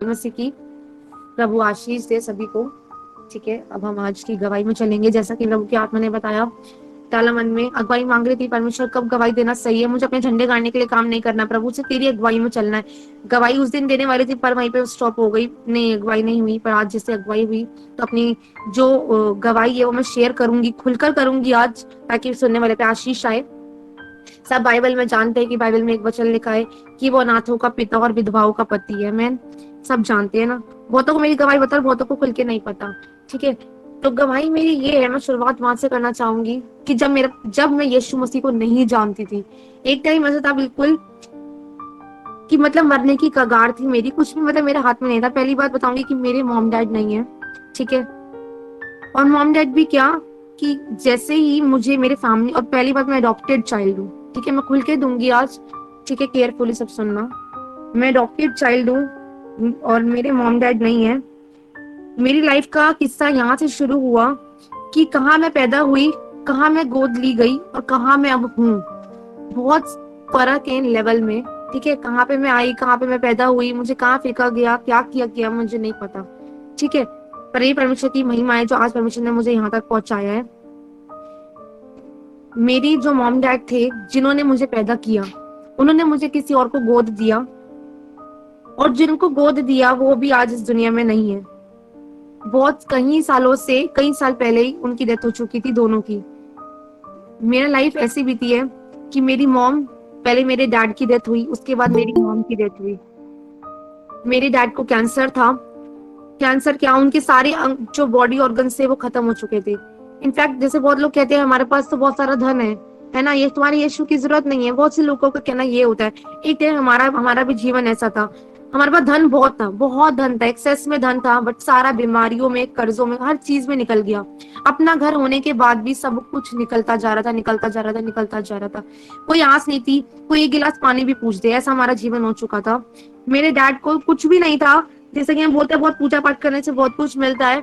मसीह की प्रभु आशीष दे सभी को। ठीक है, अब हम आज की गवाही में चलेंगे। जैसा कि प्रभु की आत्मा ने बताया, ताला मन में अगुवाई मांग रही थी, परमेश्वर कब गवाही देना सही है, मुझे अपने झंडे गाड़ने के लिए काम नहीं करना, प्रभु से तेरी अगुवाई में चलना है। गवाही उस दिन देने वाली थी पर वहीं पे स्टॉप हो गई, नहीं अगुवाई नहीं हुई। पर आज जैसे अगुवाई हुई तो अपनी जो गवाही है वो मैं शेयर करूंगी, खुलकर करूंगी आज, ताकि सुनने वाले पे आशीष आए। सब बाइबल में जानते हैं कि बाइबल में एक वचन लिखा है कि वो अनाथों का पिता और विधवाओं का पति है। मैं सब जानते हैं ना। बहुतों को मेरी गवाही बता, बहुतों को खुल के नहीं पता। ठीक है, तो गवाही मेरी ये है, मैं शुरुआत वहां से करना चाहूंगी कि जब मैं यीशु मसीह को नहीं जानती थी, एक टाइम ऐसा था बिल्कुल कि मतलब मरने की कगार थी मेरी, कुछ भी मतलब मेरे हाथ में नहीं था। पहली बात बताऊंगी कि मेरे मॉम डैड नहीं है। ठीक है, और मॉम डैड भी क्या कि जैसे ही मुझे मेरे फैमिली, और पहली बात मैं अडॉप्टेड चाइल्ड हूँ। ठीक है, मैं खुल के दूंगी आज। ठीक है, केयरफुली सब सुनना। मैं अडॉप्टेड चाइल्ड हूँ और मेरे मॉम डैड नहीं है। मेरी लाइफ का किस्सा यहाँ से शुरू हुआ कि कहाँ मैं पैदा हुई, कहाँ मैं गोद ली गई और कहाँ मैं अब हूँ। बहुत फर्क है इन लेवल में। ठीक है, कहाँ पे मैं आई, कहाँ पे मैं पैदा हुई, मुझे कहाँ फेंका गया, क्या किया गया मुझे नहीं पता। ठीक है, पर ये परमेश्वर की महिमा है जो आज परमेश्वर ने मुझे यहाँ तक पहुंचाया है। मेरी जो मॉम डैड थे जिन्होंने मुझे पैदा किया, उन्होंने मुझे किसी और को गोद दिया, और जिनको गोद दिया वो भी आज इस दुनिया में नहीं है। बहुत कई सालों से, कई साल पहले ही उनकी डेथ हो चुकी थी दोनों की। मेरा लाइफ ऐसी बीती है कि मेरी मॉम, पहले मेरे डैड की डेथ हुई, उसके बाद मेरी मॉम की डेथ हुई। मेरे डैड को कैंसर था। कैंसर क्या, उनके सारे जो बॉडी ऑर्गन थे वो खत्म हो चुके थे। इनफैक्ट जैसे बहुत लोग कहते हैं हमारे पास तो बहुत सारा धन है ना, ये तुम्हारी यीशु की जरूरत नहीं है, बहुत से लोगों का कहना ये होता है। एक टाइम हमारा हमारा भी जीवन ऐसा था। हमारे पास धन बहुत था, बहुत धन था, एक्सेस में धन था, बट सारा बीमारियों में, कर्जों में, हर चीज में निकल गया। अपना घर होने के बाद भी सब कुछ निकलता जा रहा था, निकलता जा रहा था, निकलता जा रहा था। कोई आस नहीं थी, कोई एक गिलास पानी भी पूछ दे, ऐसा हमारा जीवन हो चुका था। मेरे डैड को कुछ भी नहीं था। जैसे कि हम बोलते हैं बहुत पूजा पाठ करने से बहुत कुछ मिलता है,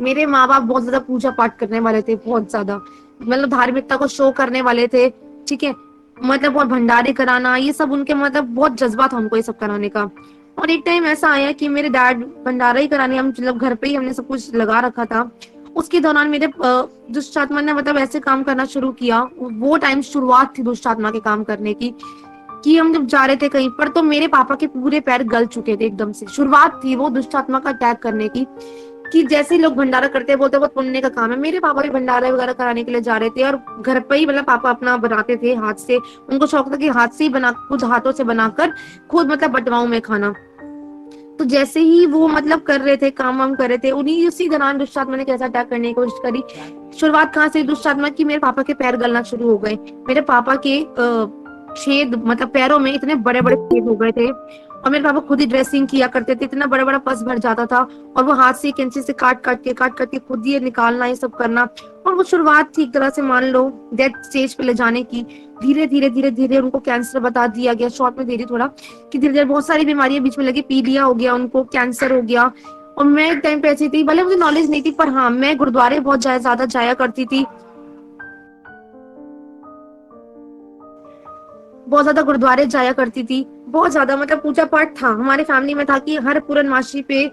मेरे माँ बाप बहुत ज्यादा पूजा पाठ करने वाले थे, बहुत ज्यादा, मतलब धार्मिकता को शो करने वाले थे। ठीक है, मतलब और भंडारे कराना ये सब उनके, मतलब बहुत जज्बा था उनको ये सब कराने का। और एक टाइम ऐसा आया कि मेरे डैड भंडारा ही कराने, हम मतलब घर पे ही हमने सब कुछ लगा रखा था। उसके दौरान मेरे दुष्ट आत्मा ने मतलब ऐसे काम करना शुरू किया। वो टाइम शुरुआत थी दुष्ट आत्मा के काम करने की, कि हम जब जा रहे थे कहीं पर तो मेरे पापा के पूरे पैर गल चुके थे एकदम से। शुरुआत थी वो दुष्ट आत्मा का अटैक करने की, कि जैसे लोग भंडारा करते हैं बोलते बहुत पुण्य का काम है। मेरे पापा भी भंडारा वगैरह कराने के लिए जा रहे थे, और घर पे ही मतलब पापा अपना बनाते थे हाथ से। उनको शौक था कि हाथ से ही बना, खुद हाथों से बनाकर खुद मतलब बंटवाऊं में खाना। तो जैसे ही वो मतलब कर रहे थे, काम वाम कर रहे थे, उन्हीं उसी दौरान दुष्ट आत्मा ने कैसा अटैक करने की कोशिश करी। शुरुआत कहाँ से दुष्ट आत्मा की, मेरे पापा के पैर गलना शुरू हो गए। मेरे पापा के छेद, मतलब पैरों में इतने बड़े बड़े छेद हो गए थे, और मेरे पापा खुद ही ड्रेसिंग किया करते थे, इतना बड़ा बड़ा पस भर जाता था। और वो हाथ से कैंची से काट काट के खुद ही निकालना, ये सब करना। और वो शुरुआत थी एक तरह से मान लो डेथ स्टेज पे ले जाने की। धीरे धीरे धीरे धीरे उनको कैंसर बता दिया गया। शॉर्ट में दे रही थोड़ा, कि धीरे धीरे बहुत सारी बीमारियां बीच में लगी, पीलिया हो गया उनको, कैंसर हो गया। और मैं एक टाइम पे ऐसी थी, भले मुझे नॉलेज नहीं थी, पर हाँ मैं गुरुद्वारे बहुत ज्यादा जाया करती थी। बहुत ज्यादा गुरुद्वारे जाया करती थी, बहुत ज्यादा, मतलब पूजा पाठ था हमारे फैमिली में, था कि हर पूर्णमासी पे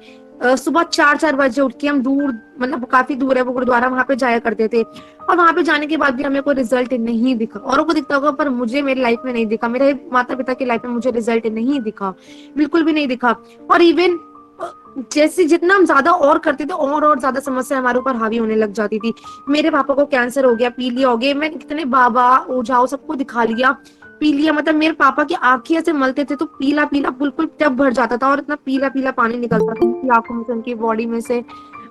सुबह 4-4 बजे उठ के हम दूर, मतलब काफी दूर है वो गुरुद्वारा, वहां पे जाया करते थे। और वहां पे जाने के बाद भी हमें कोई रिजल्ट नहीं दिखा। औरों को दिखता होगा पर मुझे मेरी लाइफ में नहीं दिखा, मेरे माता पिता की लाइफ में मुझे रिजल्ट नहीं दिखा, बिल्कुल भी नहीं दिखा। और इवन जैसे जितना हम ज्यादा और करते थे, और ज्यादा समस्या हमारे ऊपर हावी होने लग जाती थी। मेरे पापा को कैंसर हो गया, पीलिया हो गया, मैं कितने बाबा ओझाओ सबको दिखा लिया। पीलिया मतलब मेरे पापा की आंखें ऐसे मलते थे तो पीला पीला बिल्कुल टब भर जाता था, और इतना पीला पीला पानी निकलता था उनकी आंखों में से, उनकी बॉडी में से।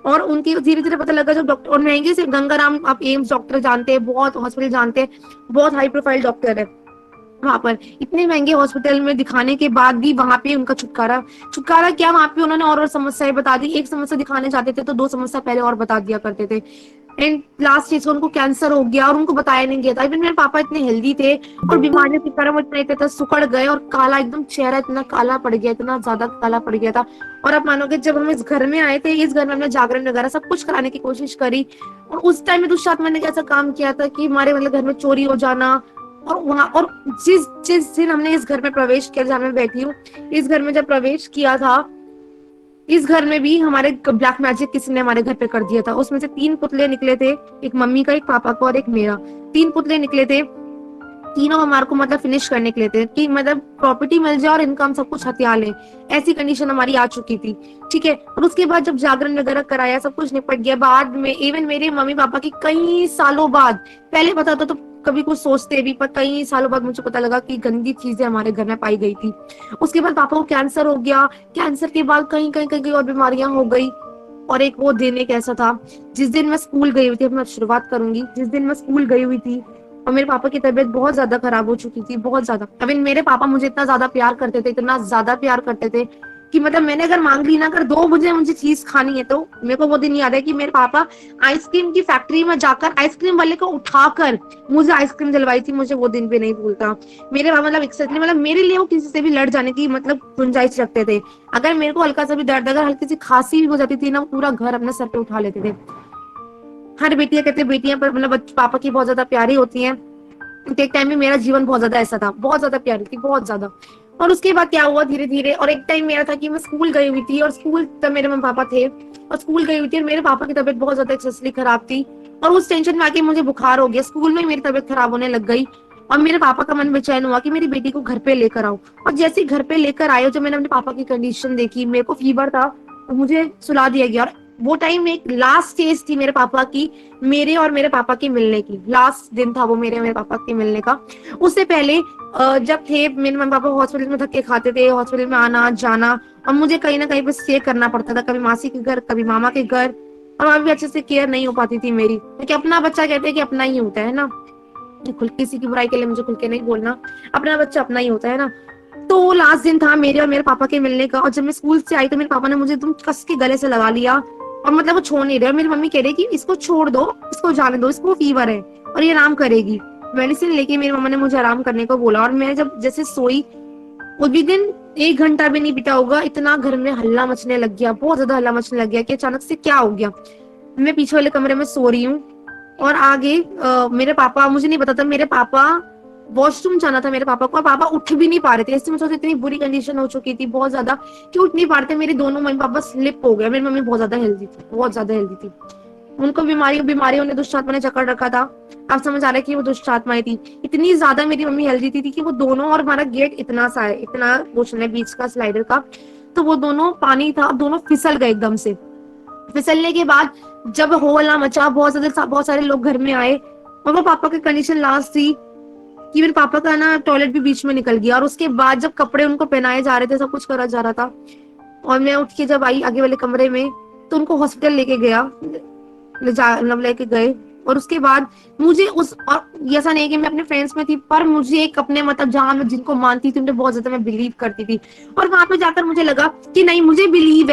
और उनकी धीरे धीरे पता लगा जब डॉक्टर, और महंगे से गंगाराम, आप एम्स डॉक्टर जानते हैं, बहुत हॉस्पिटल जानते हैं, बहुत हाई प्रोफाइल डॉक्टर है। वहां पर इतने महंगे हॉस्पिटल में दिखाने के बाद भी वहां पे उनका छुटकारा, छुटकारा क्या, वहां पे उन्होंने और समस्याएं बता दी। एक समस्या दिखाने जाते थे तो दो समस्या पहले और बता दिया करते थे। एंड लास्ट चीज उनको कैंसर हो गया और उनको बताया नहीं गया था। इवन मेरे पापा इतने हेल्दी थे और बीमारियों की तरह वो इतने सुकड़ गए, और काला एकदम चेहरा इतना काला पड़ गया, इतना ज्यादा काला पड़ गया था। और आप मानोगे जब हम इस घर में आए थे, इस घर में हमने जागरण वगैरह सब कुछ कराने की कोशिश करी, और उस टाइम में दुष्ट आत्मा ने कैसा काम किया था कि हमारे मतलब घर में चोरी हो जाना। और वहां, और जिस जिस दिन हमने इस घर में प्रवेश किया, जहाँ मैं बैठी हूँ, इस घर में जब प्रवेश किया था, इस घर में भी हमारे ब्लैक मैजिक किसी ने हमारे घर पे कर दिया था। उसमें से 3 पुतले निकले थे, एक मम्मी का, एक पापा का और एक मेरा। 3 पुतले निकले थे, तीनों हमारे को मतलब फिनिश करने के लिए थे कि मतलब प्रॉपर्टी मिल जाए और इनकम सब कुछ हथिया ले, ऐसी कंडीशन हमारी आ चुकी थी। ठीक है, और उसके बाद जब जागरण वगैरह कराया, सब कुछ निपट गया, बाद में इवन मेरे मम्मी पापा की कई सालों बाद, पहले पता था तो कभी कुछ सोचते भी, पर कई सालों बाद मुझे पता लगा कि गंदी चीजें हमारे घर में पाई गई थी। उसके बाद पापा को कैंसर हो गया, कैंसर के बाद कहीं कहीं कहीं और बीमारियां हो गई। और एक वो दिन एक ऐसा था, जिस दिन मैं स्कूल गई हुई थी, अब मैं शुरुआत करूंगी, जिस दिन मैं स्कूल गई हुई थी और मेरे पापा की तबीयत बहुत ज्यादा खराब हो चुकी थी, बहुत ज्यादा। आई मीन मेरे पापा मुझे इतना ज्यादा प्यार करते थे, इतना ज्यादा प्यार करते थे कि मतलब मैंने अगर मांग ली ना, अगर 2 बजे मुझे चीज खानी है, तो मेरे को वो दिन याद है कि मेरे पापा आइसक्रीम की फैक्ट्री में जाकर आइसक्रीम वाले को उठाकर मुझे आइसक्रीम दिलवाई थी। मुझे वो दिन भी नहीं भूलता। मेरे पापा मतलब एक्सेप्टली मतलब मेरे लिए वो किसी से भी लड़ जाने की मतलब गुंजाइश रखते थे। अगर मेरे को हल्का सा भी दर्द, अगर हल्की सी खांसी भी हो जाती थी ना, वो पूरा घर अपने सर पे उठा लेते थे। हर बेटियां कहते हैं बेटियां पर मतलब पापा की बहुत ज्यादा प्यारी होती हैं। एक टाइम में मेरा जीवन बहुत ज्यादा ऐसा था, बहुत ज्यादा प्यारी थी, बहुत ज्यादा। और उसके बाद क्या हुआ धीरे धीरे, और एक टाइम मेरा था कि मैं स्कूल गई हुई थी, और स्कूल तब मेरे मम्मी पापा थे, और स्कूल गई हुई थी, और मेरे पापा की तबीयत बहुत ज्यादा एक्सेसली खराब थी। और उस टेंशन में आके मुझे बुखार हो गया, स्कूल में मेरी तबीयत खराब होने लग गई। और मेरे पापा का मन बेचैन हुआ कि मेरी बेटी को घर पे लेकर आओ। और जैसे ही घर पे लेकर आए, जब मैंने अपने पापा की कंडीशन देखी, मेरे को फीवर था, तो मुझे सुला दिया गया। और वो टाइम में एक लास्ट स्टेज थी मेरे पापा की, मेरे और मेरे पापा के मिलने की, लास्ट दिन था वो मेरे मेरे पापा के मिलने का। उससे पहले जब थे मेरे मम्मी पापा हॉस्पिटल में धक्के खाते थे, हॉस्पिटल में आना जाना, और मुझे कहीं ना कहीं पे स्टे करना पड़ता था, कभी मासी के घर, कभी मामा के घर। और वहां भी अच्छे से केयर नहीं हो पाती थी मेरी, क्योंकि अपना बच्चा कहते हैं कि अपना ही होता है ना। खुल किसी की बुराई के लिए मुझे खुल के नहीं बोलना, अपना बच्चा अपना ही होता है ना। तो वो लास्ट दिन था मेरे और मेरे पापा के मिलने का, और जब मैं स्कूल से आई तो मेरे पापा ने मुझे एकदम कस के गले से लगा लिया, और मतलब वो छोड़ नहीं रहे। और मेरी मम्मी कह रही कि इसको छोड़ दो, इसको जाने दो, इसको फीवर है और ये आराम करेगी। मेडिसिन लेके मेरी मम्मा ने मुझे आराम करने को बोला, और मैं जब जैसे सोई, उस भी दिन 1 घंटा भी नहीं बीता होगा, इतना घर में हल्ला मचने लग गया, बहुत ज्यादा हल्ला मचने लग गया कि अचानक से क्या हो गया। मैं पीछे वाले कमरे में सो रही हूँ, और आगे मेरे पापा, मुझे नहीं पता था, मेरे पापा वॉशरूम जाना था मेरे पापा को, और पापा उठ भी नहीं पा रहे थे। इससे मुझे इतनी बुरी कंडीशन हो चुकी थी बहुत ज्यादा कि उठ नहीं पा रहे थे। मेरे दोनों मम्मी पापा स्लिप हो गए। मेरी मम्मी बहुत ज्यादा हेल्दी थी, बहुत ज्यादा हेल्दी थी। उनको बीमारियों ने दुष्ट आत्मा ने जकड़ रखा था। अब समझ आ रहा है कि वो दुष्ट आत्माएं थी। इतनी ज्यादा मेरी मम्मी हेल्दी थी कि वो दोनों, और हमारा गेट इतना सा है, इतना पोर्शन है बीच का स्लाइडर का, तो वो दोनों पानी था, दोनों फिसल गए एकदम से। फिसलने के बाद जब होला मचा, बहुत सारे लोग घर में आए, और वो पापा की कंडीशन लास्ट थी कि मेरे पापा का ना टॉयलेट भी बीच में निकल गया। और उसके बाद जब कपड़े उनको पहनाए जा रहे थे, सब कुछ करा जा रहा था, और मैं उठ के जब आई आगे वाले कमरे में, तो उनको हॉस्पिटल लेके गया, मतलब लेके गए। और उसके बाद मुझे उस, और ऐसा नहीं है कि मैं अपने फ्रेंड्स में थी, पर मुझे एक अपने मतलब जहां मैं जिनको मानती थी उन्हें बहुत ज्यादा मैं बिलीव करती थी। और वहां पे जाकर मुझे लगा कि नहीं, मुझे बिलीव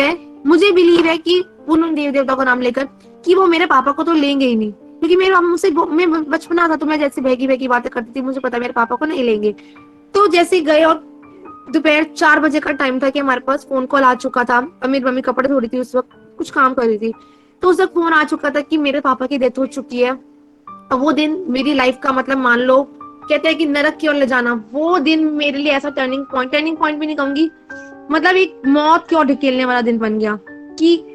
है कि उन देवी देवता का नाम लेकर कि वो मेरे पापा को तो लेंगे ही नहीं, क्योंकि मेरे पापा मुझसे, मैं बचपना था तो मैं जैसे बहकी बहकी बातें करती थी, मुझे पता मेरे पापा को नहीं लेंगे। तो जैसे गए, और दोपहर 4 बजे का टाइम था कि हमारे पास फोन कॉल आ चुका था। और मेरी मम्मी कपड़े धो रही थी उस वक्त, कुछ काम कर रही थी, तो उस वक्त फोन आ चुका था कि मेरे पापा की डेथ हो चुकी है। और वो दिन मेरी लाइफ का मतलब मान लो, कहते हैं कि नरक की ओर ले जाना, वो दिन मेरे लिए ऐसा टर्निंग पॉइंट भी नहीं कहूंगी, मतलब एक मौत की ओर ढकेलने वाला दिन बन गया। कि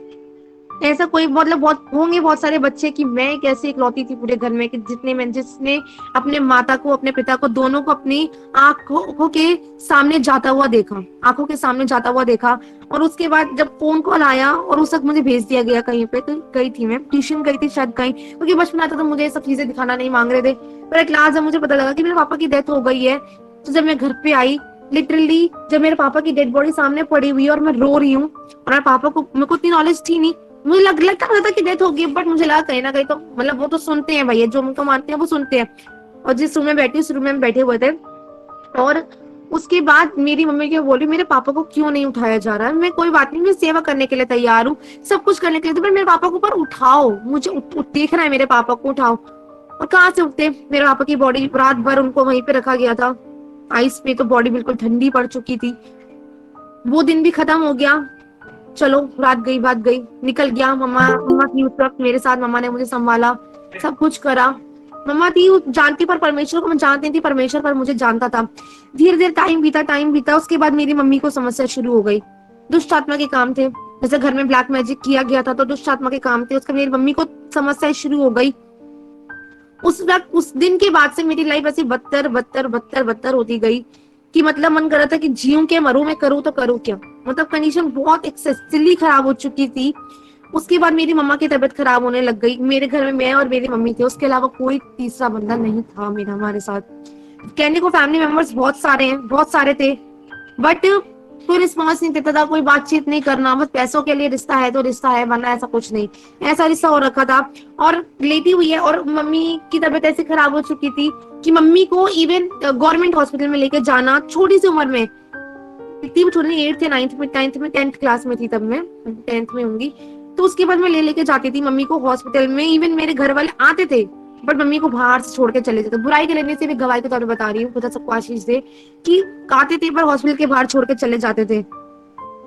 ऐसा कोई मतलब बहुत होंगे बहुत सारे बच्चे, कि मैं एक ऐसी इकलौती थी पूरे घर में कि जिसने अपने माता को, अपने पिता को, दोनों को अपनी आंखों के सामने जाता हुआ देखा, आंखों के सामने जाता हुआ देखा। और उसके बाद जब फोन कॉल आया, और उस वक्त मुझे भेज दिया गया कहीं पे, तो गई थी मैं ट्यूशन, गई थी शायद कहीं, क्योंकि बचपन आता तो मुझे ये सब चीजें दिखाना नहीं मांग रहे थे। पर एक लास्ट जब मुझे पता लगा कि मेरे पापा की डेथ हो गई है, तो जब मैं घर पे आई, लिटरली जब मेरे पापा की डेड बॉडी सामने पड़ी हुई है और मैं रो रही हूँ, और मेरे पापा को, मेरे को इतनी नॉलेज थी नहीं, मुझे लगता था कि डेथ होगी, बट मुझे लगा कहीं ना कहीं तो मतलब वो तो सुनते हैं भैया, जो उनको मानते हैं वो सुनते हैं। और जिस रूम में बैठी, उस रूम में बैठे हुए थे। और उसके बाद मेरी मम्मी क्या बोली, मेरे पापा को क्यों नहीं उठाया जा रहा है? मैं कोई बात नहीं, मैं सेवा करने के लिए तैयार हूँ, सब कुछ करने के लिए, पर मेरे पापा को ऊपर उठाओ, मुझे देखना है, मेरे पापा को उठाओ। और कहाँ से उठते, मेरे पापा की बॉडी रात भर उनको वहीं पे रखा गया था आइस पे, तो बॉडी बिल्कुल ठंडी पड़ चुकी थी। वो दिन भी खत्म हो गया। चलो, रात गई बात गई, निकल गया। मम्मा थी उस वक्त मेरे साथ, मम्मा ने मुझे संभाला, सब कुछ करा। मम्मा थी, जानती पर परमेश्वर को मैं जानती नहीं थी, परमेश्वर पर मुझे जानता था। धीरे धीरे टाइम बीता। उसके बाद मेरी मम्मी को समस्या शुरू हो गई, दुष्ट आत्मा के काम थे। जैसे घर में ब्लैक मैजिक किया गया था, तो दुष्ट आत्मा के काम थे, उसका मेरी मम्मी को समस्या शुरू हो गई। उस वक्त, उस दिन के बाद से मेरी लाइफ ऐसी बदतर बदतर बदतर बदतर होती गई कि मतलब मन कर रहा था कि जीऊं के मरूं, मैं करूँ तो करूँ क्या। मतलब कंडीशन बहुत एक्सेसिवली खराब हो चुकी थी। उसके बाद मेरी मम्मा की तबीयत खराब होने लग गई। मेरे घर में मैं और मेरी मम्मी थे, उसके अलावा कोई तीसरा बंदा नहीं था मेरा हमारे साथ। कहने को फैमिली मेंबर्स बहुत सारे हैं, बहुत सारे थे, बट कोई रिस्पॉन्स नहीं देता था, कोई बातचीत नहीं करना, बस पैसों के लिए रिश्ता है तो रिश्ता है, वरना ऐसा कुछ नहीं। ऐसा रिश्ता हो रखा था। और लेटी हुई है, और मम्मी की तबीयत ऐसी खराब हो चुकी थी कि मम्मी को इवन गवर्नमेंट हॉस्पिटल में लेके जाना, छोटी सी उम्र में, इतनी भी छोटी नहीं, 8th या 9th में 10th क्लास में थी तब, मैं 10th में होंगी। तो उसके बाद मैं ले लेके जाती थी मम्मी को हॉस्पिटल में। इवन मेरे घर वाले आते थे, बट मम्मी को बाहर से छोड़ के चले जाते। बुराई के लेने से भी गवाही के तौर पर बता रही हूँ, खुदा सबको आशीष दे, कि आते थे पर हॉस्पिटल के बाहर छोड़ के चले जाते थे।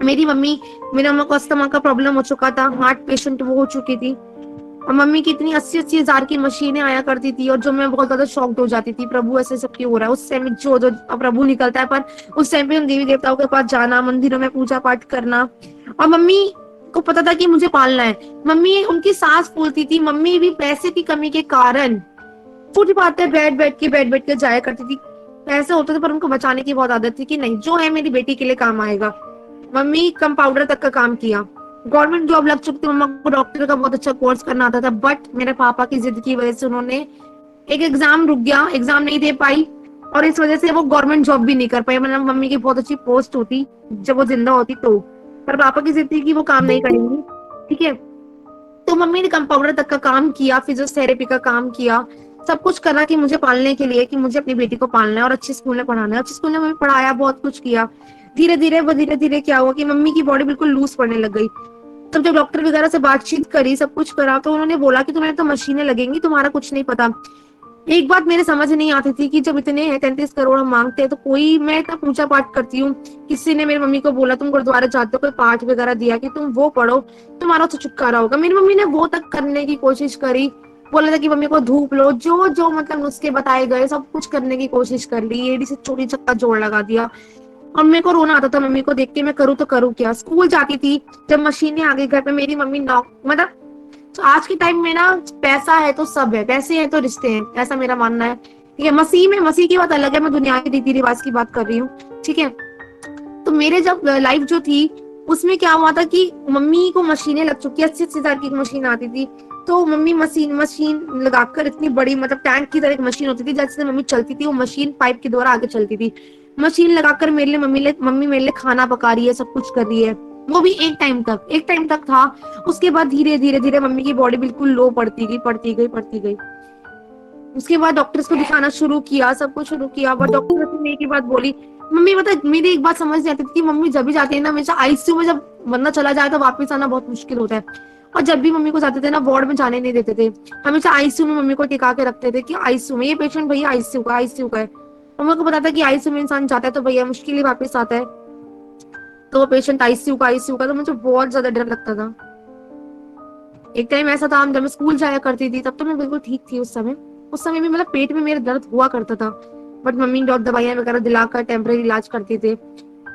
मेरी मम्मी, मेरे अम्मा को अस्थमा का प्रॉब्लम हो चुका था, हार्ट पेशेंट वो हो चुकी थी। और मम्मी की इतनी 80-80 हजार की मशीनें आया करती थी, और जो मैं बहुत ज्यादा शॉक्ड हो जाती थी, प्रभु ऐसे सब क्यों हो रहा है। उस टाइम जो जो प्रभु निकलता है, पर उस टाइम पे हम देवी देवताओं के पास जाना, मंदिरों में पूजा पाठ करना। और मम्मी को पता था कि मुझे पालना है। मम्मी, उनकी सांस फूलती थी, मम्मी भी पैसे की कमी के कारण फुटपाथ पे बैठ बैठ के जाया करती थी। पैसे होते थे पर उनको बचाने की बहुत आदत थी कि नहीं, जो है मेरी बेटी के लिए काम आएगा। मम्मी कंपाउंडर तक का काम किया, गवर्नमेंट जॉब लग चुकी थी, मम्मा को डॉक्टर का बहुत अच्छा कोर्स करना आता था, बट मेरे पापा की जिद की वजह से उन्होंने, एक एग्जाम रुक गया, एग्जाम नहीं दे पाई, और इस वजह से वो गवर्नमेंट जॉब भी नहीं कर पाई। मतलब मम्मी की बहुत अच्छी पोस्ट होती जब वो जिंदा होती तो, पर पापा की जिद थी कि वो काम नहीं करेंगी। ठीक है, तो मम्मी ने कंपाउंडर तक का काम किया, फिजियोथेरेपी का काम किया, सब कुछ करा कि मुझे पालने के लिए, कि मुझे अपनी बेटी को पालना है और अच्छे स्कूल में पढ़ाना है। अच्छे स्कूल में मम्मी पढ़ाया, बहुत कुछ किया। धीरे धीरे क्या हुआ कि मम्मी की बॉडी बिल्कुल लूज पड़ने लग गई। तब जब डॉक्टर वगैरह से बातचीत करी, सब कुछ करा, तो उन्होंने बोला कि तुम्हें तो मशीनें लगेंगी, तुम्हारा कुछ नहीं पता। एक बात मेरे समझ नहीं आती थी कि जब इतने 33 करोड़ हम मांगते हैं, तो कोई, मैं इतना पूजा पाठ करती हूँ, किसी ने मेरी मम्मी को बोला तुम गुरुद्वारे जाते हो, कोई पाठ वगैरह दिया कि तुम वो पढ़ो, तुम्हारा तो छुटकारा होगा। मेरी मम्मी ने वो तक करने की कोशिश करी, बोला था कि मम्मी को धूप लो, जो जो मतलब नुस्खे बताए गए सब कुछ करने की कोशिश कर ली, एडी से चोरी चक्का जोड़ लगा दिया। और मेरे को रोना आता था मम्मी को देख के, मैं करूँ तो करूँ क्या। स्कूल जाती थी, जब मशीनें आ गई घर पे, मेरी मम्मी नौ मतलब, तो आज के टाइम में ना, पैसा है तो सब है, पैसे हैं तो रिश्ते हैं, ऐसा मेरा मानना है। ठीक है, मसीह में, मसीह की बात अलग है, मैं दुनिया के रीति रिवाज की बात कर रही हूँ। ठीक है, तो मेरे जब लाइफ जो थी, उसमें क्या हुआ था कि मम्मी को मशीनें लग चुकी, 80-80 हजार की मशीन आती थी। तो मम्मी मशीन मशीन लगाकर, इतनी बड़ी मतलब टैंक की तरह एक मशीन होती थी, जैसे मम्मी चलती थी, वो मशीन पाइप के द्वारा आगे चलती थी। मशीन लगाकर मेरे लिए, मम्मी मेरे लिए खाना पका रही है, सब कुछ कर रही है। वो भी एक टाइम तक था। उसके बाद धीरे धीरे धीरे मम्मी की बॉडी बिल्कुल लो पड़ती गई, पड़ती गई, पड़ती गई। उसके बाद डॉक्टर्स को दिखाना शुरू किया, सब कुछ शुरू किया, बट डॉक्टर ने एक ही बात बोली। मम्मी बता, मेरी एक बात समझ नहीं आती थी कि मम्मी जब भी जाती है ना, हमेशा आईसीयू में, जब बंदा चला जाए तो वापस आना बहुत मुश्किल होता है। और जब भी मम्मी को जाते थे ना, वार्ड में जाने नहीं देते थे, हमेशा आईसीयू में मम्मी को टिका के रखते थे कि आईसीयू में ये पेशेंट भैया आईसीयू का, आईसीयू का है। मम्मी को पता था कि आईसीयू में इंसान जाता है तो भैया मुश्किल ही वापस आता है, तो वो पेशेंट आईसीयू का, आईसीयू का, तो मुझे बहुत ज्यादा डर लगता था। एक टाइम ऐसा था, जब मैं स्कूल जाया करती थी, तब तो मैं बिल्कुल ठीक थी उस समय। उस समय भी मतलब पेट में मेरे दर्द हुआ करता था, बट मम्मी डॉक्टर दवाइयां वगैरह दिलाकर टेम्परेरी इलाज करते थे।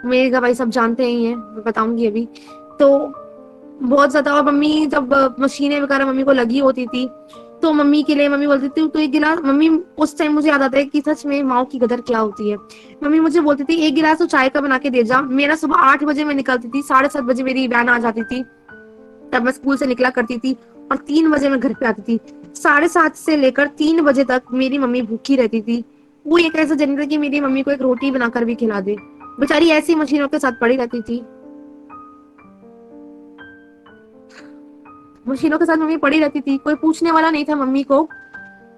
मेरी दवाई सब जानते ही हैं, मैं बताऊंगी अभी। तो बहुत ज्यादा, और मम्मी जब मशीनें वगैरह मम्मी को लगी होती थी, तो मम्मी के लिए मम्मी बोलती थी तो एक गिलास, मम्मी उस टाइम मुझे याद आता है कि सच में माँ की कदर क्या होती है। मम्मी मुझे बोलती थी एक गिलास तो चाय का बना के दे जा। मेरा सुबह 8 बजे मैं निकलती थी, 7:30 बजे मेरी वैन आ जाती थी, तब मैं स्कूल से निकला करती थी, और 3 बजे मैं घर पे आती थी। 7:30 से लेकर 3 बजे तक मेरी मम्मी भूखी रहती थी। वो एक ऐसा दिन था कि मेरी मम्मी को एक रोटी बनाकर भी खिला दे, बेचारी ऐसी मशीनों के साथ पड़ी रहती थी, मशीनों के साथ मम्मी पड़ी रहती थी, कोई पूछने वाला नहीं था मम्मी को।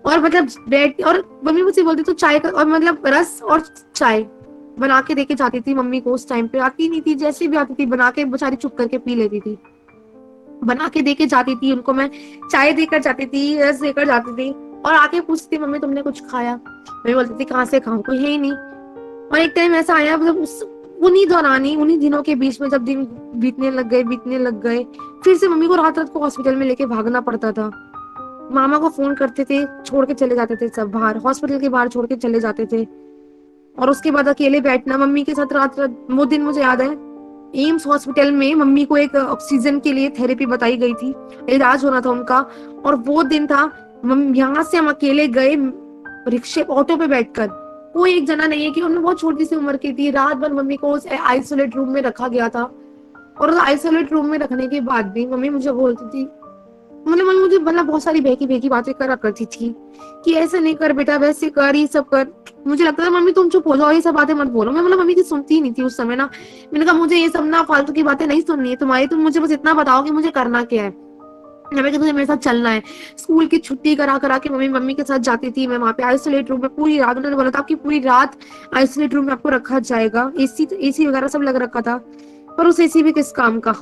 और मतलब बैठ, और मम्मी मुझसे बोलती तो चाय का, और मतलब रस और चाय बना के देके जाती थी मम्मी को। उस टाइम पे आती नहीं थी, जैसे भी आती थी बना के बेचारी चुप करके पी लेती थी, बना के देके जाती थी उनको। मैं चाय देकर जाती थी, रस देकर जाती थी, और आके पूछती मम्मी तुमने कुछ खाया। मैं बोलती थी कहाँ से खाऊं, कोई है ही नहीं। और एक टाइम ऐसा आया, मतलब उन्हीं दौरान ही, उन्हीं दिनों के बीच में, जब दिन बीतने लग गए, फिर से मम्मी को रात रात को हॉस्पिटल में लेके भागना पड़ता था। मामा को फोन करते थे, छोड़ के चले जाते थे सब बाहर, हॉस्पिटल के बाहर छोड़ के चले जाते थे। और उसके बाद अकेले बैठना मम्मी के साथ रात रात, वो दिन मुझे याद है, एम्स हॉस्पिटल में मम्मी को एक ऑक्सीजन के लिए थेरेपी बताई गई थी, इलाज होना था उनका। और वो दिन था, यहाँ से हम अकेले गए रिक्शे ऑटो पे बैठकर। कोई एक जना नहीं है कि उन्होंने बहुत छोटी सी उम्र की थी। रात भर मम्मी को उस आइसोलेट रूम में रखा गया था। और उस आइसोलेट रूम में रखने के बाद भी मम्मी मुझे बोलती थी, मतलब मम्मी मुझे मतलब बहुत सारी बहकी बहकी बातें करा करती थी कि ऐसे नहीं कर बेटा, वैसे कर, ये सब कर। मुझे लगता था मम्मी तुम चुप हो जाओ, ये सब बातें मत बोलो। मैं मतलब मम्मी की सुनती ही नहीं थी उस समय ना। मैंने कहा मुझे ये सब ना फालतू की बातें नहीं सुननी है तुम्हारी, तुम मुझे बस इतना बताओ कि मुझे करना क्या है। हमें तुझे मेरे साथ चलना है। स्कूल की छुट्टी करा करा के मम्मी मम्मी के साथ जाती थी मैं वहां पे आइसोलेट रूम में पूरी रात। उन्होंने बोला था आपकी पूरी रात आइसोलेट रूम में आपको रखा जाएगा। एसी वगैरह सब लग रखा था, पर उस एसी भी किस काम का।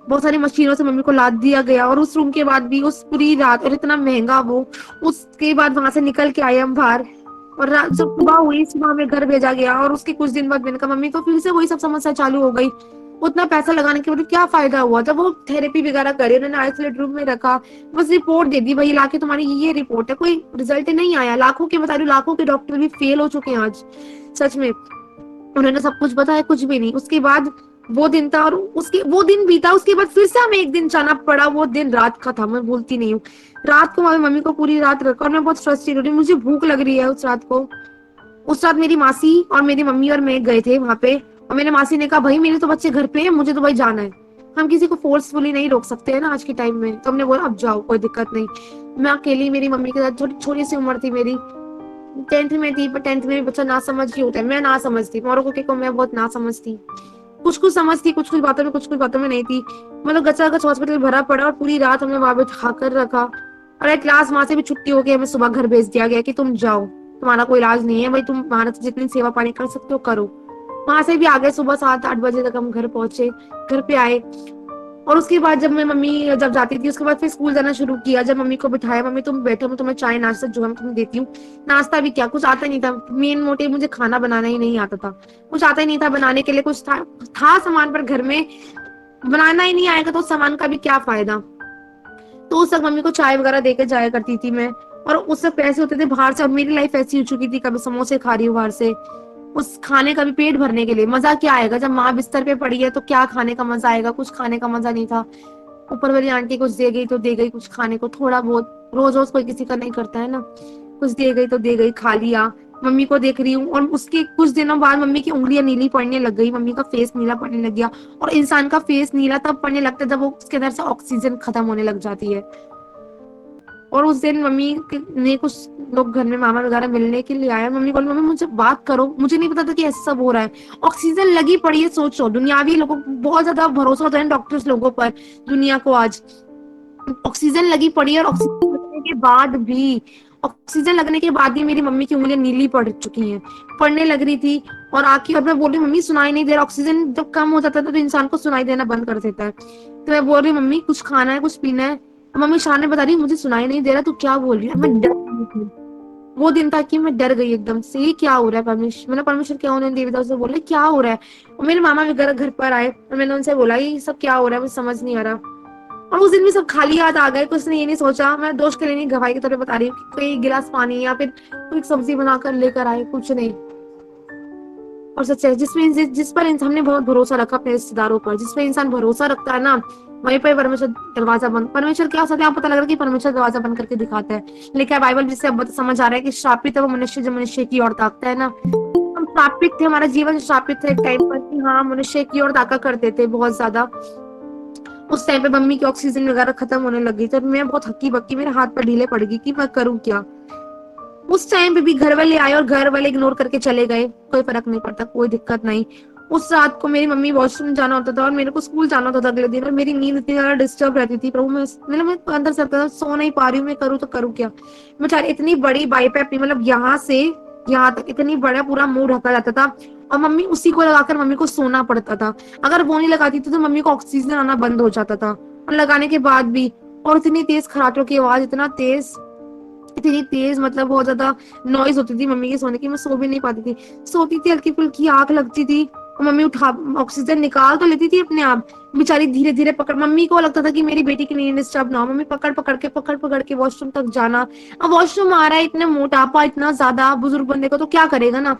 बहुत सारी मशीनों से मम्मी को लाद दिया गया। और उस रूम के बाद भी उस पूरी रात, और इतना महंगा वो, उसके बाद वहां से निकल के आए हम बाहर। और जब सुबह हुई, सुबह में घर भेजा गया। और उसके कुछ दिन बाद मैंने कहा मम्मी, तो फिर से वही सब समस्या चालू हो गई। उतना पैसा लगाने के बाद क्या फायदा हुआ। जब वो थेरेपी वगैरह करे, उन्होंने आइसोलेट रूम में रखा, बस रिपोर्ट दे दी भाई लाके तुम्हारी ये रिपोर्ट है, कोई रिजल्ट नहीं आया। लाखों के बता रही हूँ, लाखों के डॉक्टर भी फेल हो चुके हैं आज, सच में। उन्होंने सब कुछ बताया, कुछ भी नहीं। उसके बाद वो दिन था, और उसके वो दिन बीता। उसके बाद फिर से हमें एक दिन जाना पड़ा। वो दिन रात का था, मैं भूलती नहीं हूँ। रात को मैं मम्मी को पूरी रात रखा, और मैं बहुत फ्रस्ट्रेट हो रही, मुझे भूख लग रही है उस रात को। उस रात मेरी मासी और मेरी मम्मी और मैं गए थे वहां पे। और मेरे मासी ने कहा भाई मेरे तो बच्चे घर पे हैं, मुझे तो भाई जाना है। हम किसी को फोर्सफुली नहीं रोक सकते हैं ना आज के टाइम में। तो हमने बोला अब जाओ, कोई दिक्कत नहीं। मैं अकेली, मेरी मम्मी के साथ, छोटी छोटी सी उम्र थी मेरी, 10th में थी। पर 10th में भी बच्चा ना समझ ही होता है। मैं ना समझती, औरों को मैं बहुत ना समझती। कुछ कुछ समझ थी, कुछ कुछ बातों में, कुछ कुछ बातों में नहीं थी। मतलब गचा गच हॉस्पिटल भरा पड़ा, और पूरी रात हमने वहां बैठा कर रखा। और एट लास्ट वहां से भी छुट्टी हो गई, हमें सुबह घर भेज दिया गया कि तुम जाओ, तुम्हारा कोई इलाज नहीं है भाई, तुम वहां से जितनी सेवा पानी कर सकते हो करो। वहां से भी आ गए, सुबह 7-8 बजे तक हम घर पहुंचे, घर पे आए। और उसके बाद जब मैं मम्मी जब जाती थी, उसके बाद फिर स्कूल जाना शुरू किया। जब मम्मी को बिठाया, मम्मी तुम बैठो, मैं तुम्हें चाय नाश्ता जो है मैं तुम्हें देती हूँ। नाश्ता भी क्या, कुछ आता नहीं था। मेन मोटिव, मुझे खाना बनाना ही नहीं आता था। कुछ आता ही नहीं था बनाने के लिए। कुछ था सामान, पर घर में बनाना ही नहीं आएगा तो उस सामान का भी क्या फायदा। तो उस वक्त मम्मी को चाय वगैरह देकर जाया करती थी मैं। और उस वक्त पैसे होते थे बाहर से। अब मेरी लाइफ ऐसी हो चुकी थी, कभी समोसे खा रही हूँ बाहर से, उस खाने का भी पेट भरने के लिए। मजा क्या आएगा जब माँ बिस्तर पे पड़ी है, तो क्या खाने का मजा आएगा। कुछ खाने का मजा नहीं था। ऊपर वाली आंटी कुछ दे गई तो दे गई कुछ खाने को, थोड़ा बहुत। रोज रोज कोई किसी का नहीं करता है ना। कुछ दे गई तो दे गई, खा लिया। मम्मी को देख रही हूँ, और उसके कुछ दिनों बाद मम्मी की उंगलियां नीली पड़ने लग गई, मम्मी का फेस नीला पड़ने लग गया। और इंसान का फेस नीला तब पड़ने लगता है जब वो उसके अंदर से ऑक्सीजन खत्म होने लग जाती है। और उस दिन ने कुछ लोग घर में मामा वगैरह मिलने के लिए आया। मम्मी बोली मम्मी मुझे बात करो, मुझे नहीं पता था कि ऐसा सब हो रहा है। ऑक्सीजन लगी पड़ी है, सोचो दुनियावी लोगों को बहुत ज्यादा भरोसा होता है डॉक्टर्स लोगों पर, दुनिया को आज। ऑक्सीजन लगी पड़ी है, और ऑक्सीजन लगने के बाद भी मेरी मम्मी की उंगलियां नीली पड़ चुकी हैं, पड़ने लग रही थी। और आके, और मैं बोल रही मम्मी सुनाई नहीं दे रहा। ऑक्सीजन जब कम हो जाता है तो इंसान को सुनाई देना बंद कर देता है। तो मैं बोल रही मम्मी कुछ खाना है, कुछ पीना है। मम्मी शान बता रही मुझे सुनाई नहीं दे रहा, तू क्या बोल रही है। मैं डर गई थी। वो दिन था कि मैं डर गई एकदम से, ये क्या हो रहा है परमेश्वर, मतलब परमेश्वर क्या उन्होंने देवदास से बोला क्या हो रहा है। और मेरे मामा वगैरह घर पर आए, और मैंने उनसे बोला ये सब क्या हो रहा है, मुझे समझ नहीं आ रहा। और उस दिन भी सब खाली याद आ गए, कुछ ने ये नहीं सोचा। मैं दोस्त के लिए नहीं, गवाही के तौर पे बता रही हूँ कि कोई गिलास पानी या फिर कोई सब्जी बनाकर लेकर आए, कुछ नहीं। और सच है, जिस पर इंसान ने बहुत भरोसा रखा अपने रिश्तेदारों पर, जिस पर इंसान भरोसा रखता है ना, वहीं पर परमेश्वर दरवाजा बंद, परमेश्वर क्या होता है पता लग रहा है कि परमेश्वर दरवाजा बंद करके दिखाता है। लेकिन बाइबल जिससे अब समझ आ रहा है कि श्रापित है वो मनुष्य जो मनुष्य की ओर ताकता है ना। हम श्रापित थे, हमारा जीवन श्रापित था एक टाइम पर कि हाँ मनुष्य की ओर ताका करते थे बहुत ज्यादा। उस टाइम पे मम्मी की ऑक्सीजन वगैरह खत्म होने लगी, तो मैं बहुत हक्की बक्की, मेरे हाथ पर ढीले पड़ गई कि मैं करूँ क्या। उस टाइम पे भी घर वाले आए, और घर वाले इग्नोर करके चले गए, कोई फर्क नहीं पड़ता, कोई दिक्कत नहीं। उस रात को मेरी मम्मी वॉशरूम जाना होता था, और मेरे को स्कूल जाना होता था अगले दिन, और मेरी नींद इतनी ज्यादा डिस्टर्ब रहती थी। प्रभु मैं अंदर से लगता था सो नहीं पा रही हूँ, मैं करूँ तो करूँ क्या। बेचारी इतनी बड़ी बाइप है अपनी, मतलब यहाँ से यहाँ तक इतनी बड़ा पूरा मुंह ढका जाता था। और मम्मी उसी को लगाकर मम्मी को सोना पड़ता था। अगर वो नहीं लगाती थी तो मम्मी को ऑक्सीजन आना बंद हो जाता था, और लगाने के बाद भी। और इतनी तेज खराटों की आवाज, इतनी तेज, मतलब बहुत ज्यादा नॉइज होती थी मम्मी के सोने की। मैं सो भी नहीं पाती थी। सोती थी, हल्की फुल्की आंख लगती थी, और मम्मी उठा ऑक्सीजन निकाल तो लेती थी अपने आप। बेचारी धीरे धीरे पकड़, मम्मी को लगता था कि मेरी बेटी की नींद डिस्टर्ब ना हो। मम्मी पकड़ पकड़ के वॉशरूम तक जाना। अब वॉशरूम आ रहा है, इतना मोटापा इतना ज्यादा, बुजुर्ग बंदे को तो क्या करेगा ना।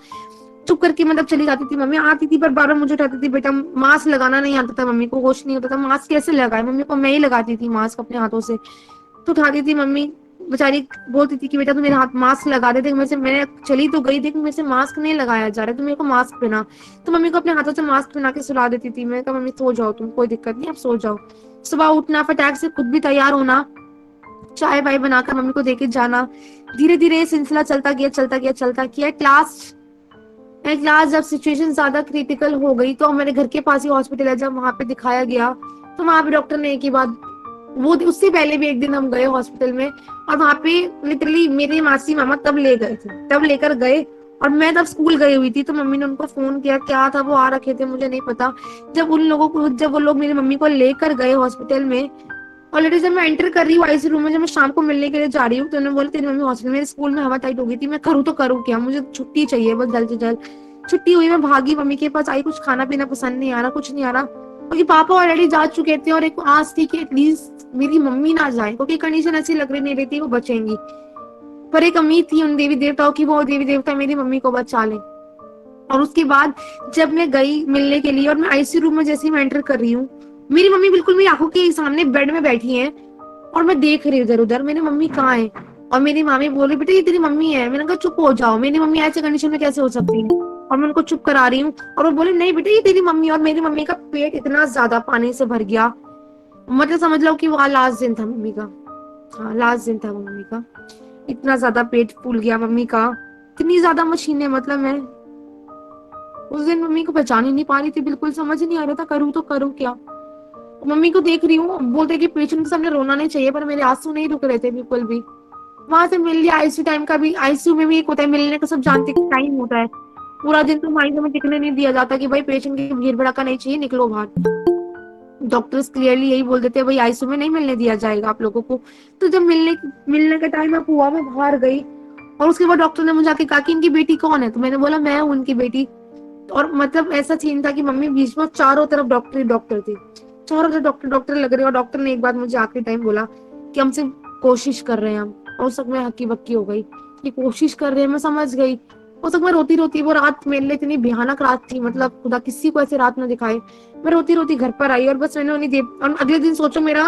चुप करके मतलब चली जाती थी। मम्मी आती थी पर बार बार मुझे उठाती थी, बेटा मास्क लगाना नहीं आता था, मम्मी को होश नहीं होता था मास्क कैसे लगाए, मम्मी को मैं ही लगाती थी मास्क अपने हाथों से। तो उठाती थी मम्मी, बेचारी बोलती थी कि बेटा तू मेरे हाथ मास्क लगा दे, देख मेरे से, मैं चली तो गई, देख मेरे से मास्क नहीं लगाया जा रहा, तो मेरे को मास्क पहना। तो मम्मी को अपने हाथों से मास्क पहना के सुला देती थी। मैं कहा मम्मी सो जाओ तुम, कोई दिक्कत नहीं, आप सो जाओ। सुबह उठना, फटाक से खुद भी तैयार होना, चाय वाय बनाकर मम्मी को देके जाना। धीरे धीरे ये सिलसिला चलता गया चलता गया चलता गया। क्लास जब सिचुएशन ज्यादा क्रिटिकल हो गई तो मेरे घर के पास ही हॉस्पिटल है, जब वहां पे दिखाया गया तो वहां पे डॉक्टर ने एक ही बात, वो उससे पहले भी एक दिन हम गए हॉस्पिटल में, और वहां पे लिटरली मेरे मासी मामा तब ले गए थे, तब लेकर गए, और मैं तब स्कूल गई हुई थी। तो मम्मी ने उनको फोन किया, क्या था वो आ रखे थे मुझे नहीं पता। जब वो लोग मेरी मम्मी को लेकर गए हॉस्पिटल में, ऑलरेडी जब मैं एंटर कर रही हूँ आईसीयू रूम में, जब मैं शाम को मिलने के लिए जा रही हूँ, तो उन्होंने बोला तेरी मम्मी हॉस्पिटल, मेरे स्कूल में हवा टाइट हो गई थी, मैं करूँ तो करूँ क्या, मुझे छुट्टी चाहिए बस जल्द से जल्द। छुट्टी हुई, मैं भागी मम्मी के पास, आई कुछ खाना पीना पसंद नहीं आ रहा, कुछ नहीं आ रहा, क्योंकि पापा ऑलरेडी जा चुके थे, और एक आस थी कि एटलीस्ट मेरी मम्मी ना जाए, क्योंकि कंडीशन ऐसी लग रही नहीं रही थी वो बचेंगी। पर एक उम्मीद थी उन देवी देवताओं की, वो देवी देवता मेरी मम्मी को बचा ले। और उसके बाद जब मैं गई मिलने के लिए, और मैं आईसीयू रूम में जैसे ही मैं एंटर कर रही हूँ, मेरी मम्मी बिल्कुल मेरी आंखों के सामने बेड में बैठी है, और मैं देख रही हूँ इधर उधर मेरी मम्मी कहाँ है। और मेरी मामी बोल रही बेटा ये तेरी मम्मी है। मैंने कहा चुप हो जाओ, मेरी मम्मी ऐसे कंडीशन में कैसे हो सकती है, और मैं उनको चुप करा रही हूँ, और वो बोले नहीं बेटा ये तेरी मम्मी है। और मेरी मम्मी का पेट इतना ज्यादा पानी से भर गया, मतलब समझ लो कि वो लास्ट दिन था मम्मी का, हाँ लास्ट दिन था मम्मी का। इतना ज्यादा पेट फूल गया मम्मी का, इतनी ज्यादा मशीनें, मतलब मैं उस दिन मम्मी को पहचान ही नहीं पा रही थी, बिल्कुल समझ नहीं आ रहा था करूँ तो करूँ क्या। मम्मी को देख रही हूँ, बोलते कि पेशेंट के सामने रोना नहीं चाहिए, पर मेरे आंसू नहीं रुक रहे थे बिल्कुल भी। वहां से मिल लिया आईसीयू टाइम का भी, आईसीयू में भी एक होता है मिलने का, सब जानते कि टाइम होता है, पूरा दिन तो आईसीयू में टिकने नहीं दिया जाता कि भाई पेशेंट की भीड़ भड़का नहीं चाहिए, निकलो बाहर। डॉक्टर्स क्लियरली यही बोल देते हैं भाई आईसीयू में नहीं मिलने दिया जाएगा आप लोगों को। तो जब मिलने का टाइम अब हुआ, मैं बाहर गई, और उसके बाद डॉक्टर ने मुझे आके कहा कि इनकी बेटी कौन है, तो मैंने बोला मैं हूँ उनकी बेटी। और मतलब ऐसा सीन था कि मम्मी बीच में चारों तरफ डॉक्टर ही डॉक्टर थे, चारों तरफ डॉक्टर डॉक्टर लग रहे, और डॉक्टर ने एक बात मुझे आखिरी टाइम बोला कि हमसे कोशिश कर रहे हैं हम। और उस वक्त मैं हक्की बक्की हो गई कि कोशिश कर रहे हैं, मैं समझ गई। उस वक्त मैं रोती रोती, वो रात मेरे लिए इतनी भयानक रात थी, मतलब खुदा किसी को ऐसे रात ना दिखाए। मैं रोती रोती घर पर आई, और बस मैंने उन्हें और अगले दिन सोचो मेरा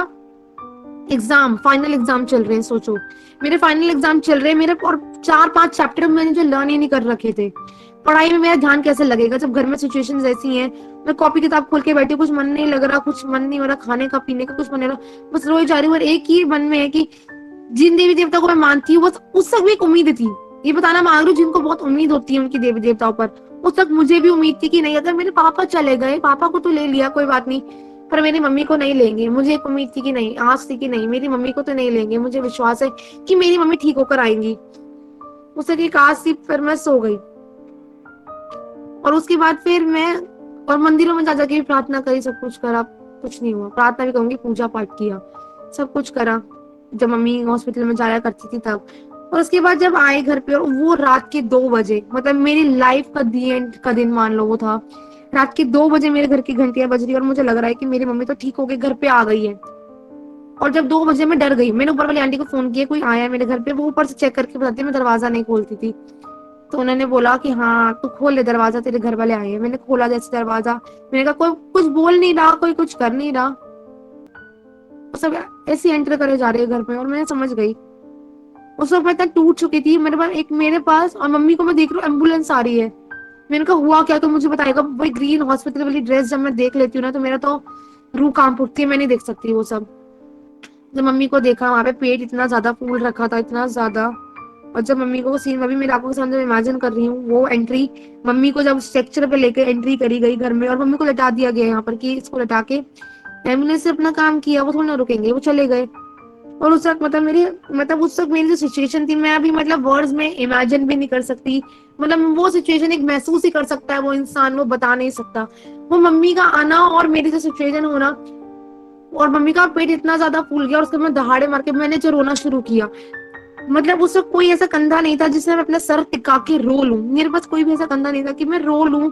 फाइनल एग्जाम चल रहे हैं, सोचो मेरे फाइनल एग्जाम चल रहे हैं मेरे, और 4-5 चैप्टर मैंने जो लर्न ही नहीं कर रखे थे। पढ़ाई में मेरा ध्यान कैसे लगेगा जब घर में सिचुएशंस ऐसी हैं। मैं कॉपी किताब खोल के बैठी, कुछ मन नहीं लग रहा, कुछ मन नहीं हो रहा, खाने का पीने का कुछ मन नहीं हो रहा, बस रोई जा रही हूँ। और एक ही मन में है कि जिन देवी देवता को मैं मानती हूँ, बस उस तक भी एक उम्मीद थी, ये बताना मांग रही हूँ, जिनको बहुत उम्मीद होती है उनकी देवी देवताओं पर, उस तक मुझे भी उम्मीद थी कि नहीं, अगर मेरे पापा चले गए, पापा को तो ले लिया कोई बात नहीं, पर मेरी मम्मी को नहीं लेंगे। मुझे एक उम्मीद थी कि नहीं, आस थी कि नहीं मेरी मम्मी को तो नहीं लेंगे, मुझे विश्वास है कि मेरी मम्मी ठीक होकर आएंगी। उस एक आस थी, पर मैं सो गई। और उसके बाद फिर मैं और मंदिरों में जा जाके भी प्रार्थना करी, सब कुछ करा, कुछ नहीं हुआ। प्रार्थना भी कहूंगी, पूजा पाठ किया, सब कुछ करा, जब मम्मी हॉस्पिटल में जाया करती थी तब। और उसके बाद जब आए घर पे, और वो रात के 2 बजे, मतलब मेरी लाइफ का दी एंड का दिन मान लो वो था। रात के 2 बजे मेरे घर की घंटियां बज रही, और मुझे लग रहा है कि मेरी मम्मी तो ठीक हो गई, घर पे आ गई है। और जब 2 बजे मैं डर गई, मैंने ऊपर वाली आंटी को फोन किया, कोई आया है मेरे घर पे, वो ऊपर से चेक करके बताती है, मैं दरवाजा नहीं खोलती थी। तो उन्होंने बोला कि हाँ तू खोल ले दरवाजा, तेरे घर वाले आए हैं। मैंने खोला जैसे दरवाजा, मैंने कहा कोई कुछ बोल नहीं रहा, कोई कुछ कर नहीं रहा, सब ऐसे एंटर करे जा रहे हैं घर पे। और मैंने समझ गई, उस वक्त मैं इतना टूट चुकी थी। मेरे पास और मम्मी को मैं देख रही हूँ, एम्बुलेंस आ रही है। मैंने कहा हुआ क्या, तो मुझे बताएगा। वही ग्रीन हॉस्पिटल वाली ड्रेस जब मैं देख लेती हूँ ना, तो मेरा तो रूह कांप उठती है, मैं नहीं देख सकती वो सब। जब मम्मी को देखा, वहां पे पेट इतना ज्यादा फूल रखा था, इतना ज्यादा। और जब मम्मी को वो सीन अभी मेरे आंखों के सामने इमेजिन कर रही हूँ, वो एंट्री, मम्मी को जब स्ट्रक्चर पे लेकर एंट्री करी गई घर में, और मम्मी को लटा दिया गया यहाँ पर कि इसको लटा के एम्बुलेंस से अपना काम किया, वो थोड़ी ना रुकेंगे, वो चले गए। और उस वक्त उस वक्त मेरी जो सिचुएशन थी, मैं अभी मतलब वर्ड्स में इमेजिन भी नहीं कर सकती। मतलब वो सिचुएशन एक महसूस ही कर सकता है वो इंसान, वो बता नहीं सकता। वो मम्मी का आना और मेरी जो सिचुएशन होना, और मम्मी का पेट इतना ज्यादा फूल गया, और उसके बाद दहाड़े मार के मैंने जो रोना शुरू किया। मतलब उस वक्त कोई ऐसा कंधा नहीं था जिससे मैं अपना सर टिका के रो लूं, मेरे पास कोई भी ऐसा कंधा नहीं था कि मैं रो लूं,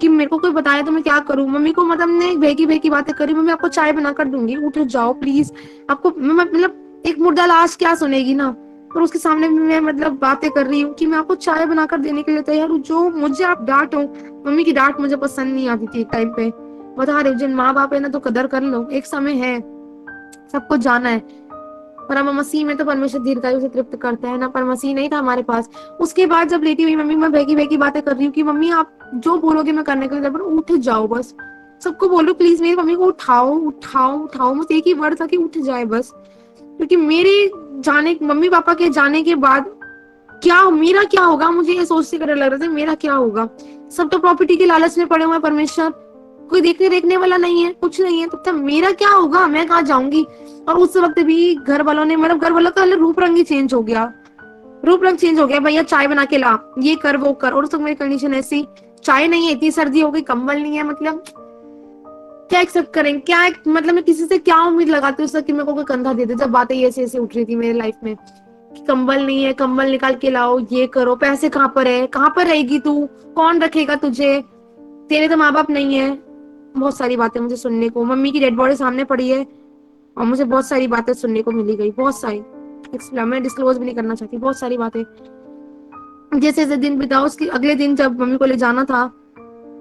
कि मेरे को कोई बताए तो मैं क्या करूं। मम्मी को मतलब ने भेकी भेकी बातें करी, मम्मी आपको चाय बना कर दूंगी, उठ जाओ प्लीज। आपको मतलब एक मुर्दा लाश क्या सुनेगी ना, और उसके सामने भी मैं मतलब बातें कर रही हूँ कि मैं आपको चाय बनाकर देने के लिए तैयार हूँ, जो मुझे आप डांटो। मम्मी की डांट मुझे पसंद नहीं आती थी एक टाइम पे। बता रही हूँ, जिन माँ बाप है ना तो कदर कर लो, एक समय है, सबको जाना है। पर अब मसीह में तो परमेश्वर दीर्घायु से तृप्त करता है ना, पर मसीह नहीं था हमारे पास। उसके बाद जब लेटी हुई मम्मी, मैं बहकी बहकी बातें कर रही हूँ कि मम्मी आप जो बोलोगे मैं करने के लिए तैयार हूं, उठ जाओ बस। सबको बोलो प्लीज मेरी मम्मी को उठाओ उठाओ उठाओ, बस एक ही वर्ड था कि उठ जाए बस। क्योंकि मेरे जाने, मम्मी पापा के जाने के बाद क्या मेरा क्या होगा, मुझे ये सोचते कर लग रहा था मेरा क्या होगा। सब तो प्रॉपर्टी के लालच में पड़े हुए हैं, परमेश्वर कोई देखने देखने वाला नहीं है, कुछ नहीं है, तो तब मेरा क्या होगा, मैं कहाँ जाऊंगी। और उस वक्त भी घर वालों ने, मतलब घर वालों का रूप रंग ही चेंज हो गया। रूप रंग चेंज हो गया, भैया चाय बना के ला, ये कर वो कर। और उस वक्त मेरी कंडीशन ऐसी, चाय नहीं है, इतनी सर्दी हो गई, कंबल नहीं है, मतलब क्या एक्सेप्ट करें, क्या मतलब मैं किसी से क्या उम्मीद लगाती हूँ कि मेरे को कोई कंधा दे दे। जब बातें ऐसे ऐसे उठ रही थी मेरी लाइफ में कि कंबल नहीं है, कंबल निकाल के लाओ, ये करो, पैसे कहाँ पर है, कहाँ पर रहेगी तू, कौन रखेगा तुझे, तेरे तो माँ बाप नहीं है। बहुत सारी बातें मुझे सुनने को, मम्मी की डेड बॉडी सामने पड़ी है और मुझे बहुत सारी बातें सुनने को मिली गई, बहुत सारी। मैं डिस्क्लोज भी नहीं करना चाहती, बहुत सारी बातें। जैसे जैसे दिन बिता, उसके अगले दिन जब मम्मी को ले जाना था,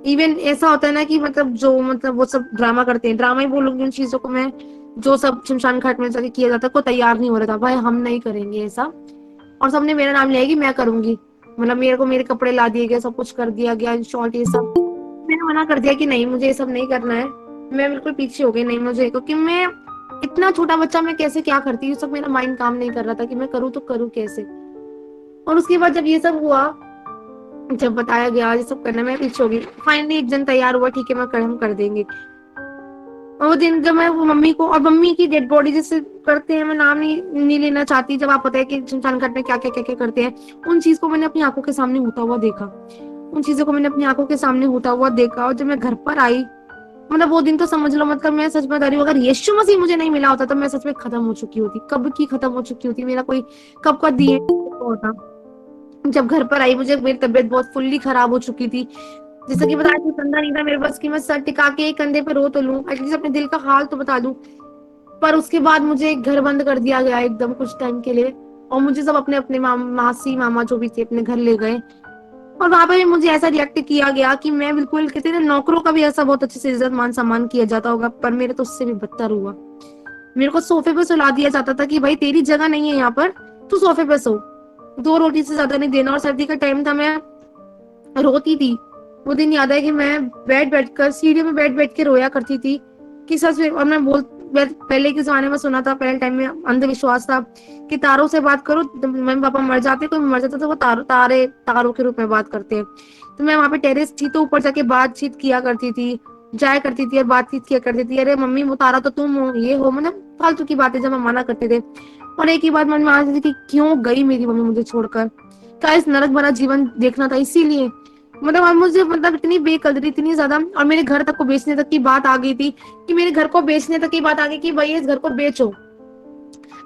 इवन ऐसा होता है ना कि मतलब जो मतलब वो सब ड्रामा करते हैं, ड्रामा ही बोलूंगी उन चीजों को मैं, जो सब शमशान घाट में जाके किया जाता है, को तैयार नहीं हो रहा था, भाई हम नहीं करेंगे ऐसा। और सबने मेरा नाम लिया कि मैं करूंगी, मतलब मेरे को मेरे कपड़े ला दिए गए, सब कुछ कर दिया गया, शॉर्ट ये सब। मैंने मना कर दिया कि नहीं मुझे ये सब नहीं करना है। मैं बिल्कुल पीछे हो गई, नहीं मुझे, क्योंकि मैं इतना छोटा बच्चा, मैं कैसे क्या करती, ये सब मेरा माइंड काम नहीं कर रहा था कि मैं करूँ तो करूँ कैसे। और उसके बाद जब ये सब हुआ, जब बताया गया ये सब करना, मैं पीछे हो गई। फाइनली एक जन तैयार हुआ, ठीक है मैं कर, हम कर देंगे। और वो दिन जब मैं वो मम्मी को, और मम्मी की डेड बॉडी जैसे करते हैं, मैं नाम नहीं लेना चाहती, जब आप पता है कि शमशान घाट में क्या क्या क्या क्या करते हैं, उन चीज को मैंने अपनी आंखों के सामने होता हुआ देखा। उन चीजों को मैंने अपनी आंखों के सामने होता हुआ देखा। और जब मैं घर पर आई, मतलब वो दिन तो समझ लो, मतलब मैं सच बता रही हूँ, अगर यीशु मसीह मुझे नहीं मिला होता तो मैं सच में खत्म हो चुकी होती, कब की खत्म हो चुकी होती, मेरा कोई कब का दिए होता। जब घर पर आई, मुझे मेरी तबीयत बहुत फुल्ली खराब हो चुकी थी, जैसा कि बता रही, कंधा नहीं था मेरे बस की मैं सर टिका के एक कंधे पे रो तो लूं, एटलीस्ट अपने दिल का हाल तो बता दूं। पर उसके बाद मुझे घर बंद कर दिया गया एकदम कुछ टाइम के लिए, और मुझे सब अपने अपने मासी मामा जो भी थे अपने घर ले गए। और वहां पर भी मुझे ऐसा रिएक्ट किया गया कि मैं बिल्कुल, कहते हैं नौकरों का भी ऐसा बहुत अच्छे से इज्जत मान सम्मान किया जाता होगा, पर मेरे तो उससे भी बदतर हुआ। मेरे को सोफे पे सुला दिया जाता था कि भाई तेरी जगह नहीं है यहाँ पर, तू सोफे पे सो, दो रोटी से ज्यादा नहीं देना। और सर्दी का टाइम था, मैं रोती थी। वो दिन याद है कि मैं बैठ बैठ कर सीढ़ी में बैठ बैठ के रोया करती थी कि सच में। और पहले के जमाने में सुना था, पहले टाइम में अंधविश्वास था कि तारों से बात करो, तो मम्मी पापा मर जाते, कोई मर जाता तो वो तारों के रूप में बात करते हैं। तो मैं वहां पे टेरेस थी, तो ऊपर जाके बातचीत किया करती थी, जाया करती थी और बातचीत किया करती थी, अरे मम्मी वो तारा तो तुम हो, ये हो, मतलब फालतू की बातें जब हम मना करते थे। और एक ही बात मन में आ रही थी कि क्यों गई मेरी मम्मी मुझे छोड़कर, क्या इस नरक भरा जीवन देखना था इसीलिए। मतलब अब मुझे, मतलब इतनी बेकदरी, इतनी ज्यादा। और मेरे घर तक को बेचने तक की बात आ गई थी, कि मेरे घर को बेचने तक की बात आ गई कि भैया इस घर को बेचो।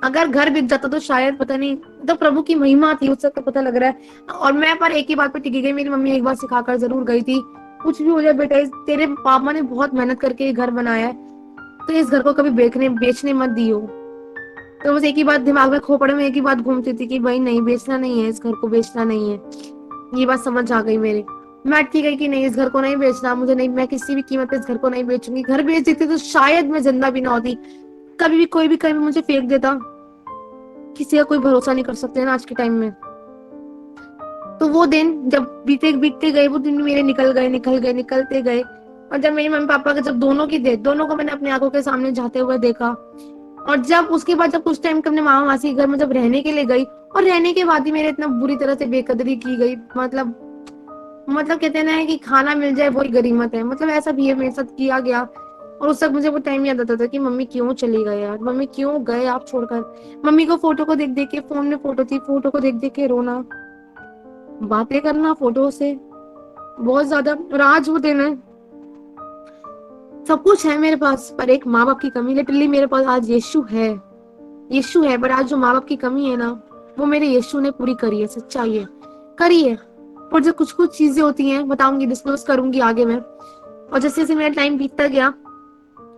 अगर घर बिक जाता तो शायद पता नहीं, तो प्रभु की महिमा थी उससे तो पता लग रहा है। और मैं पर एक ही बात पे टिकी गई, मेरी मम्मी एक बार सिखाकर जरूर गई थी, कुछ भी हो जाए बेटा, तेरे पापा ने बहुत मेहनत करके ये घर बनाया है, तो इस घर को कभी बेचने मत दियो। तो बस एक ही बात दिमाग में खोपड़े में एक ही बात घूमती थी कि भाई नहीं बेचना नहीं है, इस घर को बेचना नहीं है। ये बात समझ आ गई मेरे। मैं अटकी गई कि नहीं इस घर को नहीं बेचना, मुझे नहीं, मैं किसी भी कीमत पे इस घर को नहीं बेचूंगी। घर बेच देती तो शायद मैं जिंदा भी ना होती, कभी भी कोई भी कभी मुझे फेंक देता। किसी का कोई भरोसा नहीं कर सकते ना आज के टाइम में। तो वो दिन जब बीते बीतते गए, वो दिन मेरे निकल गए निकल गए निकलते गए। और जब मेरी मम्मी पापा के, जब दोनों की डेथ, दोनों को मैंने अपनी आंखों के सामने जाते हुए देखा। और जब उसके बाद जब कुछ टाइम अपने मामा मासी के घर में जब रहने के लिए गई, और रहने के बाद ही मेरे इतना बुरी तरह से बेकदरी की गई, मतलब कहते हैं ना कि खाना मिल जाए वही गरीमत है, मतलब ऐसा भी मेरे साथ किया गया। और उस वक्त मुझे वो टाइम याद आता था कि मम्मी क्यों चली गए यार, मम्मी क्यों गए आप छोड़कर। मम्मी को फोटो को देख देख के, फोन में फोटो थी, फोटो को देख देख के रोना, बातें करना फोटो से, बहुत ज्यादा राज वो दिन है। सब कुछ है मेरे पास, पर एक माँ बाप की कमी। लिटरली मेरे पास आज यीशु है, यीशु है, पर आज जो माँ बाप की कमी है ना, वो मेरे यीशु ने पूरी करी है, सच्चाई है, करी है। और जो कुछ कुछ चीजें होती हैं, बताऊंगी, डिस्क्लोज करूंगी आगे मैं। और जैसे जैसे मेरा टाइम बीतता गया,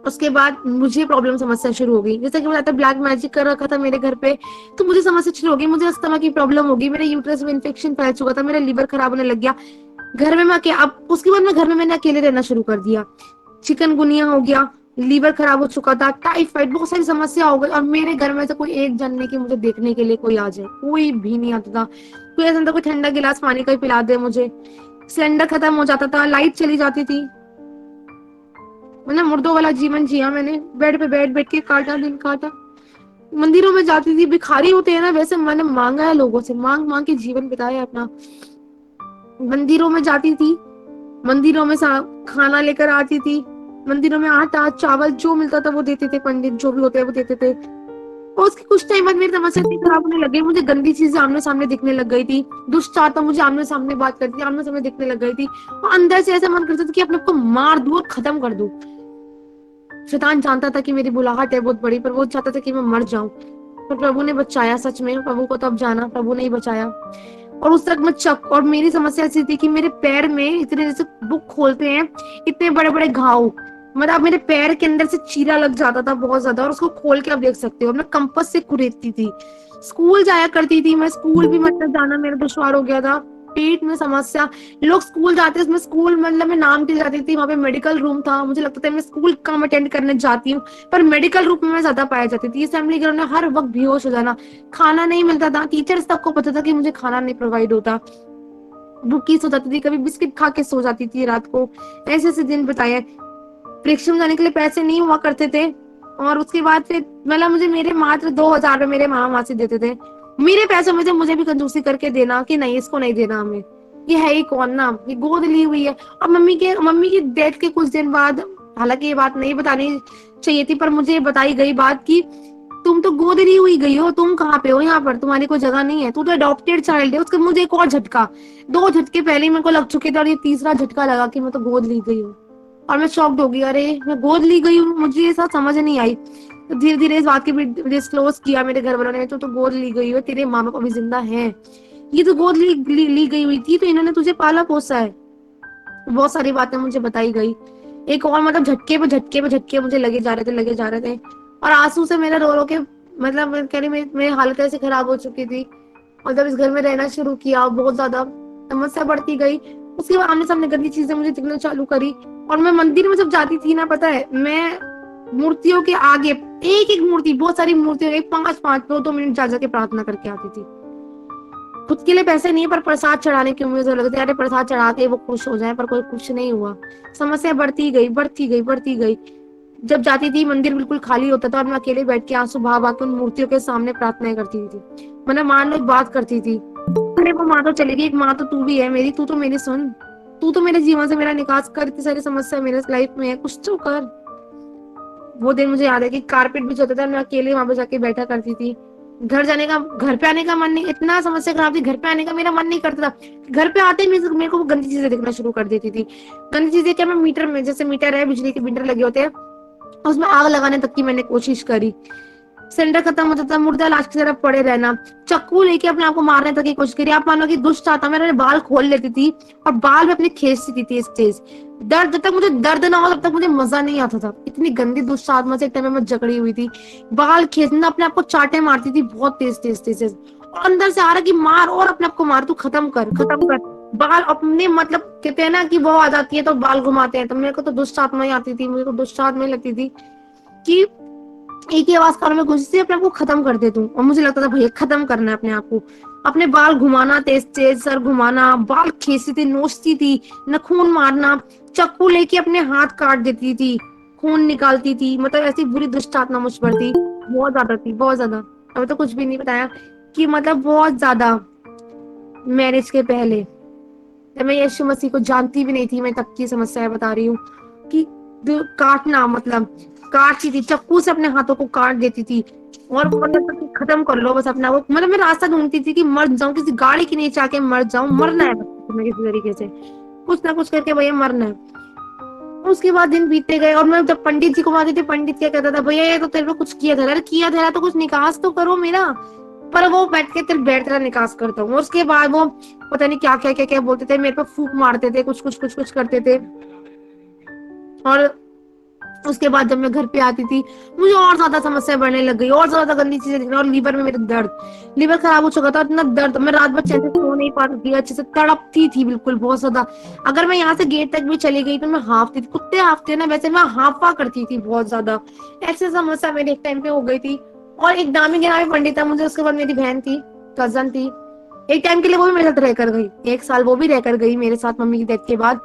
उसके बाद मुझे प्रॉब्लम समस्या शुरू हो गई, जैसे कि बताया ब्लैक मैजिक कर रखा था मेरे घर पे, तो मुझे समस्या शुरू हो गई, मुझे अस्थमा की प्रॉब्लम हो गई, मेरे यूट्रस में इन्फेक्शन फैल चुका था, मेरा लीवर खराब होने लग गया। घर में मैं अब उसके बाद मैं घर में मैंने अकेले रहना शुरू कर दिया, चिकनगुनिया हो गया, लीवर खराब हो चुका था, टाइफाइड, बहुत सारी समस्या हो गई। और मेरे घर में से कोई एक जन नहीं कि मुझे देखने के लिए कोई आ जाए, कोई भी नहीं आता था। कोई ऐसा था कोई ठंडा गिलास पानी का ही पिला दे मुझे, सिलेंडर खत्म हो जाता था, लाइट चली जाती थी, मतलब मुर्दों वाला जीवन जिया मैंने, बेड पे बैठ बैठ के काटा दिन काटा। मंदिरों में जाती थी, भिखारी होते हैं ना वैसे मैंने मांगा है लोगों से, मांग मांग के जीवन बिताया अपना। मंदिरों में जाती थी, मंदिरों में खाना लेकर आती थी, मंदिरों में आटा चावल जो मिलता था वो देते थे, पंडित जो भी होते हैं वो देते थे। और उसके कुछ टाइम बाद मेरी तमस्या इतनी खराब होने लग गई, मुझे गंदी चीजें आमने सामने दिखने लग गई थी, दुष्ट आत्मा मुझे आमने सामने बात करती थी, आमने सामने दिखने लग गई थी, और अंदर से ऐसा मन करता था कि अपने को मार दूं और खत्म कर दूं। शैतान जानता था कि मेरी बुलाहट है बहुत बड़ी, पर वो चाहता था कि मैं मर जाऊं, पर प्रभु ने बचाया। सच में प्रभु को तब जाना, प्रभु ने ही बचाया। और उस तक मैं चक, और मेरी समस्या ऐसी थी कि मेरे पैर में इतने, जैसे बुक खोलते हैं इतने बड़े बड़े घाव, मतलब मेरे पैर के अंदर से चीरा लग जाता था बहुत ज्यादा, और उसको खोल के आप देख सकते हो, मैं कंपास से कुरेदती थी। स्कूल जाया करती थी मैं, स्कूल भी मतलब जाना मेरा दुश्वार हो गया था, पेट में समस्या। लोग स्कूल जाते थे, मैं स्कूल मतलब मैं नाम के लिए जाती थी, वहां पे मेडिकल रूम था, मुझे लगता था मैं स्कूल कम अटेंड करने जाती हूँ, पर मेडिकल रूम में मैं ज्यादा पाई जाती थी। असेंबली ग्राउंड में हर वक्त बेहोश हो जाना, खाना नहीं मिलता था, टीचर्स तक को पता था कि मुझे खाना नहीं प्रोवाइड होता, भूखी सो जाती थी, कभी बिस्किट खा के सो जाती थी रात को। ऐसे ऐसे दिन बिताए, परीक्षा में जाने के लिए पैसे नहीं हुआ करते थे, और उसके बाद फिर मतलब मुझे मेरे मात्र 2,000 रुपए मेरे मामा मासी देते थे, मेरे पैसों में से मुझे भी कंजूसी करके देना कि नहीं इसको नहीं देना हमें, ये है ही कौन ना, ये गोद ली हुई है। और मम्मी की डेथ के कुछ दिन बाद, हालांकि ये बात नहीं बतानी चाहिए थी पर मुझे बताई गई बात की, तुम तो गोद ली हुई गई हो, तुम कहाँ पे हो, यहाँ पर तुम्हारी कोई जगह नहीं है, तू तो अडॉप्टेड चाइल्ड है। उसके मुझे एक और झटका, 2 झटके पहले ही मेरे को लग चुके थे, और ये तीसरा झटका लगा कि मैं तो गोद ली गई हूँ। और मैं शॉक्ड हो गई, अरे मैं गोद ली गई हूँ, मुझे ये सब समझ नहीं आई। तो धीरे धीरे इस बात के भी डिस्क्लोज किया मेरे घर वालों ने, तो गोद ली गई है, तेरे माँ बाप अभी जिंदा है, ये तो गोद ली गई हुई थी, तो इन्होंने तुझे पाला पोसा है। बहुत सारी बातें मुझे बताई गई। एक और मतलब झटके पे झटके पे झटके मुझे लगे जा रहे थे, और आंसू से मेरा रो रो के मतलब मैं कह रही मेरी हालत ऐसे खराब हो चुकी थी। और जब इस घर में रहना शुरू किया, बहुत ज्यादा समस्या बढ़ती गई। उसके बाद आमने सामने गंदी चीजें मुझे दिखना चालू करी, और मैं मंदिर में जब जाती थी ना, पता है मैं मूर्तियों के आगे, एक एक मूर्ति, बहुत सारी मूर्तियों, एक 5-5 2-2 मिनट जा जाके प्रार्थना करके आती थी। खुद के लिए पैसे नहीं, पर प्रसाद चढ़ाने की उम्मीद लगती है, अरे प्रसाद चढ़ा के वो खुश हो जाए, पर कोई खुश नहीं हुआ। समस्या बढ़ती गई बढ़ती गई बढ़ती गई। जब जाती थी मंदिर बिल्कुल खाली होता था, और मैं अकेले बैठ के आंसू बहा बहा के उन मूर्तियों के सामने प्रार्थनाएं करती थी। मैंने मान लो एक बात करती थी, अरे वो माँ तो चलेगी, एक माँ तो तू भी है मेरी, तू तो मेरी सुन, तू तो मेरे जीवन से मेरा निकास कर, इतनी सारी समस्या मेरे लाइफ में है, कुछ तो कर। वो दिन मुझे याद है कि कारपेट भी होता था, मैं अकेले वहां पे जाके बैठा करती थी। घर पे आने का मन नहीं, इतना समस्या खराब थी, घर पे आने का मेरा मन नहीं करता था। घर पे आते ही मेरे को वो गंदी चीजें देखना शुरू कर देती थी। गंदी चीजें क्या, मैं मीटर में, जैसे मीटर है, बिजली के मीटर लगे होते हैं, उसमें आग लगाने तक की मैंने कोशिश करी। सिलेंडर खत्म होता था, मुर्दा लाश की तरफ पड़े रहना, चाकू लेके अपने आप को मारने तक की कोशिश करी। आप मानो कि दुष्ट आता, मेरे बाल खोल लेती थी, और बाल में अपने खींचती थी तेज। दर्द, जब तक मुझे दर्द ना हो तब तक मुझे मजा नहीं आता था। इतनी गंदी दुष्ट आत्मा से एक टाइम में मैं जकड़ी हुई थी। बाल खींचना, अपने आप को चाटे मारती थी बहुत तेज तेज तेज तेज। और अंदर से आ रहा कि मार, और अपने आप को मार, तू खत्म कर खत्म कर। बाल अपने, मतलब कहते हैं ना कि वो आ जाती है तो बाल घुमाते हैं, तो मेरे को तो दुष्ट आत्मा ही आती थी, मुझे तो दुष्ट आत्मा ही लगती थी कि एक ही आवाज कानों में गुंजती थी, अपने आप को खत्म कर दे तू। और मुझे लगता था भैया खत्म करना है अपने आप को। अपने बाल घुमाना, तेज तेज सर घुमाना, बाल खींचती थी, नोचती थी, नखून मारना, चाकू लेके अपने हाथ काट देती थी, खून निकालती थी। मतलब ऐसी बुरी दुष्ट आत्मा मुझ पर थी, बहुत ज्यादा थी, बहुत ज्यादा। अभी तो कुछ भी नहीं बताया कि मतलब बहुत ज्यादा। मैरिज के पहले जब मैं यीशु मसीह को जानती भी नहीं थी, मैं तब की समस्या बता रही हूँ कि काटना, मतलब काटती थी चाकू से, अपने हाथों को काट देती थी, और मतलब कि खत्म कर लो बस अपना वो। मतलब मैं रास्ता ढूंढती थी कि मर जाऊं, किसी गाड़ी के नीचे आके मर जाऊं, मरना है बस मैं किसी तरीके से, कुछ ना कुछ करके भैया मरना है। उसके बाद दिन बीतते गए, और मैं जब पंडित जी को मारती थी, पंडित क्या कहता था, भैया ये तो तेरे को कुछ किया था, अरे किया था तो कुछ निकास तो करो मेरा। पर वो बैठ के बैठ तेरा निकास करता हूँ। और उसके बाद वो पता नहीं क्या क्या क्या क्या बोलते थे, मेरे पे फूक मारते थे, कुछ कुछ कुछ कुछ करते थे। और उसके बाद जब मैं घर पे आती थी, मुझे और ज्यादा समस्या बढ़ने लग गई, और ज्यादा गंदी चीजें दिखना, और लीवर में मेरे दर्द, लीवर खराब हो चुका था, इतना दर्द, मैं रात भर चैन से सो नहीं पाती थी, अच्छे से तड़पती थी बिल्कुल बहुत ज्यादा। अगर मैं यहाँ से गेट तक भी चली गई तो मैं हाफती थी, कुत्ते हाफते हैं ना वैसे मैं हाफा करती थी बहुत ज्यादा। ऐसे समस्या मेरे एक टाइम पे हो गई थी। और एक दामी गिरामी पंडित था मुझे, उसके बाद मेरी बहन थी, कजन थी, एक टाइम के लिए वो भी मेरे साथ रहकर गई, 1 साल वो भी रहकर गई मेरे साथ मम्मी की डेथ के बाद।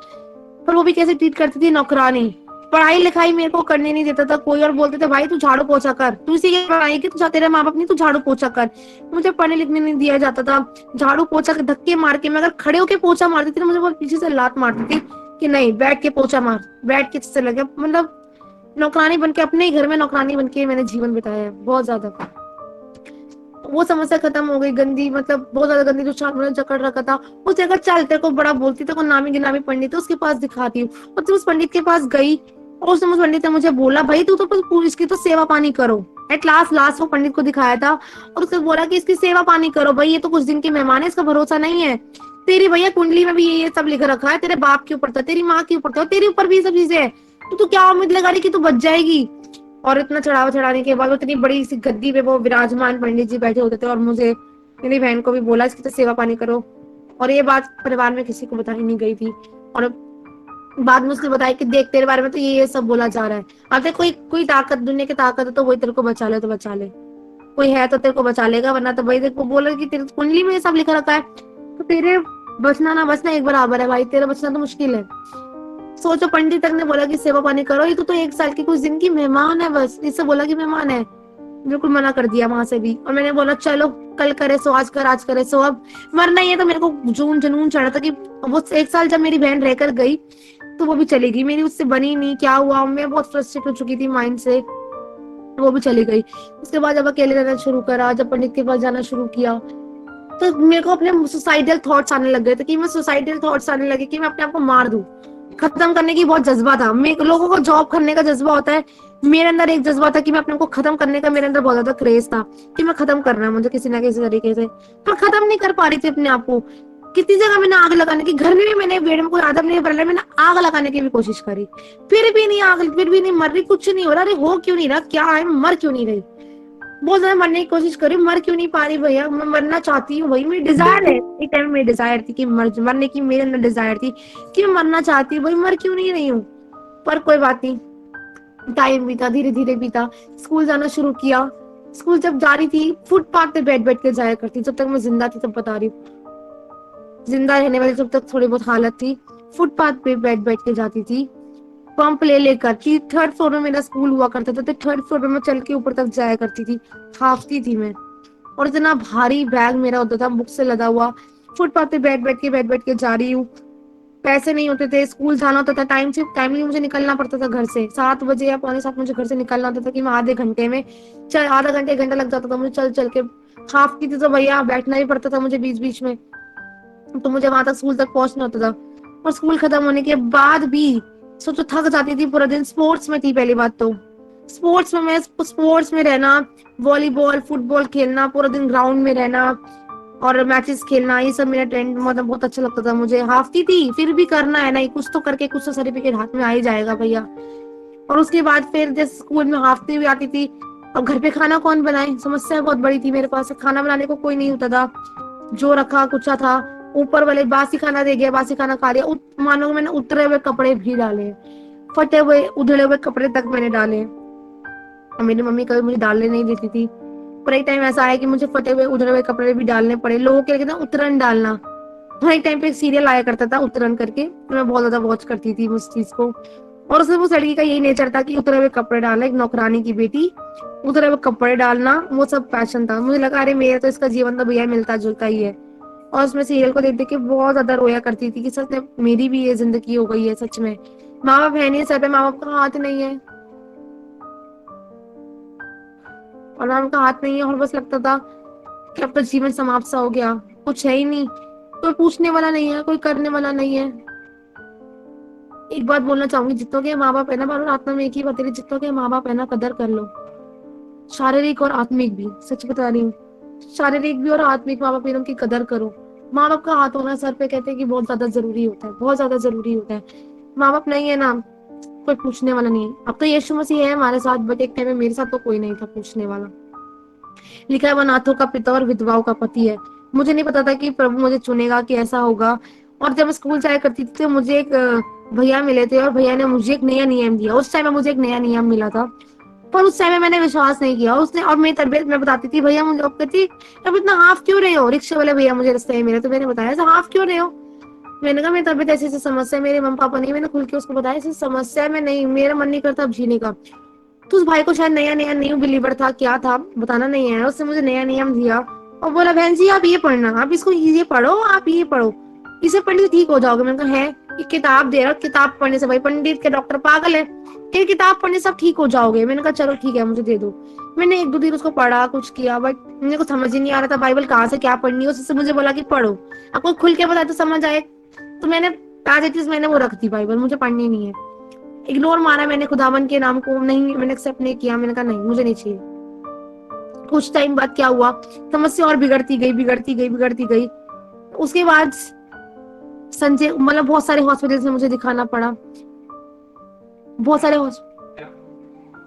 पर वो भी कैसे ट्रीट करती थी, नौकरानी। पढ़ाई लिखाई मेरे को करने नहीं देता था कोई, और बोलते थे भाई तू झाड़ू पोछा कर, तू इसी के पढ़ाई की, तू तेरे माँ बाप नहीं, तू झाड़ू पोछा कर। मुझे पढ़ने लिखने नहीं दिया जाता था। झाड़ू पोछा के धक्के मार के, मैं अगर खड़े होके पोछा मारती थी ना, मुझे बहुत पीछे से लात मारती थी कि नहीं बैठ के पोछा मार, बैठ के से लगे, मतलब नौकरानी बन के, अपने ही घर में नौकरानी बन के मैंने जीवन बिताया है बहुत ज्यादा। वो समस्या खत्म हो गई, गंदी मतलब बहुत ज्यादा गंदी जो चार महीने जकड़ रखा था, उस जगह चल तेरे को बड़ा बोलती, तेरे को नामी गिनामी पंडित है उसके पास दिखाती हूँ। और जब उस पंडित के पास गई, और उसने उस पंडित ने मुझे बोला भाई तू तो बस इसकी तो सेवा पानी करो। एट लास्ट लास्ट वो पंडित को दिखाया था, और उसने बोला कि इसकी सेवा पानी करो भाई, ये तो कुछ दिन के मेहमान है, इसका भरोसा नहीं है। तेरी भैया कुंडली में भी ये सब लिख रखा है, तेरे बाप के ऊपर था, तेरी माँ के ऊपर था, तेरे ऊपर भी ये सब चीजें है, तो तू क्या उम्मीद लगा रही कि तू बच जाएगी। और इतना चढ़ावा चढ़ाने के बाद वो इतनी बड़ी सी गद्दी पे वो विराजमान पंडित जी बैठे होते थे, और मुझे मेरी बहन को भी बोला इसकी तो सेवा पानी करो। और ये बात परिवार में किसी को बताई नहीं गई थी। और बाद में उसने बताया कि देख तेरे बारे में तो ये सब बोला जा रहा है, अब देख कोई कोई ताकत दुनिया की ताकत है तो वही तेरे को बचा ले तो बचा ले, कोई है तो तेरे को बचा लेगा, वरना तो भाई देखो बोला कि तेरे कुंडली में ये सब लिखा रखा है, तो तेरे बचना ना बचना एक बराबर है भाई, तेरा बचना तो मुश्किल है। सोचो पंडित तक ने बोला कि सेवा पानी करो, ये तो 1 साल की कुछ दिन की मेहमान है, बस इससे बोला कि मेहमान है। बिल्कुल मना कर दिया वहां से भी, और मैंने बोला चलो कल करे सो आज कर, आज करे सो अब मरना ही है। तो मेरे को जून जुनून चढ़ा था कि वो 1 साल जब मेरी बहन रहकर गई तो वो भी चली गई, मेरी उससे बनी नहीं, क्या हुआ, मैं बहुत फ्रस्ट्रेट हो चुकी थी माइंड से, वो भी चली गई। उसके बाद जब अकेले रहना शुरू करा, जब पंडित के पास जाना शुरू किया, तो मेरे को अपने सुसाइडल थॉट्स आने लग गए थे, कि मैं सुसाइडल थॉट्स आने लगे कि मैं अपने आप को मार दूं, खत्म करने की बहुत जज्बा था। मेरे लोगों को जॉब करने का जज्बा होता है, मेरे अंदर एक जज्बा था कि मैं अपने को खत्म करने का, मेरे अंदर बहुत ज्यादा क्रेज था कि मैं खत्म करना है मुझे किसी ना किसी तरीके से, पर खत्म नहीं कर पा रही थी अपने आप को। कितनी जगह मैंने आग लगाने की, घर में भी मैंने, बेड में कोई आदम नहीं पड़ रहा, मैंने आग लगाने की भी कोशिश करी, फिर भी नहीं आग, फिर भी नहीं मर रही, कुछ नहीं हो रहा। अरे हो क्यों नहीं रहा, क्या है, मर क्यों नहीं रही। बहुत ज्यादा मरने की कोशिश करी, मर क्यों नहीं पा रही भैया, मैं मरना चाहती हूँ, वही मेरी डिजायर है, एक टाइम में मेरी डिजायर थी कि मरने की, मेरे अंदर डिजायर थी कि मैं मरना चाहती हूँ, वही मर क्यों नहीं रही हूँ। पर कोई बात नहीं, टाइम बीता, धीरे धीरे बीता, स्कूल जाना शुरू किया। स्कूल जब जा रही थी, फुटपाथ पे बैठ बैठ के जाया करती, जब तक मैं जिंदा थी तब बता रही हूँ, जिंदा रहने वाली जब तक थोड़ी बहुत हालत थी, फुटपाथ पे बैठ बैठ के जाती थी, पंप ले लेकर, कि 3rd फ्लोर में मेरा स्कूल हुआ करता था, तो 3rd फ्लोर पे मैं चल के ऊपर तक जाया करती थी, हाफती थी मैं। और इतना भारी बैग मेरा होता था बुक से लदा हुआ, फुटपाथ पे बैठ बैठ के जा रही हूँ। पैसे नहीं होते थे, स्कूल जाना होता था टाइम से, टाइमली मुझे निकलना पड़ता था घर से, 7 बजे या पौने 7 मुझे घर से निकलना होता था कि मैं आधे घंटे में, चल आधा घंटे 1 घंटा लग जाता था मुझे चल चल के। हाफती थी तो भैया बैठना ही पड़ता था मुझे बीच बीच में, तो मुझे वहां तक स्कूल तक पहुंचना होता था। और स्कूल खत्म होने के बाद भी सोचो थक जाती थी पूरा दिन, स्पोर्ट्स में थी पहली बात तो, स्पोर्ट्स में, मैं स्पोर्ट्स में रहना, वॉलीबॉल फुटबॉल खेलना, पूरा दिन ग्राउंड में रहना और मैचेस खेलना, ये सब मेरा ट्रेंड मतलब बहुत अच्छा लगता था मुझे। हाफती थी फिर भी करना है, नहीं कुछ तो करके कुछ तो सर्टिफिकेट हाथ में आ ही जाएगा भैया। और उसके बाद फिर जैसे स्कूल में हाफती हुई आती थी, अब घर पे खाना कौन बनाए, समस्या बहुत बड़ी थी मेरे पास, खाना बनाने को कोई नहीं होता था, जो रखा कुछ था, ऊपर वाले बासी खाना दे गया, बासी खाना खा लिया, मानो मैंने उतरे हुए कपड़े भी डाले, फटे हुए उधड़े हुए कपड़े तक मैंने डाले, और मेरी मम्मी कभी मुझे डालने नहीं देती थी। पर एक टाइम ऐसा आया कि मुझे फटे हुए उधड़े हुए कपड़े भी डालने पड़े, लोगों के कहते हैं उतरन डालना, हर एक टाइम पे एक सीरियल आया करता था उतरन करके, तो मैं बहुत ज्यादा वॉच करती थी उस चीज को। और उसमें उस लड़की का यही नेचर था कि उतरे हुए कपड़े डालना, एक नौकरानी की बेटी, उतरे हुए कपड़े डालना, वो सब पैशन था। मुझे लगा अरे मेरा तो इसका जीवन तो भैया मिलता जुलता ही है। और उसमें सीरियल को देख देख के बहुत ज्यादा रोया करती थी कि सच में मेरी भी ये जिंदगी हो गई है सच में, माँ बाप है नहीं, सर पे माँ बाप का हाथ नहीं है, और माँ बाप का हाथ नहीं है, और बस लगता था कि अब तो जीवन समाप्त सा हो गया, कुछ है ही नहीं, कोई पूछने वाला नहीं है, कोई करने वाला नहीं है। एक बात बोलना चाहूंगी, जितनों के माँ बाप है ना, बार आत्मा में एक ही बात है, जितनों के माँ बाप है ना कदर कर लो, शारीरिक और आत्मिक भी, सच बता रही हूँ, शारीरिक भी और आत्मिक माँ बाप इन की कदर करो। माँ बाप का हाथ होना सर पे कहते हैं कि बहुत ज्यादा जरूरी होता है, बहुत ज्यादा जरूरी होता है। माँ बाप नहीं है ना, कोई पूछने वाला नहीं है। अब तो यीशु मसीह है हमारे साथ, बट एक टाइम में मेरे साथ तो कोई नहीं था पूछने वाला। लिखा है वो अनाथों का पिता और विधवाओं का पति है। मुझे नहीं पता था कि प्रभु मुझे चुनेगा, कि ऐसा होगा। और जब मैं स्कूल जाया करती थी तो मुझे एक भैया मिले थे, और भैया ने मुझे एक नया नियम दिया। उस टाइम में मुझे एक नया नियम मिला था, पर उस टाइम में मैंने विश्वास नहीं किया उसने। और मेरी तबीयत मैं बताती थी, भैया मुझे अब कहती, अब इतना हाफ क्यों रहे हो? रिक्शा वाले भैया मुझे रास्ते में मिले तो मैंने बताया, ऐसा हाफ क्यों रहे हो? मैंने कहा मेरी तबीयत ऐसी ऐसी समस्या है, मेरे मम्मी पापा नहीं, मैंने खुल के उसको बताया ऐसी समस्या है, मैं नहीं, मेरा मन नहीं करता अब जीने का। तो उस भाई को शायद नया नया न्यू बिलीवर था, क्या था बताना नहीं है, उसने मुझे नया नियम दिया और बोला, बहन जी आप ये पढ़ना, आप इसको ये पढ़ो, आप ये पढ़ो, इसे पढ़ने से ठीक हो जाओगे। मैंने कहा है, ये किताब दे रहा, किताब पढ़ने से भाई पंडित के डॉक्टर पागल है, ये किताब पढ़ने से सब ठीक हो जाओगे। मैंने कहा चलो ठीक है मुझे दे दो। मैंने एक दो दिन उसको पढ़ा, कुछ किया, बट मुझे कुछ समझ ही नहीं आ रहा था बाइबल कहाँ से क्या पढ़नी है। उससे मुझे बोला कि पढ़ो, आपको खुल के बताया तो समझ आए। तो मैंने आज एक चीज मैंने वो रख दी, बाइबल मुझे पढ़नी नहीं है, इग्नोर मारा मैंने, खुदावन के नाम को नहीं, मैंने एक्सेप्ट नहीं किया। मैंने कहा नहीं मुझे नहीं चाहिए। कुछ टाइम बाद क्या हुआ, समस्या और बिगड़ती गई, बिगड़ती गई, बिगड़ती गई। उसके बाद संजय, मतलब बहुत सारे हॉस्पिटल में मुझे दिखाना पड़ा, बहुत सारे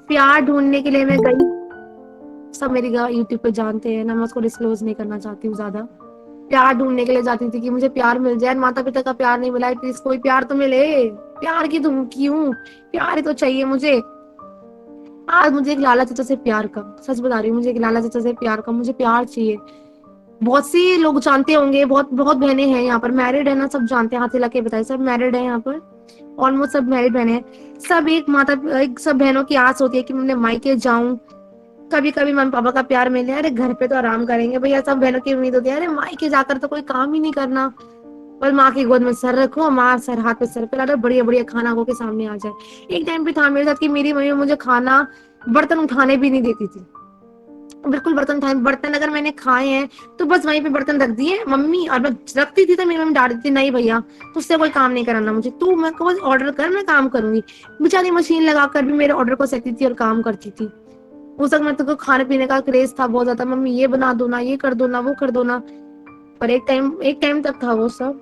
प्यार ढूंढने के लिए मैं गई। सब मेरी यूट्यूब पे जानते हैं ना, मैं उसको डिस्क्लोज नहीं करना चाहती हूँ ज्यादा। प्यार ढूंढने के लिए जाती थी कि मुझे प्यार मिल जाए, माता पिता का प्यार नहीं मिला, प्लीज कोई प्यार तो मिले, प्यार की तुम क्यों, प्यार ही तो चाहिए मुझे। आज मुझे एक लाला चाचा से प्यार का, सच बता रही हूँ, मुझे एक लाला चाचा से प्यार का, मुझे प्यार चाहिए। बहुत सी लोग जानते होंगे, बहुत बहुत बहनें हैं यहाँ पर, मैरिड है ना, सब जानते हैं, हाथ हिला के बताए, सब मैरिड है यहाँ पर, ऑलमोस्ट सब मैरिड बहनें हैं। सब एक सब बहनों की आस होती है कि मैं अपने मायके जाऊं, कभी कभी मम्मी पापा का प्यार मिले, अरे घर पे तो आराम करेंगे भैया, सब बहनों की उम्मीद होती है, अरे मायके जाकर तो कोई काम ही नहीं करना, पर माँ की गोद में सर रखो, माँ सर हाथ पे सर पे ला, बढ़िया बढ़िया खाना को के सामने आ जाए। एक टाइम पे था मेरे साथ कि मेरी मम्मी मुझे खाना, बर्तन उठाने भी नहीं देती थी, बिल्कुल बर्तन उठाने, बर्तन अगर मैंने खाए हैं तो बस वहीं पे बर्तन रख दिए मम्मी, और मैं रखती थी तो मेरी मम्मी डांटती थी, नहीं भैया तुझसे कोई काम नहीं कराना मुझे, तू मैं को ऑर्डर कर मैं काम करूंगी। बेचारी मशीन लगाकर भी मेरे ऑर्डर को सहती थी और काम करती थी। उस वक्त मैं तो खाने पीने का क्रेज था बहुत ज्यादा, मम्मी ये बना दो ना, ये कर दो ना, वो कर दो ना। पर एक टाइम तक था वो सब,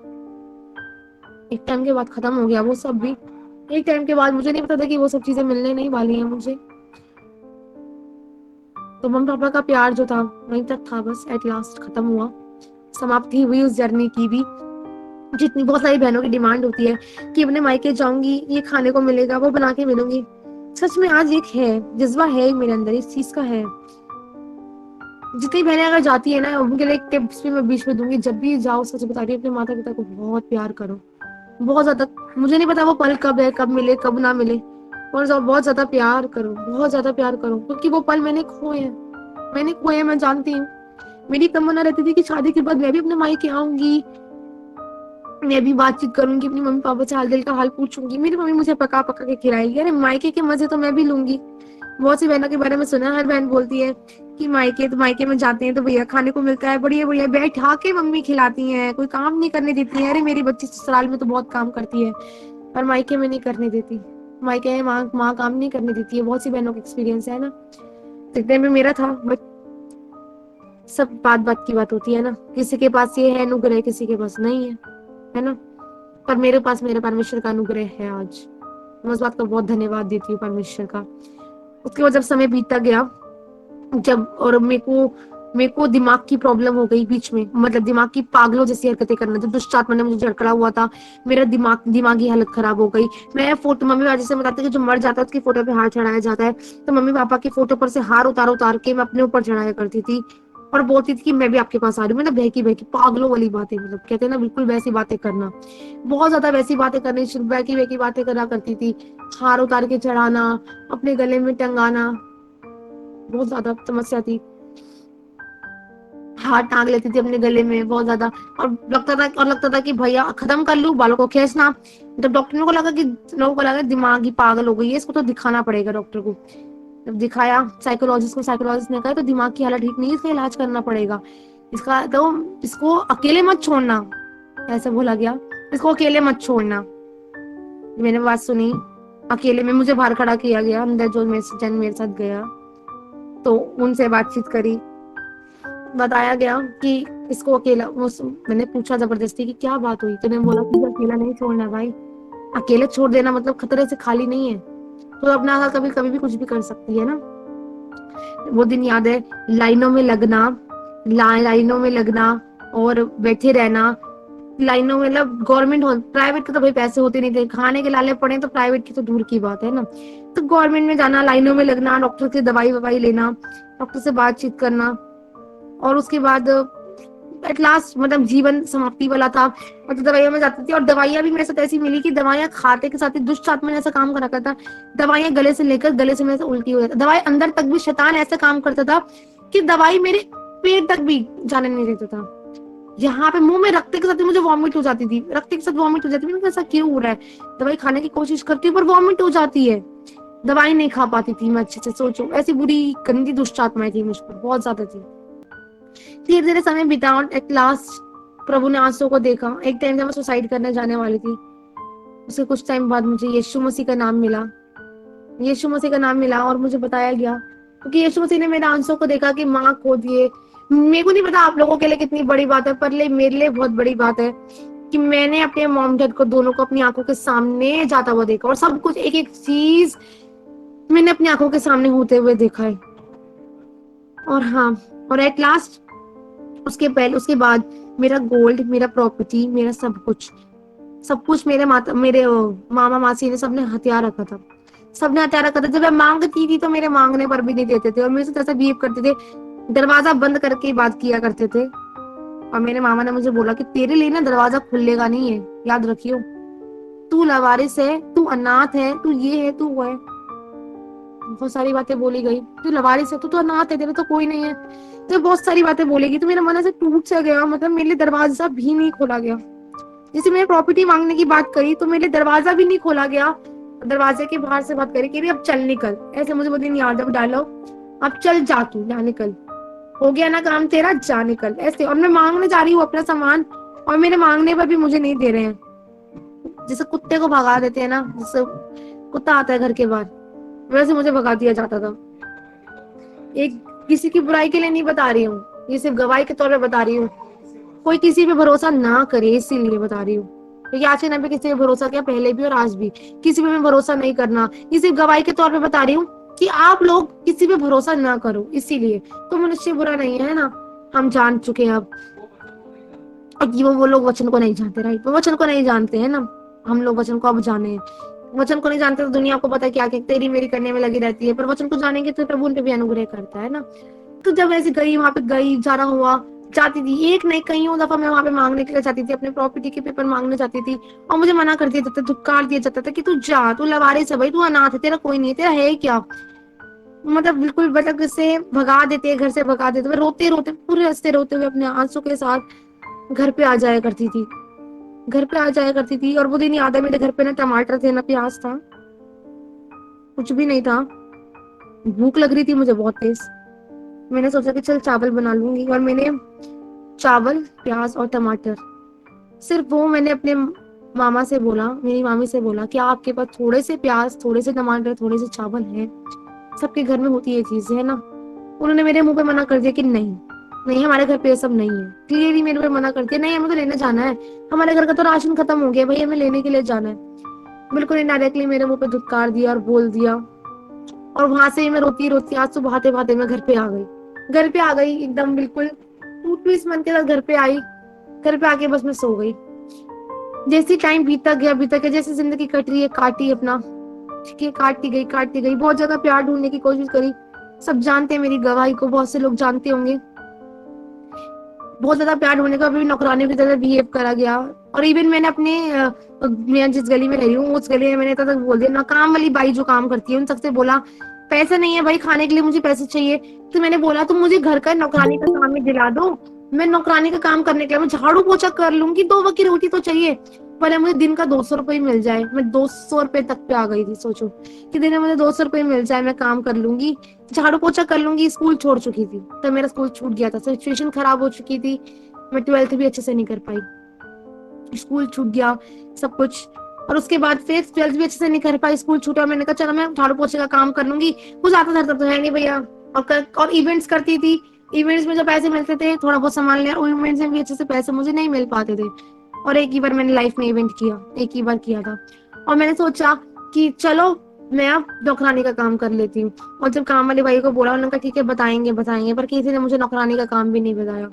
एक टाइम के बाद खत्म हो गया वो सब भी। एक टाइम के बाद मुझे नहीं पता था कि वो सब चीजें मिलने नहीं वाली हैं मुझे। तो मम्मी पापा का प्यार जो था वहीं तक था, बस एट लास्ट खत्म हुआ, समाप्ति हुई उस जर्नी की भी। जितनी बहुत सारी बहनों की डिमांड होती है कि अपने मायके जाऊंगी, ये खाने को मिलेगा, वो बना के मिलूंगी। सच में आज एक है, जज्बा है मेरे अंदर, इस चीज का है। जितनी बहनें अगर जाती है ना, उनके लिए एक टिप्स भी मैं बीच में दूंगी, जब भी जाओ सच बता रही हूँ, अपने माता पिता को बहुत प्यार करो, बहुत ज्यादा। मुझे नहीं पता वो पल कब है, कब मिले कब ना मिले, और बहुत ज्यादा प्यार करो, बहुत ज्यादा प्यार करो, क्योंकि वो पल मैंने खोए हैं, मैंने खोए हैं, मैं जानती हूँ। मेरी तमन्ना रहती थी कि शादी के बाद मैं भी अपने मायके आऊंगी, मैं भी बातचीत करूंगी, अपनी मम्मी पापा से हाल दिल का हाल पूछूंगी, मेरी मम्मी मुझे पका पका के खिलाएगी, अरे मायके के मजे तो मैं भी लूंगी। बहुत सी बहनों के बारे में सुना, हर बहन बोलती है कि मायके में जाते हैं तो भैया खाने को मिलता है, बढ़िया बढ़िया बैठा के मम्मी खिलाती हैं, कोई काम नहीं करने देती है। अरे मेरी बच्ची ससुराल में तो बहुत काम करती है, पर मायके में नहीं करने देती। मायके में माँ काम नहीं करने देती है, बहुत सी बहनों का एक्सपीरियंस है ना। तो में मेरा था, बट सब बात बात की बात होती है ना, किसी के पास ये है अनुग्रह, किसी के पास नहीं है ना। पर मेरे पास मेरे परमेश्वर का अनुग्रह है आज, मैं उस बात का बहुत धन्यवाद देती हूँ परमेश्वर का। उसके बाद जब समय बीतता गया, जब और मेरे को दिमाग की प्रॉब्लम हो गई बीच में, मतलब दिमाग की पागलों जैसी हरकतें करना, जब दुष्ट आत्मा ने मुझे झड़कड़ा हुआ था, मेरा दिमागी हालत खराब हो गई। मैं फोटो, मम्मी पापा जैसे बताते कि जो मर जाता है उसकी फोटो पे हार चढ़ाया जाता है, तो मम्मी पापा की फोटो पर से हार उतार उतार के मैं अपने ऊपर चढ़ाया करती थी, और बोलती थी कि मैं भी आपके पास आ रही हूँ। मतलब बहकी बहकी पागलों वाली बातें, मतलब कहते हैं ना बिल्कुल वैसी बातें करना, बहुत ज्यादा वैसी बातें करनी, बहकी बहकी बातें करा करती थी, हार उतार के चढ़ाना, अपने गले में टंगाना, बहुत ज्यादा समस्या थी। हाथ टांग लेती थी अपने गले में बहुत ज्यादा, और लगता था कि भैया खत्म कर लूं, बालों को खींचना। जब डॉक्टरों को लगा कि लोगों को लगा दिमाग ही पागल हो गई है, इसको तो दिखाना पड़ेगा डॉक्टर को। जब दिखाया साइकोलॉजिस्ट को, साइकोलॉजिस्ट ने कहा तो दिमाग की हालत ठीक नहीं है, इसका इलाज करना पड़ेगा, इसका तो इसको अकेले मत छोड़ना, ऐसा बोला गया, इसको अकेले मत छोड़ना। मैंने बात सुनी, अकेले में मुझे बाहर खड़ा किया गया, अंदर जो मेरे साथ गया, तो उनसे बातचीत करी, बताया गया कि इसको अकेला, मैंने पूछा जबरदस्ती कि क्या बात हुई, तो ने बोला कि अकेला नहीं छोड़ना भाई, अकेले छोड़ देना मतलब खतरे से खाली नहीं है। तो अपना हाल कभी कभी भी कुछ भी कर सकती है ना। वो दिन याद है, लाइनों में लगना, लाइनों में लगना और बैठे रहना लाइनों में, मतलब गवर्नमेंट प्राइवेट के तो भाई पैसे होते नहीं थे, खाने के लाले पड़े तो प्राइवेट की तो दूर की बात है ना। तो गवर्नमेंट में जाना, लाइनों में लगना, डॉक्टर से दवाई ववाई लेना, डॉक्टर से बातचीत करना, और उसके बाद एट लास्ट मतलब जीवन समाप्ति वाला था। मतलब दवाइयां में जाती थी और दवाइयां भी मेरे साथ ऐसी मिली कि दवाइयां खाते के साथ ही दुष्ट आत्मा ने ऐसा काम कर रखा था, दवाइयां गले से लेकर गले से मेरे से उल्टी हो जाती, दवाई अंदर तक भी शैतान ऐसा काम करता था कि दवाई मेरे पेट तक भी जाने नहीं देता था। यहाँ पे मुंह में रखते के साथ ही मुझे वॉमिट हो जाती थी, रखते के साथ वॉमिट हो जाती थी। ऐसा क्यों हो रहा है, दवाई खाने की कोशिश करती हूँ पर वॉमिट हो जाती है, दवाई नहीं खा पाती थी मैं अच्छे से। सोचो ऐसी बुरी गंदी दुष्ट आत्माएं थी मुझ पर, बहुत ज्यादा थी। धीरे धीरे समय बीता और एट लास्ट प्रभु ने आंसू को देखा। एक टाइम जब मैं सुसाइड करने जाने वाली थी, उसके कुछ टाइम बाद मुझे यीशु मसीह का नाम मिला, यीशु मसीह का नाम मिला और मुझे बताया गया, क्योंकि यीशु मसीह ने मेरे आंसू को देखा कि माँ खो दिए। मेरे को नहीं पता आप लोगों के लिए कितनी बड़ी बात है, पर मेरे लिए बहुत बड़ी बात है कि मैंने अपने मॉम डैड को दोनों को अपनी आंखों के सामने जाता हुआ देखा, और सब कुछ एक एक चीज मैंने अपनी आंखों के सामने होते हुए देखा है। और हाँ, और एट लास्ट उसके बाद मेरा गोल्ड, मेरा प्रॉपर्टी, मेरा सब कुछ मेरे मामा मासी ने सबने हथियार रखा था, सबने हथियार रखा था। जब मैं मांगती थी तो मेरे मांगने पर भी नहीं देते थे और मेरे साथ ऐसा बिहेव करते थे, दरवाजा बंद करके ही बात किया करते थे। और मेरे मामा ने मुझे बोला कि तेरे लिए ना दरवाजा खुलेगा नहीं है, याद रखियो, तू लावारिस है, तू अनाथ है, तू ये है, तू वो है। बहुत सारी बातें बोली गई, तू लवारिस है, तू तो अनाथ है, तेरे तो कोई नहीं है, तो बहुत सारी बातें बोलेगी। तो मेरा मन ऐसे टूट सा गया, मतलब मेरे लिए दरवाजा भी नहीं खोला गया। जैसे मैंने प्रॉपर्टी मांगने की बात करी तो मेरे लिए दरवाजा भी नहीं खोला गया, दरवाजे के बाहर से बात करी कि अब चल निकल, ऐसे मुझे वो दिन याद डालो, अब चल जा, तू जा निकल, हो गया ना काम तेरा, जा निकल, ऐसे। और मैं मांगने जा रही हूँ अपना सामान और मेरे मांगने पर भी मुझे नहीं दे रहे हैं। जैसे कुत्ते को भगा देते हैं ना, जैसे कुत्ता आता है घर के बाहर, वैसे मुझे भगा दिया जाता था। एक किसी की बुराई के लिए नहीं बता रही हूँ, ये सिर्फ गवाही के तौर पे बता रही हूँ। कोई किसी पे भरोसा ना करे, इसीलिए बता रही हूँ, क्योंकि आज के टाइम पे किसी पे भरोसा किया, पहले भी और आज भी किसी पे भरोसा नहीं करना। ये सिर्फ गवाही के तौर पे बता रही हूँ कि आप लोग किसी पे भरोसा ना करो, इसीलिए। तो मनुष्य बुरा नहीं है ना, हम जान चुके हैं अब। और वो लोग वचन को नहीं जानते, राइट, वो वचन को नहीं जानते हैं ना, हम लोग वचन को अब जाने हैं। वचन को नहीं जानते तो दुनिया को पता है क्या क्या तेरी मेरी करने में लगी रहती है, पर वचन को जानेंगे तो प्रभु उन पे भी अनुग्रह करता है ना। तो जब ऐसे गई, वहां पे गई, जाना हुआ, जाती थी, एक नहीं कईयों दफा मैं वहां पे मांगने के लिए जाती थी, अपने प्रॉपर्टी के पेपर मांगने जाती थी, और मुझे मना कर दिया जाता, धुतकार दिया जाता था कि तू जा, तू लवारिस है भाई, तू अनाथ है, तेरा कोई नहीं है, तेरा है क्या। मतलब बिल्कुल मतलब से भगा देते, घर से भगा देते। मैं रोते रोते, पूरे रास्ते रोते हुए अपने आंसू के साथ घर पे आ जाया करती थी, घर पे आ जाया करती थी। और वो दिन याद है, मेरे घर पे ना टमाटर थे ना प्याज था, कुछ भी नहीं था। भूख लग रही थी मुझे बहुत तेज, मैंने सोचा कि चल चावल बना लूंगी, और मैंने चावल, प्याज और टमाटर, सिर्फ वो मैंने अपने मामा से बोला, मेरी मामी से बोला कि आपके पास थोड़े से प्याज, थोड़े से टमाटर, थोड़े से चावल है, सबके घर में होती है चीजें है ना। उन्होंने मेरे मुंह पे मना कर दिया कि नहीं नहीं, हमारे घर पे ये सब नहीं है, क्लियरली मेरे पे मना कर दिया, नहीं हमें तो लेने जाना है, हमारे घर का तो राशन खत्म हो गया भाई, हमें लेने के लिए जाना है। बिल्कुल इनडायरेक्टली मेरे मुंह पे धुतकार दिया और बोल दिया। और वहां से ही मैं रोती रोती आज सुबह भाते भाते मैं घर पे आ गई, घर पे आ गई एकदम बिल्कुल टूट पीस मन के साथ घर पे आई। घर पे आके बस मैं सो गई। जैसे टाइम बीतता गया, जैसे जिंदगी कट रही है, काटी अपना, ठीक है, काटती गई, बहुत ज्यादा प्यार ढूंढने की कोशिश करी। सब जानते हैं मेरी गवाही को, बहुत से लोग जानते होंगे, बहुत ज्यादा प्यार ढूंढने का भी नौकरानी की तरह बिहेव करा गया। और इवन मैंने मैं जिस गली में रह रही हूँ उस गली में मैंने तक बोल दिया ना, काम वाली बाई जो काम करती है उन सबसे बोला, पैसे नहीं है भाई खाने के लिए, मुझे पैसे चाहिए। तो मैंने बोला तुम मुझे घर का नौकरानी का काम ही दिला दो, मैं नौकरानी का काम करने के लिए मैं झाड़ू पोछा कर लूंगी, 2 वक्त की रोटी तो चाहिए, पर मुझे दिन का 200 रुपये मिल जाए। मैं 200 रुपये तक पे आ गई थी, सोचो कि दिन में मुझे 200 रुपये मिल जाए, मैं काम कर लूंगी, झाड़ू पोछा कर लूंगी। स्कूल छोड़ चुकी थी, तो मेरा स्कूल छूट गया था, सिचुएशन खराब हो चुकी थी, मैं 12th भी अच्छे से नहीं कर पाई, स्कूल छूट गया सब कुछ। और उसके बाद फिर 12th भी अच्छे से नहीं कर पाई, स्कूल छूटा, मैंने कहा चलो मैं झाड़ू पोछे का काम कर लूंगी, कुछ आता धरता तो है नहीं भैया। और इवेंट्स करती थी, इवेंट्स में जो पैसे मिलते थे थोड़ा बहुत सामान लिया, और इवेंट्स में भी अच्छे से पैसे मुझे नहीं मिल पाते थे। और एक ही बार मैंने लाइफ में इवेंट किया, एक ही बार किया था, और मैंने सोचा कि चलो मैं अब नौकरानी का काम कर लेती हूँ। और जब काम वाले भाई को बोला, उन्होंने कहा ठीक है बताएंगे बताएंगे, पर किसी ने मुझे नौकरानी का काम भी नहीं बताया।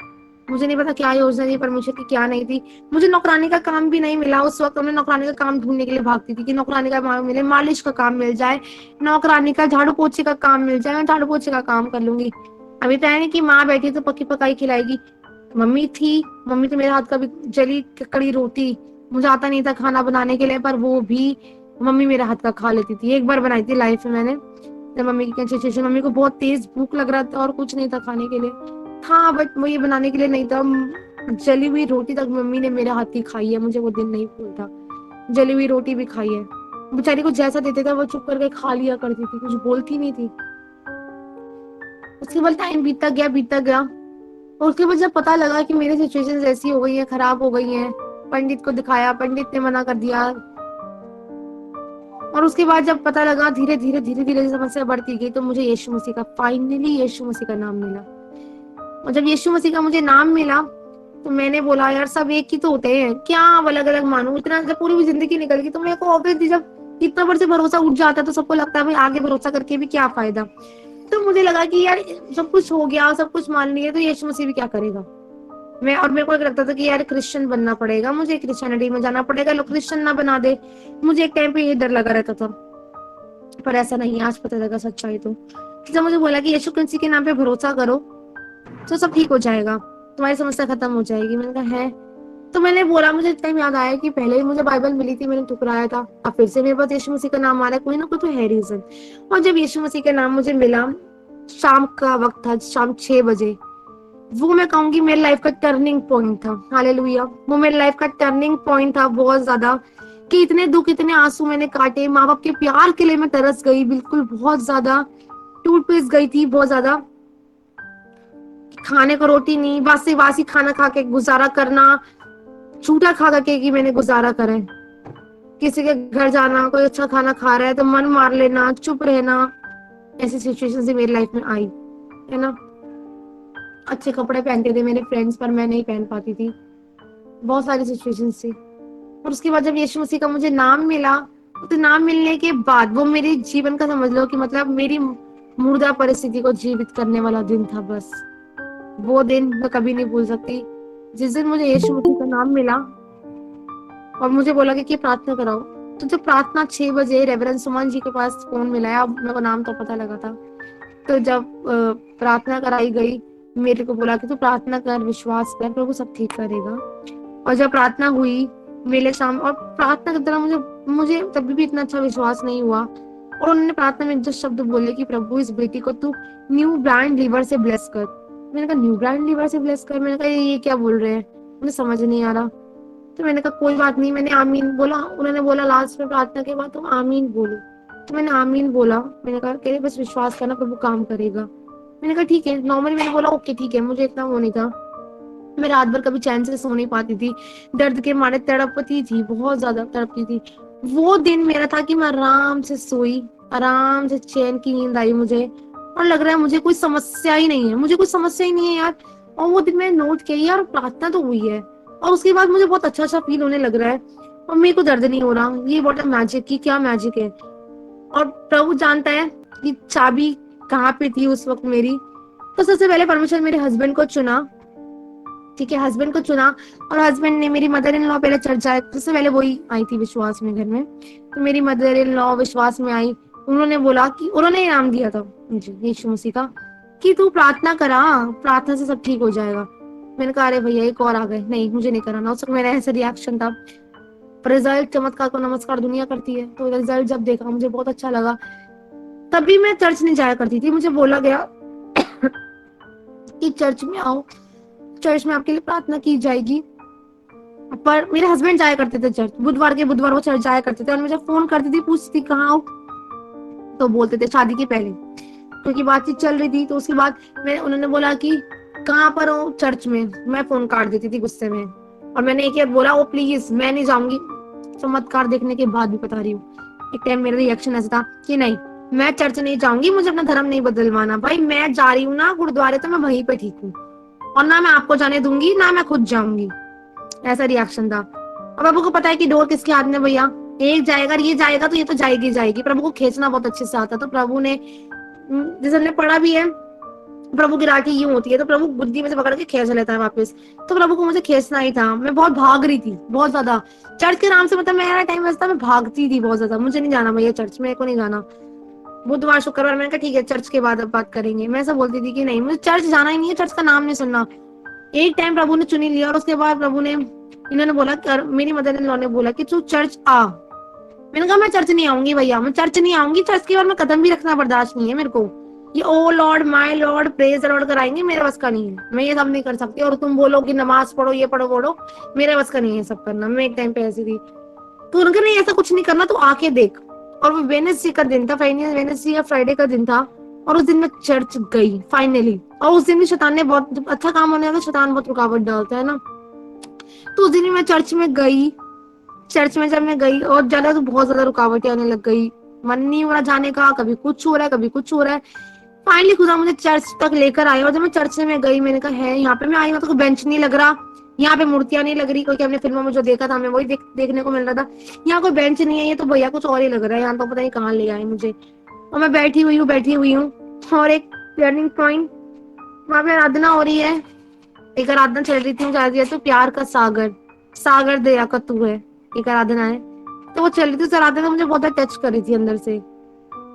मुझे नहीं पता क्या योजना थी परमेश्वर की, क्या नहीं थी। मुझे नौकरानी का काम भी नहीं मिला उस वक्त। मैं नौकरानी का काम ढूंढने के लिए भागती थी कि नौकरानी का काम मिले, मालिश का काम मिल जाए, नौकरानी का झाड़ू पोछे का काम मिल जाए, मैं झाड़ू पोछे का काम कर लूंगी। अभी तो है नहीं कि माँ बैठी तो पक्की पकाई खिलाएगी। मम्मी थी, मम्मी तो मेरे हाथ का भी जली कड़ी रोटी, मुझे आता नहीं था खाना बनाने के लिए, पर वो भी मम्मी मेरे हाथ का खा लेती थी। एक बार बनाई थी लाइफ में मैंने, जब मम्मी की सिचुएशन, मम्मी को बहुत तेज भूख लग रहा था और कुछ नहीं था खाने के लिए, था बट वो ये बनाने के लिए नहीं था। जली हुई रोटी तक मम्मी ने मेरे हाथ की खाई है, मुझे वो दिन नहीं भूलता। जली हुई रोटी भी खाई है। बेचारी को जैसा देते थे वो चुप करके खा लिया करती थी, कुछ बोलती नहीं थी। उसके बाद टाइम बीतता गया। और उसके बाद जब पता लगा कि मेरी सिचुएशन ऐसी हो गई है, खराब हो गई है, पंडित को दिखाया, पंडित ने मना कर दिया। और उसके बाद जब पता लगा, धीरे धीरे समस्या बढ़ती गई, तो मुझे यीशु मसीह का, फाइनली यीशु मसीह का नाम मिला। और जब यीशु मसीह का मुझे नाम मिला, तो मैंने बोला यार सब एक ही तो होते हैं, क्या अलग अलग मानूं। इतना जब पूरी जिंदगी निकल गई तो मेरे को ऑब्वियसली जब इतना बड़ से भरोसा उठ जाता है तो सबको लगता है भाई आगे भरोसा करके भी क्या फायदा। तो मुझे लगा कि यार सब कुछ हो गया, सब कुछ मान लिया, तो यीशु मसीह भी क्या करेगा। मेरे को लगता था कि यार क्रिश्चियन बनना पड़ेगा, मुझे क्रिश्चियनिटी में जाना पड़ेगा, लोग क्रिश्चियन ना बना दे। मुझे एक टाइम पे ये डर लगा रहता था, पर ऐसा नहीं, आज पता लगा सच्चाई। तो जब मुझे बोला कि यीशु मसीह के नाम पे भरोसा करो तो सब ठीक हो जाएगा, तुम्हारी समस्या खत्म हो जाएगी, मैंने कहा है। तो मैंने बोला, मुझे टाइम याद आया कि पहले ही मुझे बाइबल मिली थी, मैंने ठुकराया था, अब फिर से मेरे पास यीशु मसीह का नाम आ रहा है, कोई ना कोई तो है रीजन। और जब यीशु मसीह का नाम मुझे मिला, शाम का वक्त था, शाम 6 बजे, वो मैं कहूंगी मेरी लाइफ का टर्निंग पॉइंट था। हालेलुया, वो मेरी लाइफ का टर्निंग पॉइंट था बहुत ज्यादा, कि इतने दुख इतने आंसू मैंने काटे, माँ बाप के प्यार के लिए मैं तरस गई, बिल्कुल बहुत ज्यादा टूट पिस गई थी, बहुत ज्यादा। खाने को रोटी नहीं, बासी बासी खाना खा के गुजारा करना, छूटा खा खा के कि मैंने गुजारा करा है। किसी के घर जाना, कोई अच्छा खाना खा रहा है तो मन मार लेना, चुप रहना, ऐसी सिचुएशन से मेरी लाइफ में आई है ना। अच्छे कपड़े पहनते थे मेरे फ्रेंड्स, पर मैं नहीं पहन पाती थी, बहुत सारी सिचुएशन थी। और उसके बाद जब यीशु मसीह का मुझे नाम मिला, तो नाम मिलने के बाद वो मेरे जीवन का, समझ लो कि मतलब मेरी मुर्दा परिस्थिति को जीवित करने वाला दिन था। बस वो दिन मैं कभी नहीं भूल सकती, जिस दिन मुझे यीशु मसीह का नाम मिला और मुझे बोला कि प्रार्थना कराओ। तो जब प्रार्थना 6 बजे रेवरेंड सुमन जी के पास फोन मिलाया, अब मेरे को नाम तो पता लगा था। तो जब प्रार्थना कराई गई, मेरे को बोला कि तू प्रार्थना कर, विश्वास कर, प्रभु सब ठीक करेगा। और जब प्रार्थना हुई मेरे सामने, और प्रार्थना के दौरान मुझे मुझे तभी भी इतना अच्छा विश्वास नहीं हुआ। और उन्होंने प्रार्थना में जो शब्द बोले कि प्रभु इस बेटी को तू न्यू ब्रांड लीवर से ब्लेस कर। मैंने कहा न्यू ब्रांड लीवर से ब्लेस कर, मैंने कहा ये क्या बोल रहे हैं, मुझे समझ नहीं आ रहा। तो मैंने कहा कोई बात नहीं, मैंने आमीन बोला। उन्होंने बोला लास्ट में प्रार्थना के बाद तुम आमीन बोलो, तो मैंने आमीन बोला। मैंने कहा कह रहे बस विश्वास करना, प्रभु काम करेगा। मैंने कहा ठीक है, नॉर्मली मैंने बोला ओके ठीक है, मुझे इतना वो नहीं था। मैं रात भर कभी चैन से सो नहीं पाती थी, दर्द के मारे तड़पती थी, बहुत ज्यादा तड़पती थी। वो दिन मेरा था कि मैं आराम से सोई, आराम से चैन की नींद आई मुझे, और लग रहा है मुझे कोई समस्या ही नहीं है, मुझे कोई समस्या ही नहीं है यार। और वो दिन मैंने नोट किया यार प्रार्थना तो हुई है, और उसके बाद मुझे बहुत अच्छा अच्छा फील होने लग रहा है, और मेरे को दर्द नहीं हो रहा। ये व्हाट मैजिक, की क्या मैजिक है। और प्रभु जानता है कि चाबी कहाँ पे थी उस वक्त मेरी। तो सबसे पहले परमेश्वर मेरे हस्बैंड को चुना, ठीक है, हस्बैंड को चुना। और हस्बैंड ने, मेरी मदर इन लॉ पहले चर्च जाए, सबसे पहले वही आई थी विश्वास में घर में। तो मेरी मदर इन लॉ विश्वास में आई, उन्होंने बोला कि, उन्होंने इनाम दिया था जी यीशु मसीह का, कि तू प्रार्थना करा, प्रार्थना से सब ठीक हो जाएगा। मैंने कहा अरे भैया एक और आ गए, नहीं मुझे नहीं कराना। उस वक्त मेरा ऐसा रिएक्शन था। पर रिजल्ट, चमत्कार को नमस्कार दुनिया करती है, तो रिजल्ट जब देखा मुझे बहुत अच्छा लगा। तभी मैं चर्च नहीं जाया करती थी, मुझे बोला गया कि चर्च में आओ, चर्च में आपके लिए प्रार्थना की जाएगी। पर मेरे हस्बैंड जाया करते थे चर्च, बुधवार के बुधवार वो चर्च जाया करते थे, और मुझे फोन करती थी, पूछती थी कहाँ हो, तो बोलते थे शादी के पहले, क्योंकि बातचीत चल रही थी। तो उसके बाद मैं, उन्होंने बोला कि कहाँ पर हो, चर्च में। मैं फोन काट देती थी गुस्से में, और मैंने एक बार बोला ओ प्लीज मैं नहीं जाऊंगी। चमत्कार देखने के बाद भी बता रही हूँ, एक टाइम मेरा रिएक्शन ऐसा था कि नहीं मैं चर्च नहीं जाऊंगी, मुझे अपना धर्म नहीं बदलवाना, भाई मैं जा रही हूँ ना गुरुद्वारे, तो मैं वहीं पे ठीक हूँ, और ना मैं आपको जाने दूंगी, ना मैं खुद जाऊंगी। ऐसा रिएक्शन था। अब आपको पता है कि डोर किसके हाथ में भैया, एक जाएगा, ये जाएगा तो ये तो जाएगी जाएगी। प्रभु को खींचना बहुत अच्छे से आता। तो प्रभु ने, जैसे हमने पढ़ा भी है, प्रभु की राखी यूं होती है, तो प्रभु बुद्धि में से पकड़ के खींच लेता है वापस। तो प्रभु को मुझे खींचना ही था। मैं बहुत भाग रही थी, बहुत ज्यादा। चर्च के नाम से मतलब मेरा टाइम बचता, मैं भागती थी बहुत ज्यादा। मुझे नहीं जाना भैया चर्च, मेरे को नहीं जाना। बुधवार शुक्रवार मैंने कहा ठीक है, चर्च के बाद अब बात करेंगे। मैं ऐसा बोलती थी कि नहीं, मुझे चर्च जाना ही नहीं है, चर्च का नाम नहीं सुनना। एक टाइम प्रभु ने चुनी लिया, और उसके बाद प्रभु ने, इन्होंने बोला, मेरी मदर इन लॉ ने बोला कि तू चर्च आ। मैंने कहा मैं चर्च नहीं आऊंगी भैया, मैं चर्च नहीं आऊंगी। चर्च के बाद मैं कदम भी रखना बर्दाश्त नहीं है मेरे को। ये oh lord my lord praise the lord कराएंगे, मेरे बस का नहीं है। मैं ये सब नहीं कर सकती। और तुम बोलो कि नमाज पढ़ो, ये पढ़ो पढ़ो, मेरे बस का नहीं है सब करना। मैं एक टाइम पे ऐसी थी। तो उनका नहीं, ऐसा कुछ नहीं करना, तो आके देख। और वो वेडनेसडे का दिन था, वेडनेसडे या फ्राइडे का दिन था। और उस दिन मैं चर्च गई फाइनली। और उस दिन भी शैतान ने बहुत, जब अच्छा काम होने लगा शैतान बहुत रुकावट डालता है ना। तो उस दिन भी मैं चर्च में गई। चर्च में जब मैं गई और ज्यादा, तो बहुत ज्यादा रुकावटें आने लग गई। मन नहीं हो रहा जाने का, कभी कुछ हो रहा है, कभी कुछ हो रहा है। फाइनली खुदा मुझे चर्च तक लेकर आया। और जब मैं चर्च में गई, मैंने कहा है यहाँ पे मैं आई हूँ तो कोई बेंच नहीं लग रहा, यहाँ पे मूर्तियां नहीं लग रही, क्योंकि हमने फिल्मों में जो देखा था हमें वही देखने को मिल रहा था। यहाँ कोई बेंच नहीं है, ये तो भैया कुछ और ही लग रहा है, यहाँ तो पता नहीं कहाँ ले आए मुझे। और मैं बैठी हुई हूँ। और एक टर्निंग पॉइंट, वहां पे आराधना हो रही है। एक आराधना चल रही थी, मुझे याद दिया तो प्यार का सागर, सागर दया का तू है, एक आराधना है। तो वो चल रही थी, उस आराधना मुझे बहुत टच कर रही थी अंदर से।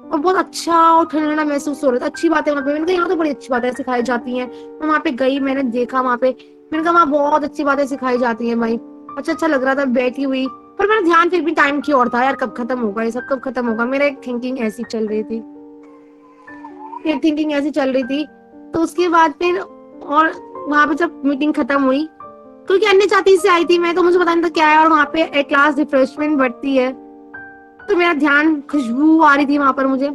और बहुत अच्छा और ठंडा महसूस हो रहा था। अच्छी बातें वहां पे, मैंने कहा यहाँ तो बड़ी अच्छी बातें सिखाई जाती हैं। मैं वहां पे गई, मैंने देखा वहां पे, मैंने कहा वहां बहुत अच्छी बातें सिखाई जाती हैं भाई। अच्छा लग रहा था बैठी हुई। पर मेरा ध्यान फिर भी टाइम की ओर था, यार कब खत्म होगा ये सब, कब खत्म होगा। मेरा एक थिंकिंग ऐसी चल रही थी, एक थिंकिंग ऐसी चल रही थी। तो उसके बाद फिर, और वहां पे जब मीटिंग खत्म हुई, क्योंकि अन्य जाति से आई थी मैं, तो मुझे पता नहीं था क्या है। और वहां पे एट लास्ट रिफ्रेशमेंट बढ़ती है, तो मेरा ध्यान, खुशबू आ रही थी वहां पर। मुझे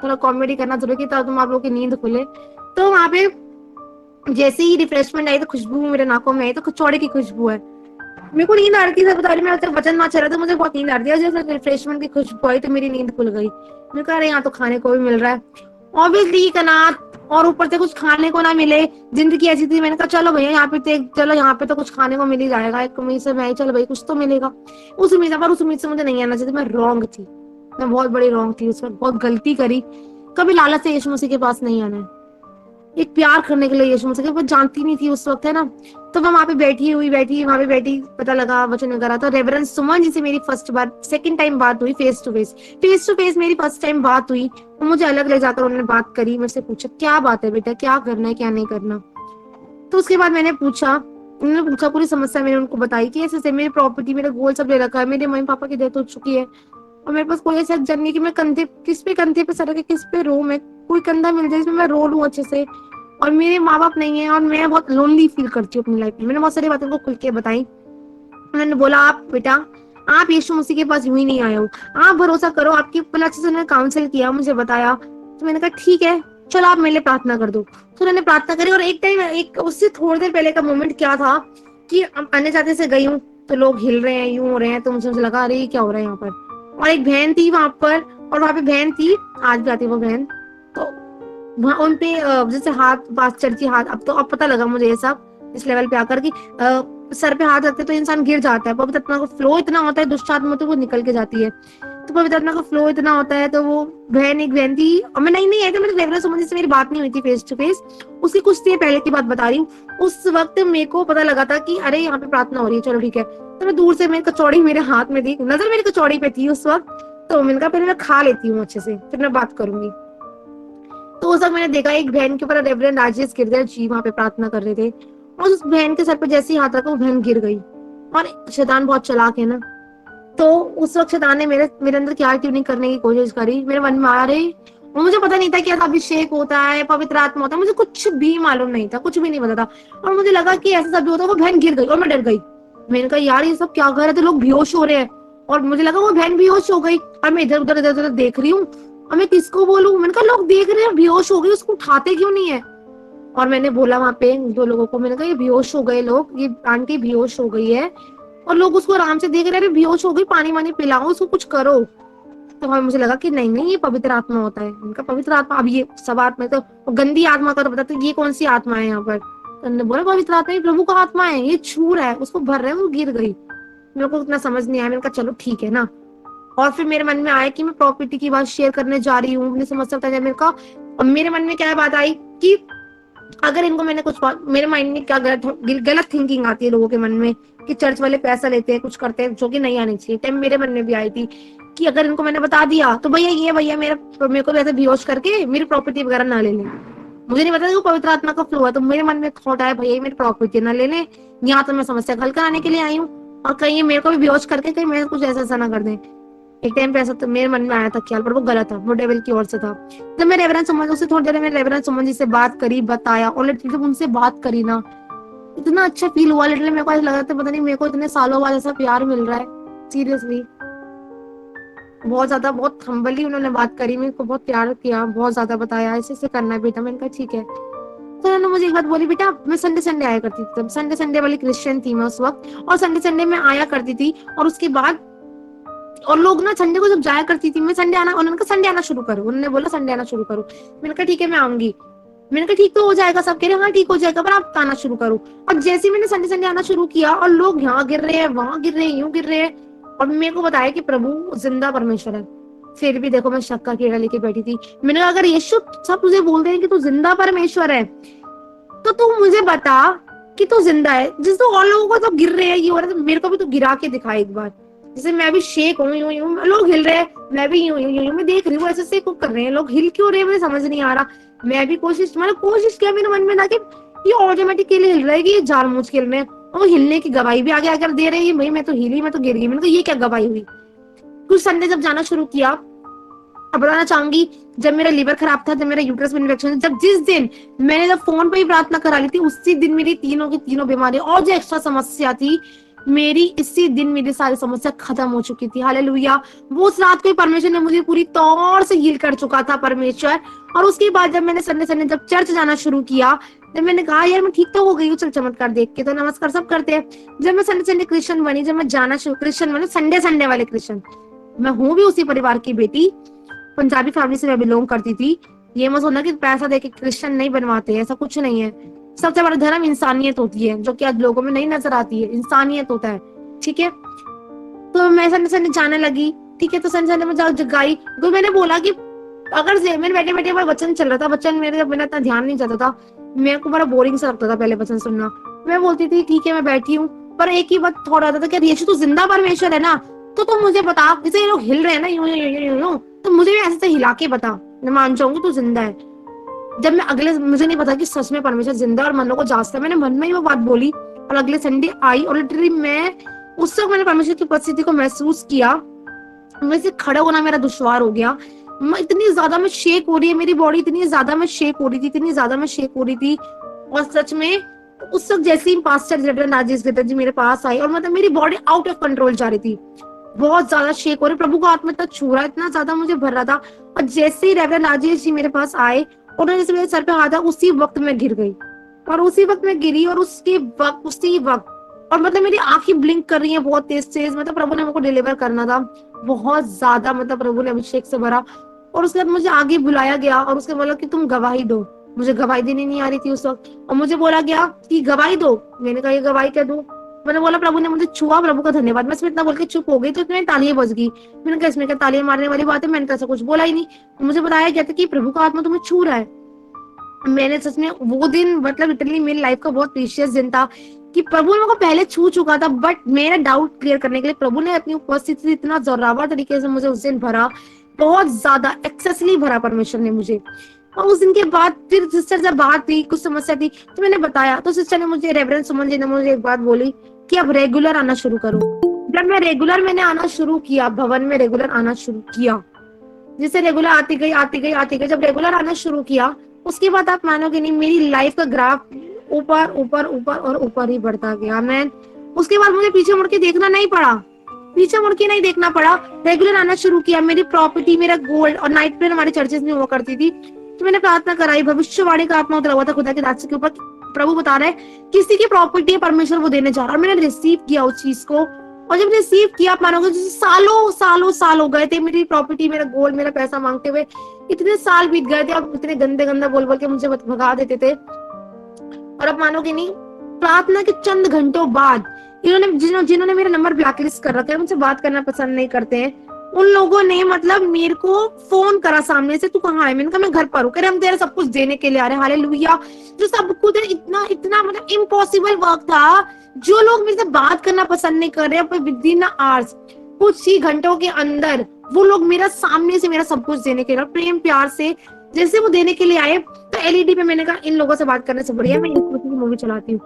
थोड़ा कॉमेडी करना जरूरी था, तुम आप लोगों की नींद खुले। तो वहां पे जैसे ही रिफ्रेशमेंट आई, तो खुशबू मेरे नाकों में आई, तो कचौड़े की खुशबू है। मेरे को नींद आ रही थी, सब बता रही, मैं वचन ना चल रहा था, मुझे बहुत नींद आ रही थी। जैसे रिफ्रेशमेंट की खुशबू आई तो मेरी नींद खुल गई। मैं कह रही यहाँ तो खाने को भी मिल रहा है, ऑब्वियसली कनात। और ऊपर से कुछ खाने को ना मिले, जिंदगी ऐसी थी। मैंने कहा चलो भैया यहाँ पे चलो यहाँ पे तो कुछ खाने को मिल ही जाएगा। एक उम्मीद से मैं आई, चलो भाई कुछ तो मिलेगा। उस उम्मीद पर, उस उम्मीद से मुझे नहीं आना चाहिए। मैं रॉन्ग थी, मैं बहुत बड़ी रॉन्ग थी उस वक्त, बहुत गलती करी। कभी लालच से यीशु मसीह के पास नहीं आना है, एक प्यार करने के लिए यीशु मसीह के, वो जानती नहीं थी उस वक्त, है ना। तो मैं वहां पे वहां पे बैठी, पता लगा वचन वगैरह। तो रेवरेंड सुमन जी से मेरी फर्स्ट बार, सेकंड टाइम बात हुई फेस टू फेस मेरी फर्स्ट टाइम बात हुई। तो मुझे अलग ले जाकर उन्होंने बात करी, मेरे से पूछा क्या बात है बेटा, क्या करना है क्या नहीं करना। तो उसके बाद मैंने पूछा, उन्होंने पूछा पूरी समस्या मैंने उनको बताई कि ऐसे ऐसे मेरी प्रॉपर्टी, मेरा गोल्ड सब ले रखा है, मेरे मम्मी पापा की डेथ हो चुकी है, और मेरे पास कोई ऐसा जन नहीं कि मैं कंधे पे सर के किस पे रो। मैं कोई कंधा मिल जाए जिसमें मैं रो लूं अच्छे से। और मेरे माँ बाप नहीं है, और मैं बहुत लोनली फील करती हूँ अपनी लाइफ में। मैंने बहुत सारी बातें उनको खुल के बताई। उन्होंने बोला आप बेटा, आप यीशु मसीह के पास यूं ही नहीं आए हो, आप भरोसा करो। आपकी पहले अच्छे से उन्होंने काउंसिल किया, मुझे बताया। तो मैंने कहा ठीक है, चलो आप मेरे लिए प्रार्थना कर दो। तो उन्होंने प्रार्थना करी। और एक टाइम, एक उससे थोड़ी देर पहले का मोमेंट क्या था कि अन्य जाति से गई हूँ, तो लोग हिल रहे हैं, यूं हो रहे हैं, तो मुझे लगा अरे क्या हो रहा है यहाँ पर। और एक बहन थी वहां पर, और वहां पे बहन थी, आज भी आती है वो बहन। तो वहां उनपे जैसे हाथ पास चढ़ती, हाथ, अब पता लगा मुझे ये सब इस लेवल पे आकर कि सर पे हाथ रखते तो इंसान गिर जाता है। पवित्र आत्मा का फ्लो इतना होता है, दुष्ट आत्मा तो वो निकल के जाती है। तो पवित्र आत्मा का फ्लो इतना होता है। तो वो बहन, एक बहन थी, और मैं नहीं आई थी, मेरे रेगुलर समझ से मेरी बात नहीं हुई थी फेस टू फेस। उसकी कुछ देर पहले की बात बता रही हूँ। उस वक्त मेरे को पता लगा था कि अरे यहाँ पे प्रार्थना हो रही है, चलो ठीक है। तो मैं दूर से, मेरी कचौड़ी मेरे हाथ में थी, नजर मेरी कचौड़ी पे थी उस वक्त। तो मैंने कहा पहले मैं खा लेती हूँ अच्छे से, फिर मैं बात करूंगी। तो उस वक्त मैंने देखा एक बहन के ऊपर रेवरेंड राजेश गिरधर जी वहां पे प्रार्थना कर रहे थे। और उस बहन के सर पे जैसे ही हाथ रखा, वो बहन गिर गई। और शैतान बहुत चालाक है ना, तो उस वक्त शैतान ने मेरे मेरे अंदर क्या ट्यूनिंग करने की कोशिश करी। मेरे मन में आ रहे, और मुझे पता नहीं था कि अभिषेक होता है, पवित्र आत्मा होता है, मुझे कुछ भी मालूम नहीं था, कुछ भी नहीं पता था। और मुझे लगा कि ऐसा सब भी होता है। वो बहन गिर गई और मैं डर गई। मैंने कहा यार ये सब क्या कर रहे थे, लोग बेहोश हो रहे हैं। और मुझे लगा वो बहन बेहोश हो गई, और मैं इधर उधर देख रही हूँ। और मैं किसको बोलूं, मैंने कहा लोग देख रहे हैं बेहोश हो गई, उसको उठाते क्यों नहीं है। और मैंने बोला वहां पे दो लोगों को, मैंने कहा ये बेहोश हो गए लोग, ये आंटी बेहोश हो गई है, और लोग उसको आराम से देख रहे हैं, बेहोश हो गई, पानी वानी पिलाओ उसको, कुछ करो। तो वहां मुझे लगा कि नहीं नहीं, ये पवित्र आत्मा होता है। उनका पवित्र आत्मा, अब ये सब आत्मा तो गंदी आत्मा का तो पता, तो ये कौन सी आत्मा है यहाँ पर। तो उन्होंने बोला पवित्र आत्मा, ये प्रभु का आत्मा है, ये छू रहा है, उसको भर रहा है, वो गिर गई। मेरे को उतना समझ नहीं आया। मैंने कहा चलो ठीक है ना। और फिर मेरे मन में आया कि मैं प्रॉपर्टी की बात शेयर करने जा रही हूँ, अपनी समस्या बताया मेरे का। और मेरे मन में क्या बात आई कि अगर इनको मैंने कुछ मेरे माइंड में क्या गलत थिंकिंग आती है लोगों के मन में कि चर्च वाले पैसा लेते हैं, कुछ करते हैं, जो कि नहीं आनी चाहिए। टाइम मेरे मन में भी आई थी कि अगर इनको मैंने बता दिया तो भैया मेरे को भी ऐसे बेहोश करके मेरी प्रॉपर्टी वगैरह ना ले लें। मुझे नहीं पता कि वो पवित्र आत्मा का फ्लो है, तो मेरे मन में थॉट आया भैया मेरी प्रॉपर्टी ना ले लें, यहाँ तो मैं समस्या हल कराने के लिए आई हूँ, और कहीं मेरे को भी बेहोश करके कहीं मेरे कुछ ऐसा ना कर दें। एक टाइम पे ऐसा तो मेरे मन में आया था ख्याल, पर वो गलत था, वो डेविल की ओर से था। जब मैं रेवरेंड सुमन उससे थोड़ी देर में रेवरेंड सुमन जी से बात करी, बताया, और लिटरली जब उनसे बात करी ना, इतना अच्छा फील हुआ। लिटरली मेरे को ऐसा लगा था पता नहीं मेरे को इतने सालों बाद ऐसा प्यार मिल रहा है, सीरियसली। बहुत ज्यादा, बहुत हम्बली उन्होंने बात करी, मेरे को बहुत प्यार किया, बहुत ज्यादा बताया ऐसे ऐसे करना है बेटा। मैंने कहा ठीक है। तो उन्होंने मुझे एक बात बोली, बेटा मैं संडे संडे आया करती थी, तब संडे संडे वाली क्रिश्चियन थी मैं उस वक्त, और संडे संडे में आया करती थी। और उसके बाद और लोग ना संडे को जब जाया करती थी मैं संडे आना, उन्होंने कहा संडे आना शुरू करो, उन्होंने बोला संडे आना शुरू करो। मैंने कहा ठीक है मैं आऊंगी। मैंने कहा ठीक तो हो जाएगा, सब कह रहे हाँ ठीक हो जाएगा, पर आप आना शुरू करो। और जैसे ही मैंने संडे संडे आना शुरू किया, और लोग यहाँ गिर रहे हैं, वहां गिर रहे हैं, यूं गिर रहे हैं, और मेरे को बताया कि प्रभु जिंदा परमेश्वर है। फिर भी देखो मैं शक का कीड़ा लेके बैठी थी। मैंने कहा अगर यीशु सब तुझे बोलते हैं कि तू जिंदा परमेश्वर है, तो तू मुझे बता कि तू जिंदा है। जिस तो और लोगों को तो गिर रहे हैं ये हो रहा है, तो मेरे को भी तो गिरा के दिखा एक बार। जैसे मैं भी शेक हूँ, यूं यूं लोग हिल रहे हैं, मैं भी यूं यूं यूं मैं देख रही हूँ ऐसे से कुक कर रहे हैं लोग, हिल क्यों रहे हैं मुझे समझ नहीं आ रहा। मैं भी कोशिश किया मेरे मन में ना कि ये ऑटोमेटिकली हिल रहा है कि ये जानबूझ के हिल रहे हैं, और वो हिलने की गवाही भी आगे आकर दे रही है, भाई मैं तो हिली, मैं तो गिर गई। मैंने कहा ये क्या गवाही हुई। कुछ संडे जब जाना शुरू किया, अब बताना चाहूंगी, जब मेरा लिवर खराब था, जब मेरा यूट्रस में इन्फेक्शन, जब जिस दिन मैंने जब फोन पे ही प्रार्थना करा ली थी, उसी दिन मेरी तीनों की तीनों बीमारी और जो एक्स्ट्रा समस्या थी मेरी, इसी दिन मेरी सारी समस्या खत्म हो चुकी थी। हालेलुया। वो उस रात को ही परमेश्वर ने मुझे पूरी तौर से हील कर चुका था परमेश्वर। और उसके बाद जब मैंने संडे संडे जब चर्च जाना शुरू किया, जब मैंने कहा यार मैं ठीक तो हो गई हूँ, चल चमत्कार देख के, तो नमस्कार सब करते हैं। जब मैं संडे संडे क्रिश्चियन बनी, जब मैं जाना शुरू क्रिश्चियन बनी, संडे संडे वाले क्रिश्चियन, मैं हूँ भी उसी परिवार की बेटी, पंजाबी फैमिली से मैं बिलोंग करती थी। ये मत सोचना कि पैसा देके क्रिश्चियन नहीं बनवाते, ऐसा कुछ नहीं है। सबसे बड़ा धर्म इंसानियत होती है, जो कि आज लोगों में नहीं नजर आती है, इंसानियत होता है। ठीक है, तो मैं संडे संडे जाने लगी। ठीक है, तो संडे संडे में जाओ जगाई, तो मैंने बोला कि अगर मेरे बैठे बैठे वचन चल रहा था, वचन मेरे मेरा इतना ध्यान नहीं जाता था, मेरे को बड़ा बोरिंग सा लगता था पहले वचन सुनना। मैं बोलती थी ठीक है मैं बैठी हूँ, पर एक ही बात थोड़ा आता था कि यीशु तू जिंदा परमेश्वर है ना, तो तुम मुझे बता, जैसे ये लोग हिल रहे हैं ना यूं यूं यूं यूं यूं, तो मुझे भी ऐसे हिला के बता, मैं मान जाऊंगी तू जिंदा है। जब मैं अगले, मुझे नहीं पता कि सच में परमेश्वर जिंदा और मनों को जांचता है, मैंने मन में ही वो बात बोली। और अगले संडे आई, और लिटरली मैं उस वक्त मैंने परमेश्वर की उपस्थिति को महसूस किया। मेरे से खड़ा होना मेरा दुश्वार हो गया। इतनी ज्यादा मैं शेक हो रही है मेरी बॉडी, इतनी ज्यादा मैं शेक हो रही थी, इतनी ज्यादा मैं शेक हो रही थी। और सच में उस वक्त जैसे ही पास्टर रेवरेंड राजेश गदर जी मेरे पास आए, और मतलब मेरी बॉडी आउट ऑफ कंट्रोल जा रही थी, बहुत ज्यादा शेक हो रही, प्रभु का आत्मा इतना छू रहा, इतना ज्यादा मुझे भर रहा था। और जैसे ही रेवरेंड राजेश जी मेरे पास आए, उन्होंने जैसे मेरे सर पे हाथ, उसी वक्त मैं गिर गई, और उसी वक्त मैं गिरी, और उसके वक्त उसी वक्त, और मतलब मेरी आंखें ब्लिंक कर रही हैं बहुत तेज तेज, मतलब प्रभु ने मेरे को डिलीवर करना था बहुत ज्यादा, मतलब प्रभु ने अभिषेक से भरा। और उसके बाद मुझे आगे बुलाया गया, और उसके बोला कि तुम गवाही दो। मुझे गवाही देनी नहीं आ रही थी उस वक्त, और मुझे बोला गया कि गवाही दो। मैंने कहा ये गवाही क्या दूं। मैंने बोला प्रभु ने मुझे छुआ, प्रभु का धन्यवाद। मैं इसमें इतना बोल के चुप हो गई, तो इसमें तालियां बज गई। मैंने कहा इसमें क्या तालियां मारने वाली बात है, मैंने तो ऐसा कुछ बोला ही नहीं। मुझे बताया गया था कि प्रभु का आत्मा तुम्हें छू रहा है। मैंने सच में वो दिन, मतलब लिटरली मेरी लाइफ का बहुत प्रीशियस दिन था कि प्रभु ने मेरे को पहले छू चुका था, बट मेरा डाउट क्लियर करने के लिए प्रभु ने अपनी उपस्थिति से इतना जोरावर तरीके से मुझे उस दिन भरा, बहुत ज्यादा एक्सेसली भरा परमेश्वर ने मुझे। और उस दिन के बाद फिर सिस्टर जब बात थी, कुछ समस्या थी, तो मैंने बताया, तो सिस्टर ने मुझे, रेवरेंड सुमन जी ने मुझे एक बात बोली कि अब रेगुलर आना शुरू करो। जब मैं रेगुलर मैंने आना शुरू किया, भवन में रेगुलर आना शुरू किया, जिससे रेगुलर आती गई आती गई आती गई, जब रेगुलर आना शुरू किया, उसके बाद आप मानोगे नहीं, मेरी लाइफ का ग्राफ ऊपर ऊपर ऊपर और ऊपर ही बढ़ता गया। मैं उसके बाद मुझे पीछे मुड़ के देखना नहीं पड़ा, पीछे मुड़ के नहीं देखना पड़ा। रेगुलर आना शुरू किया, मेरी प्रॉपर्टी, मेरा गोल्ड, और नाइट प्रेयर हमारे चर्चेस में हुआ करती थी, तो मैंने प्रार्थना कराई, भविष्यवाणी का आत्मा उतरा हुआ था खुदा के राज्य के ऊपर। प्रभु बता रहे किसी की प्रॉपर्टी है परमेश्वर वो देने जा रहा है, और मैंने रिसीव किया उस चीज को। और जब रिसीव किया, आप मानोगे जैसे सालों सालों साल हो गए थे मेरी प्रॉपर्टी, मेरा गोल्ड, मेरा पैसा मांगते हुए, इतने साल बीत गए थे, अब इतने गंदे गंदा बोल बोल के मुझे भगा देते थे। और अब मानोगे नहीं, प्रार्थना के चंद घंटों बाद इन्होंने, जिन्होंने मेरा नंबर ब्लैकलिस्ट कर रखा है, मुझसे बात करना पसंद नहीं करते हैं, उन लोगों ने मतलब मेरे को फोन करा सामने से, तू कहाँ है? मैंने कहा मैं घर पर हूँ। कह रहे हम तेरा सब कुछ देने के लिए आ रहे हैं। हालेलुया। जो सब कुछ है, इतना इतना मतलब इम्पॉसिबल वर्क था। जो लोग मेरे से बात करना पसंद नहीं कर रहे, विद इन आवर्स, कुछ ही घंटों के अंदर वो लोग मेरा सामने से मेरा सब कुछ देने के लिए, प्रेम प्यार से जैसे वो देने के लिए आए। तो एलईडी पे मैंने कहा इन लोगों से बात करने से बढ़िया मैं यीशु मसीह की मूवी चलाती हूँ।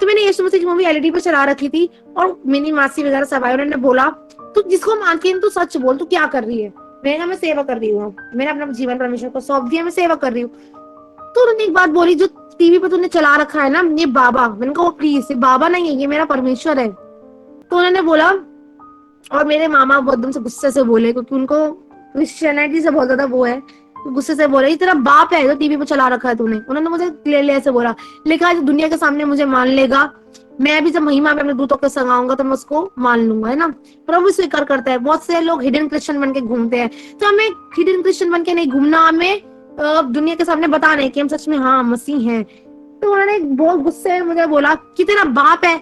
तो मैंने यीशु मसीह की मूवी एलईडी पे चला रखी थी, और मेरी मासी वगैरह सब आए, उन्होंने बोला तू जिसको मानती है तू सच बोल, तू क्या कर रही है? मैंने कहा मैं सेवा कर रही हूँ, मैंने अपना जीवन परमेश्वर को सौंप दिया, मैं सेवा कर रही हूँ। तो उन्होंने एक बात बोली, जो टीवी पे तूने चला रखा है ना ये बाबा, मैंने कहा प्लीज, ये बाबा नहीं है, ये मेरा परमेश्वर है। तो उन्होंने बोला, और मेरे मामा बहुत एकदम से गुस्से से बोले, क्योंकि उनको क्रिश्चियनिटी से बहुत ज्यादा वो है, तो गुस्से से बोले ये तेरा बाप है जो टीवी पे चला रखा है तूने। उन्होंने मुझे क्लियरली ऐसे बोला, लेकिन आज दुनिया के सामने मुझे मान लेगा, मैं भी जब महिमा में अपने दूतों के संग आऊंगा तो मैं उसको मान लूंगा, है ना। प्रभु स्वीकार करता है। बहुत से लोग हिडन क्रिश्चियन बन के घूमते हैं, तो हमें हिडन क्रिश्चियन बन के नहीं घूमना, हमें दुनिया के सामने बताना है कि हम सच में हाँ मसीह हैं। तो उन्होंने बहुत गुस्से में मुझे बोला कि तेरा बाप है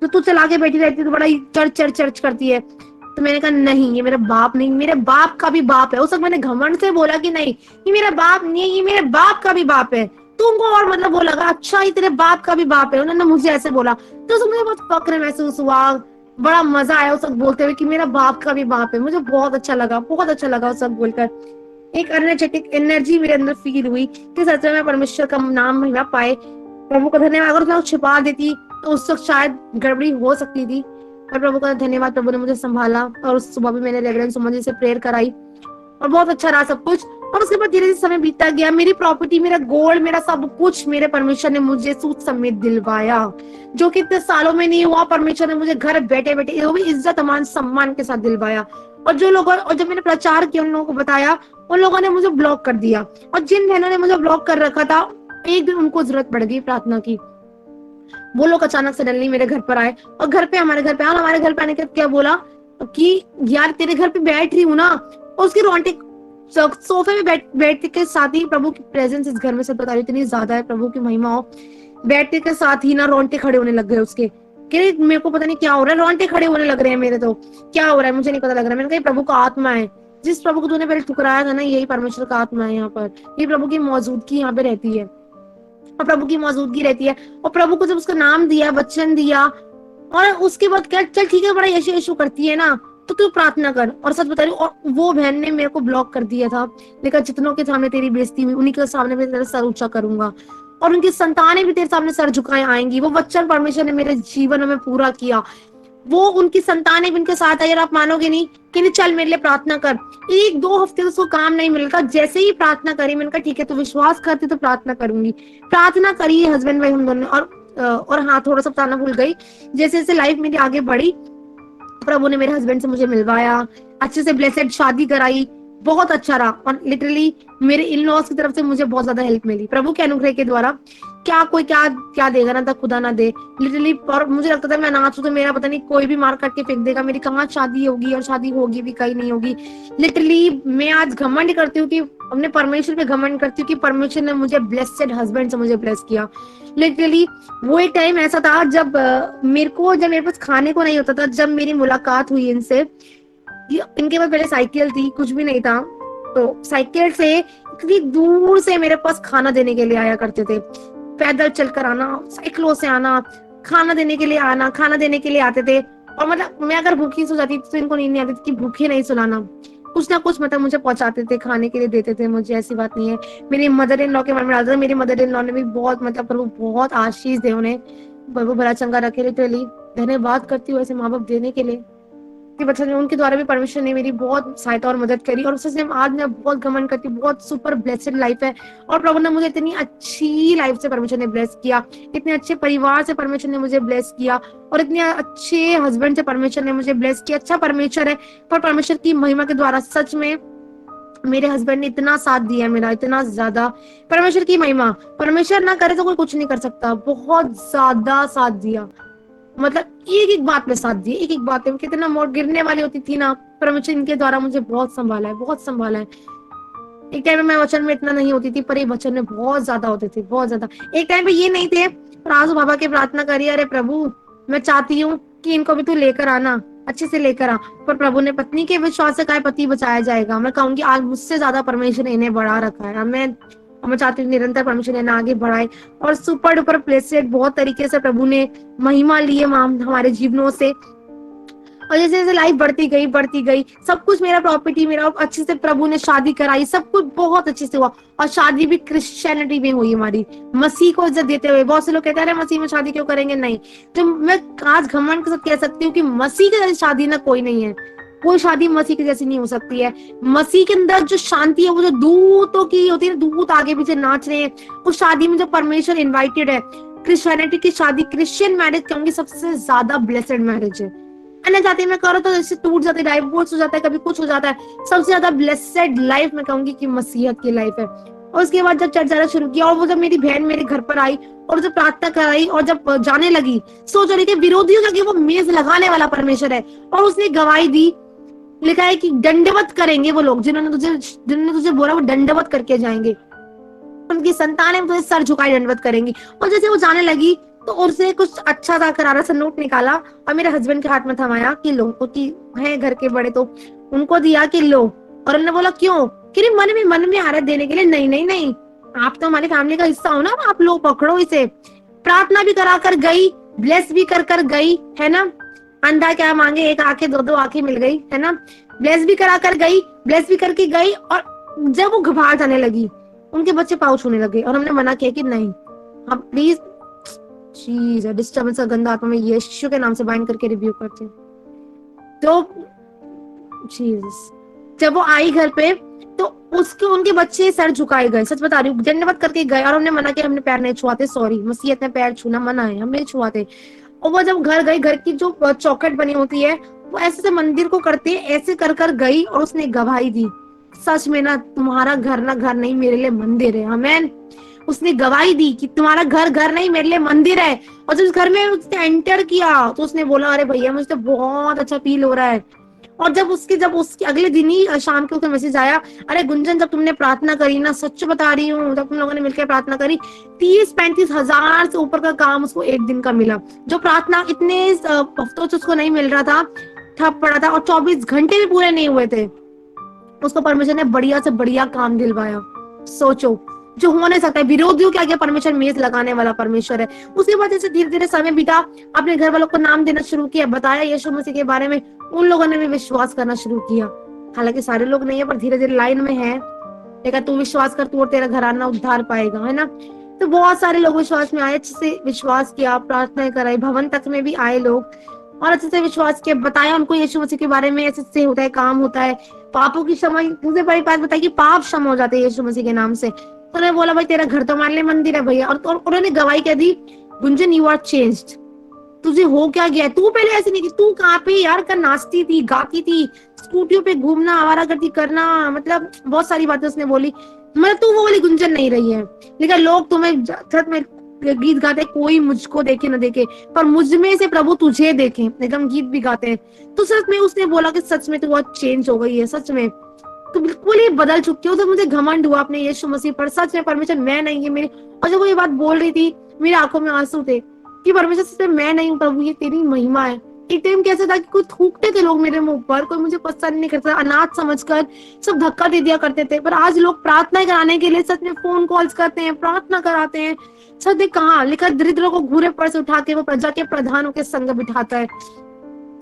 जो तू चला के बैठी रहती है, तो बड़ा ही चर्च चर्च चर्च करती है। तो मैंने कहा नहीं, ये मेरा बाप नहीं, मेरे बाप का भी बाप है। उस वक्त मैंने घमंड से बोला कि नहीं ये मेरा बाप नहीं है, ये मेरे बाप का भी बाप है। तो उनको और मतलब वो लगा, अच्छा ये तेरे बाप का भी बाप है। उन्होंने मुझे ऐसे बोला, तो उसमें मुझे बहुत फक्र महसूस हुआ, बड़ा मजा आया उस वक्त बोलते हुए कि मेरा बाप का भी बाप है। मुझे बहुत अच्छा लगा, बहुत अच्छा लगा उस वक्त बोलकर। एक एनर्जेटिक एनर्जी मेरे अंदर फील हुई कि सच में परमेश्वर का नाम महिमा पाए। प्रभु का धन्यवाद। अगर मैं छिपा देती तो उस वक्त शायद गड़बड़ी हो सकती थी, पर प्रभु का धन्यवाद, प्रभु ने मुझे संभाला। और उस सुबह भी मैंने रेवरेंड सुमन जी से प्रेयर कराई, और बहुत अच्छा रहा सब कुछ। और उसके बाद धीरे धीरे समय बीतता गया, मेरी प्रॉपर्टी, मेरा गोल्ड, मेरा सब कुछ मेरे परमेश्वर ने मुझे सूद समेत दिलवाया, जो कि इतने सालों में नहीं हुआ। परमेश्वर ने मुझे घर बैठे बैठे वो भी इज्जत अमान सम्मान के साथ दिलवाया। और जो लोगों, और जब मैंने प्रचार किया, उन लोगों को बताया, उन लोगों ने मुझे ब्लॉक कर दिया। और जिन बहनों ने मुझे ब्लॉक कर रखा था, एक दिन उनको जरूरत पड़ गई प्रार्थना की। वो लोग अचानक सडनली मेरे घर पर आए, और घर पे हमारे घर पे आए, और हमारे घर पे आने के बाद क्या बोला कि यार तेरे घर पे बैठ रही हूँ ना, और उसकी रोंटे सोफे में बैठते के साथ ही, प्रभु की प्रेजेंस इस घर में सब बता रही इतनी ज्यादा है, प्रभु की महिमा हो, बैठते के साथ ही ना रोंटे खड़े होने लग गए उसके। कि मेरे को पता नहीं क्या हो रहा है, रोंटे खड़े होने लग रहे हैं मेरे, तो क्या हो रहा है मुझे नहीं पता लग रहा है। मैंने कहा प्रभु का आत्मा है, जिस प्रभु को तूने पहले ठुकराया था ना, यही परमेश्वर का आत्मा है यहाँ पर, ये प्रभु की मौजूदगी यहाँ पे रहती है, और प्रभु की मौजूदगी रहती है। और प्रभु को जब उसका नाम दिया, वचन दिया, और उसके बाद क्या, चल ठीक है बड़ा यीशु यीशु करती है ना, तो तू प्रार्थना कर। और सच बता रही हूँ, और वो बहन ने मेरे को ब्लॉक कर दिया था, लेकिन जितनों के सामने तेरी बेइज्जती हुई, उन्हीं के सामने मैं तेरा सर ऊंचा करूंगा, और उनकी संतानें भी तेरे सामने सर झुकाए आएंगी। वो वचन परमेश्वर ने मेरे जीवन में पूरा किया। वो उनकी संतानें भी उनके साथ आई, और आप मानोगे नहीं कि नहीं चल मेरे लिए प्रार्थना कर। एक दो हफ्ते तो उसको काम नहीं मिलता, जैसे ही प्रार्थना करी, मैंने कहा ठीक है, तो विश्वास करती तो प्रार्थना करूंगी। प्रार्थना करी हस्बैंड वाइफ हम दोनों, और हाँ थोड़ा सा बताना भूल गई, जैसे जैसे लाइफ मेरी आगे बढ़ी, प्रभु ने मेरे हस्बैंड से मुझे मिलवाया, अच्छे से ब्लेसेड शादी कराई, बहुत अच्छा रहा। और लिटरली मेरे इन लॉज की तरफ से मुझे बहुत ज्यादा हेल्प मिली प्रभु के अनुग्रह के द्वारा। क्या कोई क्या क्या देगा ना, तक खुदा ना दे लिटरली। और मुझे लगता था मैं अनाथ हूं तो मेरा पता नहीं कोई भी मार काट के फेंक देगा, मेरी कहाँ शादी होगी, और शादी होगी भी कहीं नहीं होगी। लिटरली मैं आज घमंड करती हूँ कि अपने परमेश्वर पे घमंड करती हूँ कि परमेश्वर ने मुझे ब्लेस्ड हस्बैंड से मुझे ब्लेस किया। लिटरली वो एक टाइम ऐसा था जब मेरे पास खाने को नहीं होता था, जब मेरी मुलाकात हुई इनसे। इनके पास पहले साइकिल थी, कुछ भी नहीं था, तो साइकिल से इतनी दूर से मेरे पास खाना देने के लिए आया करते थे, पैदल चलकर आना, साइकिलों से आना, खाना देने के लिए आना, खाना देने के लिए आते थे। और मतलब मैं अगर भूखी सो जाती तो इनको नींद नहीं आती थी कि भूखे नहीं सुलाना, कुछ ना कुछ मतलब मुझे पहुंचाते थे, खाने के लिए देते थे मुझे, ऐसी बात नहीं है। मेरी मदर इन लॉ के मन में डालता था, मेरी मदर इन लॉ ने भी बहुत मतलब प्रभु बहुत आशीष दे उन्हें, प्रभु भला चंगा रखे। लिटरली धन्यवाद करती हूँ ऐसे माँ बाप देने के लिए कि बच्चों ने, उनके द्वारा भी परमेश्वर ने मेरी बहुत सहायता और मदद करी। और उससे आज मैं बहुत घमंड करती हूँ, बहुत सुपर ब्लेस्ड लाइफ है, और प्रभु ने मुझे इतनी अच्छी लाइफ से परमेश्वर ने ब्लेस किया, इतने अच्छे परिवार से परमेश्वर ने मुझे ब्लेस किया, और इतने अच्छे हस्बैंड से परमेश्वर ने मुझे ब्लेस किया। अच्छा परमेश्वर है, पर परमेश्वर की महिमा के द्वारा सच में मेरे हस्बैंड ने इतना साथ दिया मेरा, इतना ज्यादा, परमेश्वर की महिमा। परमेश्वर ना करे तो कोई कुछ नहीं कर सकता, बहुत ज्यादा साथ दिया, मतलब एक एक बात में साथ दिए, एक एक बात में कितना मोड़ गिरने वाली होती थी ना, परमेश्वर इनके द्वारा मुझे बहुत संभाला है, बहुत संभाला है। एक टाइम में मैं वचन में इतना नहीं होती थी, पर ये वचन में बहुत ज्यादा होते थे, बहुत ज्यादा। एक टाइम पे ये नहीं थे, पर आजू बाबा की प्रार्थना करी, अरे प्रभु मैं चाहती हूँ कि इनको भी तू लेकर आना, अच्छे से लेकर आ। पर प्रभु ने पत्नी के विश्वास से कहा पति बचाया जाएगा। मैं कहूंगी आज मुझसे ज्यादा परमेश्वर ने इन्हें बढ़ा रखा है। मैं चाहती हूँ निरंतर परमेश्वर ने इन्हें आगे बढ़ाए और सुपर डुपर प्लेसेड बहुत तरीके से प्रभु ने महिमा लिए हमारे जीवनों से। और जैसे जैसे लाइफ बढ़ती गई सब कुछ मेरा प्रॉपर्टी मेरा अच्छे से प्रभु ने शादी कराई, सब कुछ बहुत अच्छे से हुआ। और शादी भी क्रिश्चियनिटी में हुई हमारी, मसीह को इज्जत देते हुए। बहुत से लोग कहते हैं मसीह में शादी क्यों करेंगे, नहीं। तो मैं आज घमंड के साथ कह सकती हूँ कि मसीह के जैसी शादी ना कोई नहीं है, कोई शादी मसीह के जैसी नहीं हो सकती है। मसीह के अंदर जो शांति है वो जो दूतों की होती है, दूत आगे पीछे नाच रहे हैं उस शादी में जो परमेश्वर इन्वाइटेड है। क्रिश्चियनिटी की शादी, क्रिश्चियन मैरिज कहूंगी सबसे ज्यादा ब्लेसेड मैरिज है। अन्य जाति में करो तो जैसे टूट जाते, डाइवोर्स हो जाता है, कभी कुछ हो जाता है। सबसे ज्यादा ब्लेसेड लाइफ मैं कहूंगी कि मसीहत की लाइफ है। और उसके बाद जब चर्च जाना शुरू किया और वो जब मेरी बहन मेरे घर पर आई और जब प्रार्थना कराई और जब जाने लगी, सोच रही थी विरोधियों का कि वो मेज लगाने वाला परमेश्वर है। और उसने गवाही दी, लिखा है कि दंडवत करेंगे वो लोग जिन्होंने तुझे बोला, वो दंडवत करके जाएंगे। उनकी संतानें तुझे सर झुकाए दंडवत करेंगी। और जैसे वो जाने लगी तो उसने कुछ अच्छा सा करारा सा नोट निकाला और मेरे हस्बैंड के हाथ में थमाया कि लो, क्योंकि है घर के बड़े तो उनको दिया कि लो। और उन्होंने बोला क्यों, कि मन में आ रहा देने के लिए। नहीं नहीं नहीं, आप तो हमारी फैमिली का हिस्सा हो ना, आप लोग पकड़ो इसे। प्रार्थना भी करा कर गई, ब्लेस भी कर गई, है ना। अंधा क्या मांगे, एक आंखें दो आंखें मिल गई, है ना। ब्लेस भी करा कर गई, ब्लेस भी करके गई। और जब वो घबार जाने लगी उनके बच्चे पाँव छूने लगे और हमने मना किया कि नहीं, आप प्लीज चीज डिस्टर्बेंस का गंदा आत्मा में यीशु के नाम से बाइंड करके रिव्यू करते हैं। तो जीसस जब वो आई घर पे तो उनके बच्चे सर झुकाए गए, सच बता रही हूँ, दंडवत करके गए। और हमने मना किया, हमने पैर नहीं छुआते, सॉरी, मसीहत में पैर छूना मना है, हम नहीं छुआते। और वो जब घर गई, घर की जो चौखट बनी होती है वो ऐसे से मंदिर को करते ऐसे कर गई और उसने गवाही दी, सच में ना तुम्हारा घर ना घर नहीं मेरे लिए मंदिर है। आमीन। उसने गवाही दी कि तुम्हारा घर नहीं मेरे लिए मंदिर है। और जब उस घर में उसने एंटर किया तो उसने बोला अरे भैया मुझे तो बहुत अच्छा फील हो रहा है। और जब उसके अगले दिन ही शाम को उसका मैसेज आया, अरे गुंजन जब तुमने प्रार्थना करी ना, सच बता रही हूँ, जब तुम लोगों ने मिलकर प्रार्थना करी 30-35 हजार से ऊपर का काम उसको एक दिन का मिला। जो प्रार्थना इतने हफ्तों से उसको नहीं मिल रहा था, ठप पड़ा था और 24 घंटे भी पूरे नहीं हुए थे, उसको परमेश्वर ने बढ़िया से बढ़िया काम दिलवाया। सोचो, जो हो नहीं सकता है, विरोधियों के आगे परमेश्वर मेज लगाने वाला परमेश्वर है। उसके बाद जैसे धीरे धीरे समय बीता, अपने घर वालों को नाम देना शुरू किया, बताया यीशु मसीह के बारे में, उन लोगों ने भी विश्वास करना शुरू किया। हालांकि सारे लोग नहीं है पर धीरे धीरे लाइन में है। देखा, तू विश्वास कर, तू और तेरा घराना उद्धार पाएगा, है ना। तो बहुत सारे लोग विश्वास में आए, अच्छे से विश्वास किया, प्रार्थना कराई, भवन तक में भी आए लोग और अच्छे से विश्वास किया, बताया उनको यीशु मसीह के बारे में, ऐसे से होता है, काम होता है, पापों की क्षमा। मुझे बड़ी बात बताई कि पाप क्षमा हो जाते हैं यीशु मसीह के नाम से। तो उन्होंने बोला भाई तेरा घर तो हमारे लिए मंदिर है भैया। और उन्होंने गवाही कह दी, गुंजन यू आर चेंज्ड, तुझे हो क्या गया, तू पहले ऐसी नहीं थी, तू कहाँ पे यार कर नाचती थी, गाती थी, स्कूटियों पे घूमना, आवारागर्दी करना, मतलब बहुत सारी बातें उसने बोली। मतलब तू वो वाली गुंजन नहीं रही है। लेकिन लोग तुम्हें छत में गीत गाते, कोई मुझको देखे न देखे पर मुझ में से प्रभु तुझे देखे, एकदम गीत भी गाते हैं। तो सच में उसने बोला कि सच में तू बहुत चेंज हो गई है, सच में तो बिल्कुल ही बदल चुकी हो। तो मुझे घमंड हुआ अपने यीशु मसीह पर, सच में परमेश्वर मैं नहीं है मेरी। और जब वो ये बात बोल रही थी मेरी आंखों में आंसू थे कि परमेश्वर सच में मैं नहीं हूँ प्रभु, ये तेरी महिमा है। एक टाइम कैसा था कि कोई थूकते थे लोग मेरे मुंह पर, कोई मुझे पसंद नहीं करता, अनाथ समझकर सब धक्का दे दिया करते थे। पर आज लोग प्रार्थना कराने के लिए सच में फोन कॉल्स करते हैं, प्रार्थना कराते हैं। सच कहाँ लिखा, दरिद्रों को घूरे पर से उठा के वो प्रजा के प्रधानों के संग बिठाता है।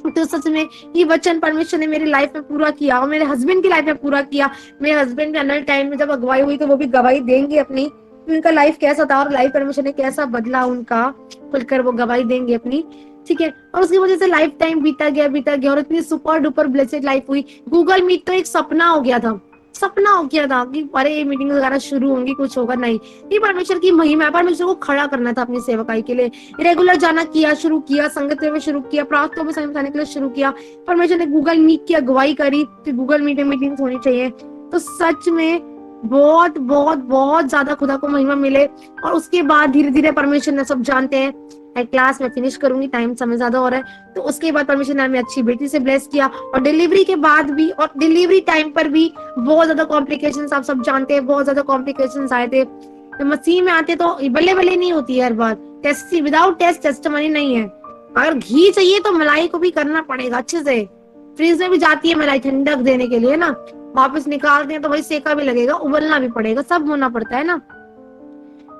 तो सच में ये वचन परमेश्वर ने मेरी लाइफ में पूरा किया और मेरे हस्बैंड की लाइफ में पूरा किया। मेरे हस्बैंड के अनल टाइम में जब अगुवाई हुई तो वो भी गवाही देंगे अपनी, उनका लाइफ कैसा था और लाइफ परमेश्वर ने कैसा बदला उनका, खुलकर वो गवाही देंगे अपनी, ठीक है। और उसकी वजह से लाइफ टाइम बीता गया और इतनी सुपर डुपर ब्लेसेड लाइफ हुई। गूगल मीट तो एक सपना हो गया था कि अरे ये मीटिंग वगैरह शुरू होंगी, कुछ होगा, नहीं। ये परमेश्वर की महिमा है, परमेश्वर को खड़ा करना था अपनी सेवकाई के लिए। रेगुलर जाना शुरू किया, संगत में शुरू किया, प्रार्थना में समय बिताने के लिए शुरू किया। परमेश्वर ने गूगल मीट की अगुवाई करी कि गूगल मीट में मीटिंग होनी चाहिए। तो सच में बहुत बहुत बहुत ज्यादा खुदा को महिमा मिले। और उसके बाद धीरे धीरे परमेश्वर ने, सब जानते हैं, क्लास में फिनिश करूंगी, टाइम समय ज्यादा हो रहा है। तो उसके बाद परमेश्वर ने हमें अच्छी बेटी से ब्लेस किया और डिलीवरी के बाद भी और डिलीवरी टाइम पर भी बहुत ज्यादा कॉम्प्लिकेशंस, आप सब जानते हैं, बहुत ज्यादा कॉम्प्लिकेशंस आए थे। तो मसीह में आते तो बल्ले बल्ले नहीं होती है हर बार, टेस्ट विदाउट टेस्ट टेस्टिमनी नहीं है। अगर घी चाहिए तो मलाई को भी करना पड़ेगा अच्छे से, फ्रीज में भी जाती है मलाई ठंडक देने के लिए ना, वापस निकालते हैं तो वही सेका भी लगेगा, उबलना भी पड़ेगा, सब होना पड़ता है ना।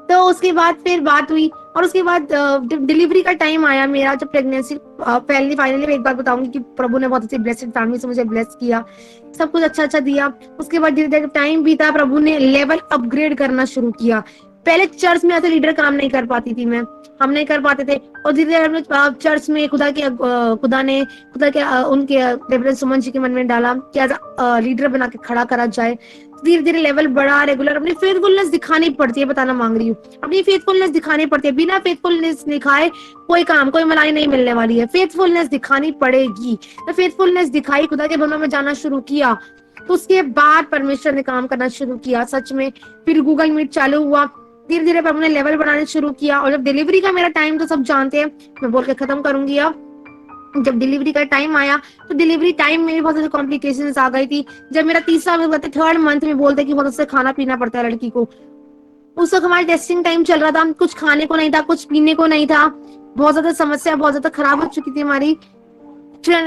तो उसके बाद फिर बात हुई, और उसके बाद जब डिलीवरी का टाइम आया मेरा, जब प्रेगनेंसी पहली फाइनली, मैं एक बार बताऊंगी कि प्रभु ने बहुत अच्छी ब्लेस्ड फैमिली से मुझे ब्लेस किया, सब कुछ अच्छा अच्छा दिया। उसके बाद धीरे धीरे टाइम बीता, प्रभु ने लेवल अपग्रेड करना शुरू किया। पहले चर्च में ऐसे लीडर काम नहीं कर पाती थी मैं, हम नहीं कर पाते थे, और धीरे धीरे हमने चर्च में खुदा के उनके रेवरेंड सुमन जी के मन में डाला कि एज लीडर बना के खड़ा करा जाए। धीरे धीरे लेवल बढ़ा, रेगुलर अपनी फेथफुलनेस दिखानी पड़ती है, बताना मांग रही हूँ, अपनी फेथफुलनेस दिखानी पड़ती है, बिना फेथफुलनेस दिखाए कोई काम, कोई मलाई नहीं मिलने वाली है, फेथफुलनेस दिखानी पड़ेगी। तो फेथफुलनेस दिखाई, खुदा के भवनों में जाना शुरू किया, तो उसके बाद परमेश्वर ने काम करना शुरू किया सच में। फिर गूगल मीट चालू हुआ, धीरे धीरे प्रभु ने लेवल बढ़ाने शुरू किया। और जब डिलीवरी का मेरा टाइम, तो सब जानते हैं, मैं बोल के खत्म करूंगी अब। जब डिलीवरी का टाइम आया, तो डिलीवरी टाइम में भी बहुत सारी कॉम्प्लिकेशंस आ गई थी। जब मेरा तीसरा थर्ड मंथ में बोलते कि बहुत उससे खाना पीना पड़ता है लड़की को, उस वक्त हमारा टेस्टिंग टाइम चल रहा था, कुछ खाने को नहीं था, कुछ पीने को नहीं था, बहुत ज्यादा समस्या बहुत ज्यादा खराब हो चुकी थी हमारी।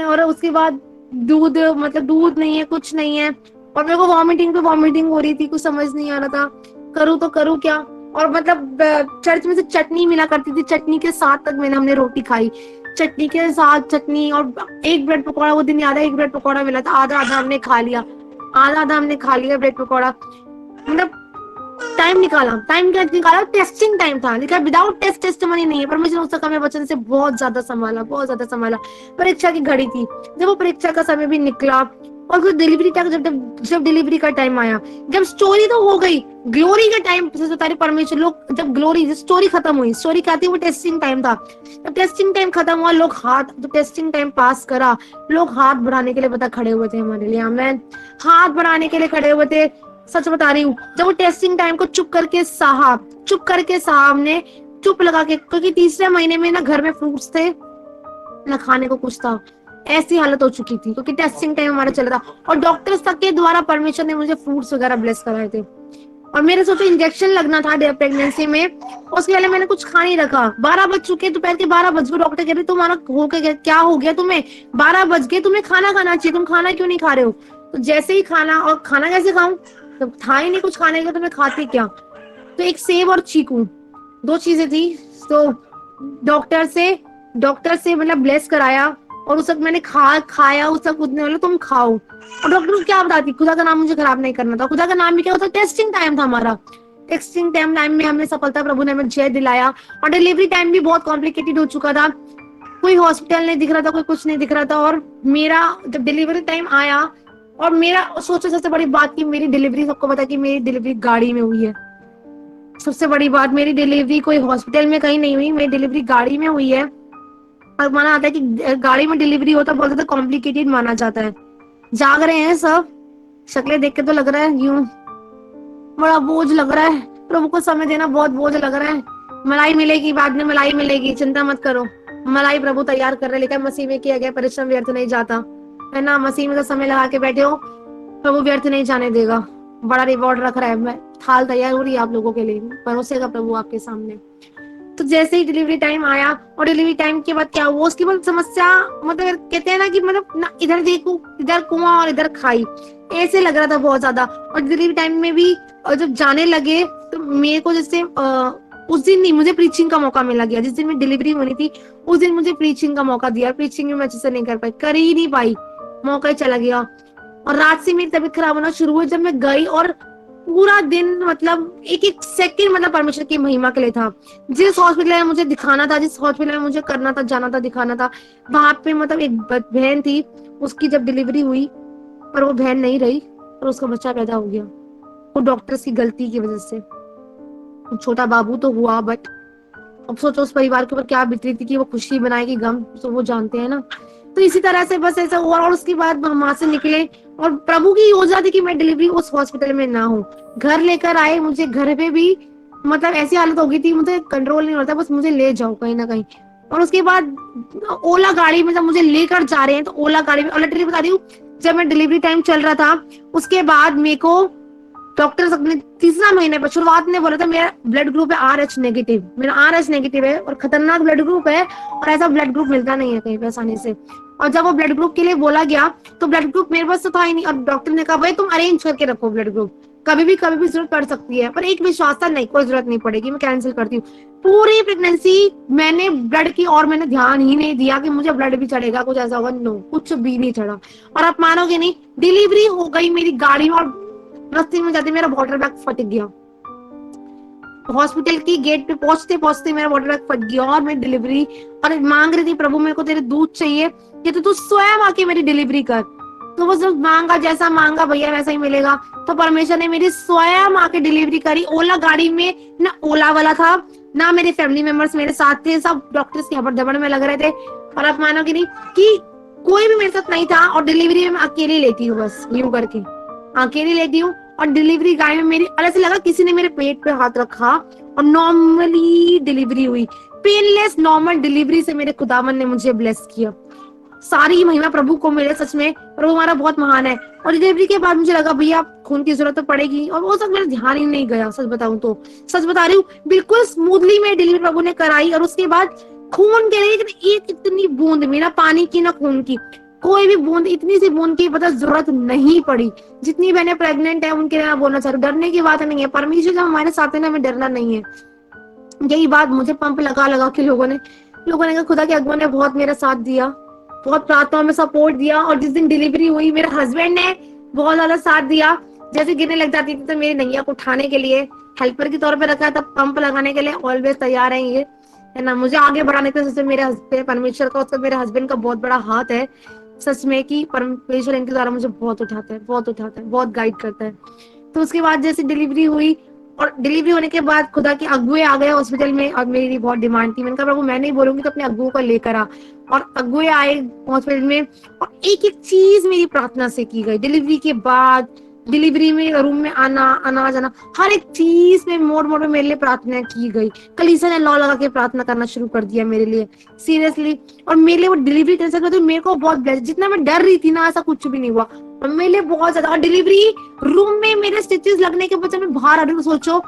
और उसके बाद दूध, मतलब दूध नहीं है, कुछ नहीं है, और मेरे को वॉमिटिंग पे वॉमिटिंग हो रही थी, कुछ समझ नहीं आ रहा था करूँ तो करूँ क्या। और मतलब चर्च में से चटनी मिला करती थी, चटनी के साथ तक हमने रोटी खाई, चटनी के साथ चटनी, और एक ब्रेड पकौड़ा, वो दिन याद है, एक ब्रेड पकौड़ा मिला था, आधा आधा हमने खा लिया, आधा आधा हमने खा लिया ब्रेड पकौड़ा। मतलब टाइम निकाला, टाइम क्या निकाला, टेस्टिंग टाइम था, लेकिन विदाउट टेस्ट टेस्टिमनी नहीं है। परमेश्वर उस समय वचन से बहुत ज्यादा संभाला, बहुत ज्यादा संभाला। परीक्षा की घड़ी थी, जब वो परीक्षा का समय भी निकला, और फिर डिलीवरी तक, जब डिलीवरी का टाइम आया, जब स्टोरी तो हो गई, ग्लोरी का टाइम तारी परमेश्वर, लोग जब ग्लोरी स्टोरी खत्म हुई, स्टोरी क्या थी, वो टेस्टिंग टाइम था। जब टेस्टिंग टाइम खत्म हुआ, लोग हाथ, जब टेस्टिंग टाइम पास करा, लोग हाथ बढ़ाने के लिए पता खड़े हुए थे हमारे लिए, हमें हाथ बढ़ाने के लिए खड़े हुए थे। सच बता रही हूँ, जब वो टेस्टिंग टाइम को चुप करके साहब ने चुप लगा के, क्योंकि तीसरे महीने में ना घर में फ्रूट्स थे ना खाने को कुछ था, ऐसी हालत हो चुकी थी, क्योंकि टेस्टिंग टाइम हमारा चल रहा था, और डॉक्टर्स तक के द्वारा परमेश्वर ने मुझे फ्रूट्स वगैरह ब्लेस कराए थे। और मेरे सोचो इंजेक्शन लगना था प्रेगनेंसी में, उसके पहले मैंने कुछ खा नहीं रखा, 12 बज चुके, दोपहर के 12 बज गए, डॉक्टर कह रहे तुम्हारा हो गया, क्या हो गया तुम्हें, 12 बज गए, तुम्हें खाना खाना चाहिए, तुम खाना क्यों नहीं खा रहे हो। तो जैसे ही खाना, और खाना कैसे खाऊं, तो था ही नहीं कुछ खाने का, तो मैं खाती क्या। तो एक सेब और चीकू, दो चीजें थी। तो डॉक्टर से मतलब ब्लेस कराया, और उस वक्त मैंने खाया, उस वक्त खुद ने बोला तुम खाओ। और डॉक्टर को क्या बताती, खुदा का नाम मुझे खराब नहीं करना था, खुदा का नाम भी क्या होता, टेस्टिंग टाइम था हमारा। टेस्टिंग टाइम में हमने सफलता, प्रभु ने हमें जय दिलाया। और डिलीवरी टाइम भी बहुत कॉम्प्लिकेटेड हो चुका था, कोई हॉस्पिटल नहीं दिख रहा था, कोई कुछ नहीं दिख रहा था। और मेरा जब डिलीवरी टाइम आया, और मेरा सोचो सबसे बड़ी बात की मेरी डिलीवरी, सबको पता कि मेरी डिलीवरी गाड़ी में हुई है। सबसे बड़ी बात, मेरी डिलीवरी कोई हॉस्पिटल में कहीं नहीं हुई, मेरी डिलीवरी गाड़ी में हुई है। और माना जाता है कि गाड़ी में डिलीवरी होता है, बहुत ज्यादा कॉम्प्लिकेटेड माना जाता है। जाग रहे हैं सब, शक्लें देख के तो लग रहा है यूं बड़ा बोझ लग रहा है, प्रभु को समय देना बहुत बोझ लग रहा है। मलाई मिलेगी, बाद में मलाई मिलेगी, चिंता मत करो, मलाई प्रभु तैयार कर रहे हैं, लेकिन मसीह में किया गया परिश्रम व्यर्थ नहीं जाता है ना। मसीह में तो समय लगा के बैठे हो, प्रभु व्यर्थ नहीं जाने देगा, बड़ा रिवॉर्ड रख रहा है। मैं थाल तैयार हो रही है आप लोगों के लिए, परोसेगा प्रभु आपके सामने। तो जैसे ही डिलीवरी टाइम आया, और डिलीवरी टाइम के बाद क्या हुआ, उसके बाद समस्या, मतलब कहते हैं ना कि मतलब ना इधर देखो, इधर कुआं और इधर खाई, ऐसे लग रहा था बहुत ज्यादा। और डिलीवरी टाइम में भी जब जाने लगे, तो मेरे को जैसे उस दिन नहीं, मुझे प्रीचिंग का मौका मिला गया, जिस दिन मेरी डिलीवरी होनी थी उस दिन मुझे प्रीचिंग का मौका दिया। प्रीचिंग में मैं अच्छे से नहीं कर ही नहीं पाई, मौका ही चला गया। और रात से मेरी तबीयत खराब होना शुरू हुई, जब मैं गई, और पूरा दिन मतलब एक एक सेकंड मतलब परमेश्वर की महिमा के लिए था। जिस हॉस्पिटल में मुझे दिखाना था, जिस हॉस्पिटल में मुझे करना था, जाना था, दिखाना था, वहां पे मतलब एक बहन थी, उसकी जब डिलीवरी हुई, पर वो बहन नहीं रही, और उसका बच्चा पैदा हो गया, वो डॉक्टर्स की गलती की वजह से। छोटा बाबू तो हुआ, बट अब सोचो उस परिवार के ऊपर क्या बीत रही थी, कि वो खुशी बनाएगी गम, तो वो जानते हैं ना। तो इसी तरह से बस ऐसा हुआ, और उसके बाद हम वहां से निकले, और प्रभु की योजना थी कि मैं डिलीवरी उस हॉस्पिटल में ना हूँ, घर लेकर आए मुझे, घर पे भी मतलब ऐसी हालत हो गई थी, मुझे कंट्रोल नहीं होता, बस मुझे ले जाओ कहीं ना कहीं। और उसके बाद ओला गाड़ी में जब मुझे लेकर जा रहे हैं, तो ओला गाड़ी में, और लिटरली बता रही हूँ, जब मैं डिलीवरी टाइम चल रहा था, उसके बाद मेरे को डॉक्टर अपने तीसरा महीने पर शुरुआत में बोला था मेरा ब्लड ग्रुप है RH नेगेटिव, मेरा RH नेगेटिव है और खतरनाक ब्लड ग्रुप है और ऐसा ब्लड ग्रुप मिलता नहीं है कहीं पे आसानी से। और जब वो ब्लड ग्रुप के लिए बोला गया तो ब्लड ग्रुप मेरे पास तो था ही नहीं और डॉक्टर ने कहा भाई तुम अरेंज करके रखो ब्लड ग्रुप, कभी भी जरूरत पड़ सकती है। पर एक विश्वास था नहीं कोई जरूरत नहीं पड़ेगी, मैं कैंसिल करती हूँ। पूरी प्रेगनेंसी मैंने ब्लड की और मैंने ध्यान ही नहीं दिया कि मुझे ब्लड भी चढ़ेगा, कुछ ऐसा होगा, नो कुछ भी नहीं चढ़ा। और आप मानोगे नहीं, डिलीवरी हो गई मेरी गाड़ी में और रास्ते में जाते मेरा वाटर बैग फट गया। हॉस्पिटल की गेट पे पहुंचते पहुंचते मेरा वाटर बैग फट गया और मैं डिलीवरी और मांग रही थी प्रभु मेरे को तेरे दूध चाहिए, ये तो तू स्वयं आके मेरी डिलीवरी कर। तो वो सब मांगा, जैसा मांगा भैया वैसा ही मिलेगा। तो परमेश्वर ने मेरी स्वयं आके डिलीवरी करी। ओला गाड़ी में ना ओला वाला था ना मेरे फैमिली मेंबर्स मेरे साथ थे, सब डॉक्टर्स की हबड़ दबड़ में लग रहे थे। और आप मानोगे नहीं कि कोई भी मेरे साथ नहीं था और डिलीवरी में मैं अकेले लेती हूँ, बस यूं करके अकेले लेती हूँ। और डिलीवरी गाय में मेरी अलग से लगा किसी ने मेरे पेट पे हाथ रखा और नॉर्मली डिलीवरी हुई, पेनलेस नॉर्मल डिलीवरी से मेरे खुदावन ने मुझे ब्लेस किया। सारी महिमा प्रभु को मिले, सच में प्रभु हमारा बहुत महान है। और डिलीवरी के बाद मुझे लगा भैया खून की जरूरत तो पड़ेगी और वो सब मेरा ध्यान ही नहीं गया, सच बताऊं तो सच बता रही हूँ, बिल्कुल स्मूथली में डिलीवरी प्रभु ने कराई। और उसके बाद खून के लिए एक इतनी बूंद भी ना पानी की ना खून की, कोई भी बूंद, इतनी सी बूंद की पता जरूरत नहीं पड़ी। जितनी बहनें प्रेग्नेंट है उनके लिए मैं बोलना चाह रही हूँ, डरने की बात नहीं है, परमेश्वर जब हमारे साथ है ना हमें डरना नहीं है। यही बात मुझे पंप लगा लगा के लोगों ने कहा खुदा के अगुआ ने बहुत मेरा साथ दिया, बहुत प्रार्थनाओं में सपोर्ट दिया। और जिस दिन डिलीवरी हुई मेरे हस्बैंड ने बहुत ज्यादा साथ दिया। जैसे गिरने लग जाती थी तो मेरी नैया को उठाने के लिए हेल्पर के तौर पे रखा है, तब पंप लगाने के लिए ऑलवेज तैयार है ये, है ना, मुझे आगे बढ़ाने के लिए मेरे हस्बैंड परमेश्वर का, उसका मेरे हस्बैंड का बहुत बड़ा हाथ है सच में कि परमेश्वर इनके द्वारा मुझे बहुत उठाता है, बहुत उठाता है, बहुत गाइड करता है। तो उसके बाद जैसे डिलीवरी हुई और डिलीवरी होने के बाद खुदा के अगुए आ गए हॉस्पिटल में और मेरी बहुत डिमांड थी। मैंने कहा प्रभु मैं नहीं बोलूंगी तो अपने अगुओं को लेकर आ। और अगुए आए हॉस्पिटल में और एक एक चीज मेरी प्रार्थना से की गई। डिलीवरी के बाद डिलीवरी में रूम में आना जाना हर एक चीज में मोड़ मोड़ में मेरे लिए प्रार्थना की गई। कलीसिया ने लॉ लगा के प्रार्थना करना शुरू कर दिया मेरे लिए सीरियसली। और मेरे लिए वो डिलीवरी टेंशन तो मेरे को बहुत, जितना मैं डर रही थी ना ऐसा कुछ भी नहीं हुआ और मेरे लिए बहुत ज्यादा। और डिलीवरी रूम में मेरे स्टिचेस लगने के बाद मैं बाहर आ रही हूँ, सोचो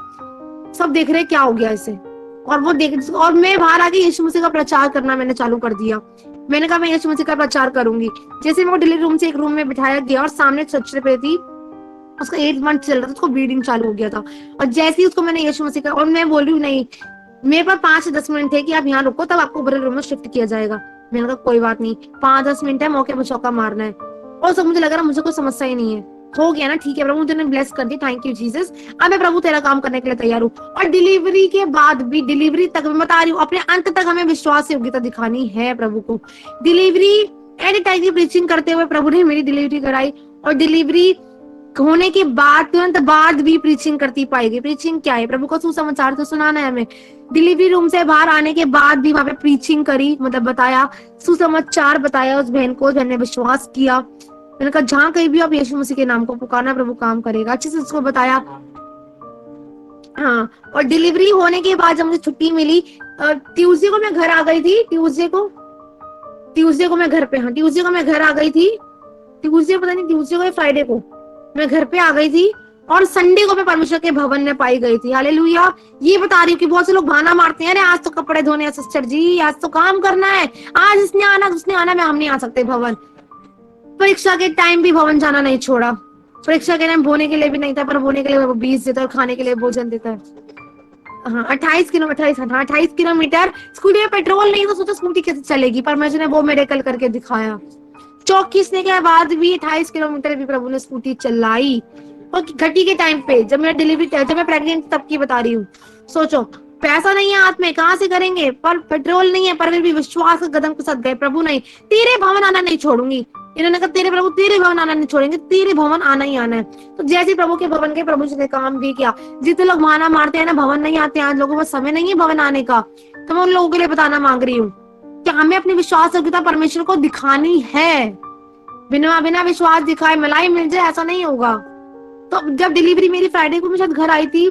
सब देख रहे क्या हो गया इसे, और वो देख और मैं बाहर आके यीशु मसीह का प्रचार करना मैंने चालू कर दिया। मैंने कहा मैं यीशु मसीह का प्रचार करूंगी। जैसे मैं डिलीवरी रूम से एक रूम में बिठाया गया और सामने चर्च पे थी, उसका 8 मंथ चल रहा था, उसको ब्लीडिंग चालू हो गया था। और जैसे ही उसको मैंने यीशु मसीह का, और मैं बोल रही हूँ नहीं, मेरे पास 5 से 10 मिनट थे कि आप यहाँ रुको तब आपको बड़े रूम में शिफ्ट किया जाएगा। मैंने कहा कोई बात नहीं, 5-10 मिनट है, मौके पर चौका मारना है। और सब मुझे लग रहा मुझे कोई समस्या ही नहीं है, हो गया ना, ठीक है प्रभु मुझे ब्लेस कर दी, थैंक यू जीसस, अब मैं प्रभु तेरा काम करने के लिए तैयार हूँ। और डिलीवरी के बाद भी, डिलीवरी तक मैं बता रही हूँ, अपने अंत तक हमें विश्वास योग्यता दिखानी है प्रभु को। डिलीवरी एनी टाइम की प्रीचिंग करते हुए प्रभु ने मेरी डिलीवरी कराई। और डिलीवरी होने के बाद तुरंत बाद भी प्रीचिंग करती पाएगी। प्रीचिंग क्या है? प्रभु को सुसमाचार तो सुनाना है हमें। डिलीवरी रूम से बाहर आने के बाद भी वहां पे प्रीचिंग करी, मतलब बताया, सुसमाचार बताया उस बहन को। बहन ने विश्वास किया। मैंने कहा जहां कहीं भी आप यीशु मसीह के नाम को पुकारना, प्रभु काम करेगा। अच्छे से उसको बताया। हाँ, और डिलीवरी होने के बाद जब मुझे छुट्टी मिली, ट्यूसडे को मैं घर आ गई थी। ट्यूसडे को मैं घर पे, हाँ ट्यूसडे को मैं घर आ गई थी। ट्यूसडे पता नहीं ट्यूसडे को या फ्राइडे को मैं घर पे आ गई थी। और संडे को मैं परमेश्वर के भवन में पाई गई थी। हालेलुया। ये बता रही हूँ कि बहुत से लोग बहाना मारते हैं, अरे आज तो कपड़े धोने हैं सिस्टर जी, आज तो काम करना है, आज इसने आना उसने आना, मैं हम नहीं आ सकते भवन। परीक्षा के टाइम भी भवन जाना नहीं छोड़ा। परीक्षा के टाइम बोने के लिए भी नहीं था, पर बोने के लिए वो 20 देता है और खाने के लिए भोजन देता है। हाँ 28 किलोमीटर। स्कूटी में पेट्रोल नहीं तो सोचा स्कूटी कैसे चलेगी, पर मैंने वो मेडिकल करके दिखाया। चौक खींचने के बाद भी 28 किलोमीटर भी प्रभु ने स्कूटी चलाई। और घटी के टाइम पे जब मैं प्रेग्नेंट तब की बता रही हूँ। सोचो पैसा नहीं है हाथ में, कहाँ से करेंगे, पर पेट्रोल नहीं है, पर फिर भी विश्वास के कदम के साथ गए। प्रभु नहीं, तेरे भवन आना नहीं छोड़ूंगी। इन्होंने कहा तेरे प्रभु तेरे भवन आना नहीं छोड़ेंगे, तेरे भवन आना ही आना है। तो जैसे प्रभु के भवन के प्रभु जी ने काम भी किया। जितने लोग माना मारते हैं ना भवन नहीं आते हैं, आज लोगों को समय नहीं है भवन आने का, तो मैं उन लोगों के लिए बताना मांग रही हूँ कि हमें अपनी विश्वास योग्यता परमेश्वर को दिखानी है। बिना विश्वास दिखाए मलाई मिल जाए ऐसा नहीं होगा। तो जब डिलीवरी मेरी फ्राइडे को मैं शायद घर आई थी,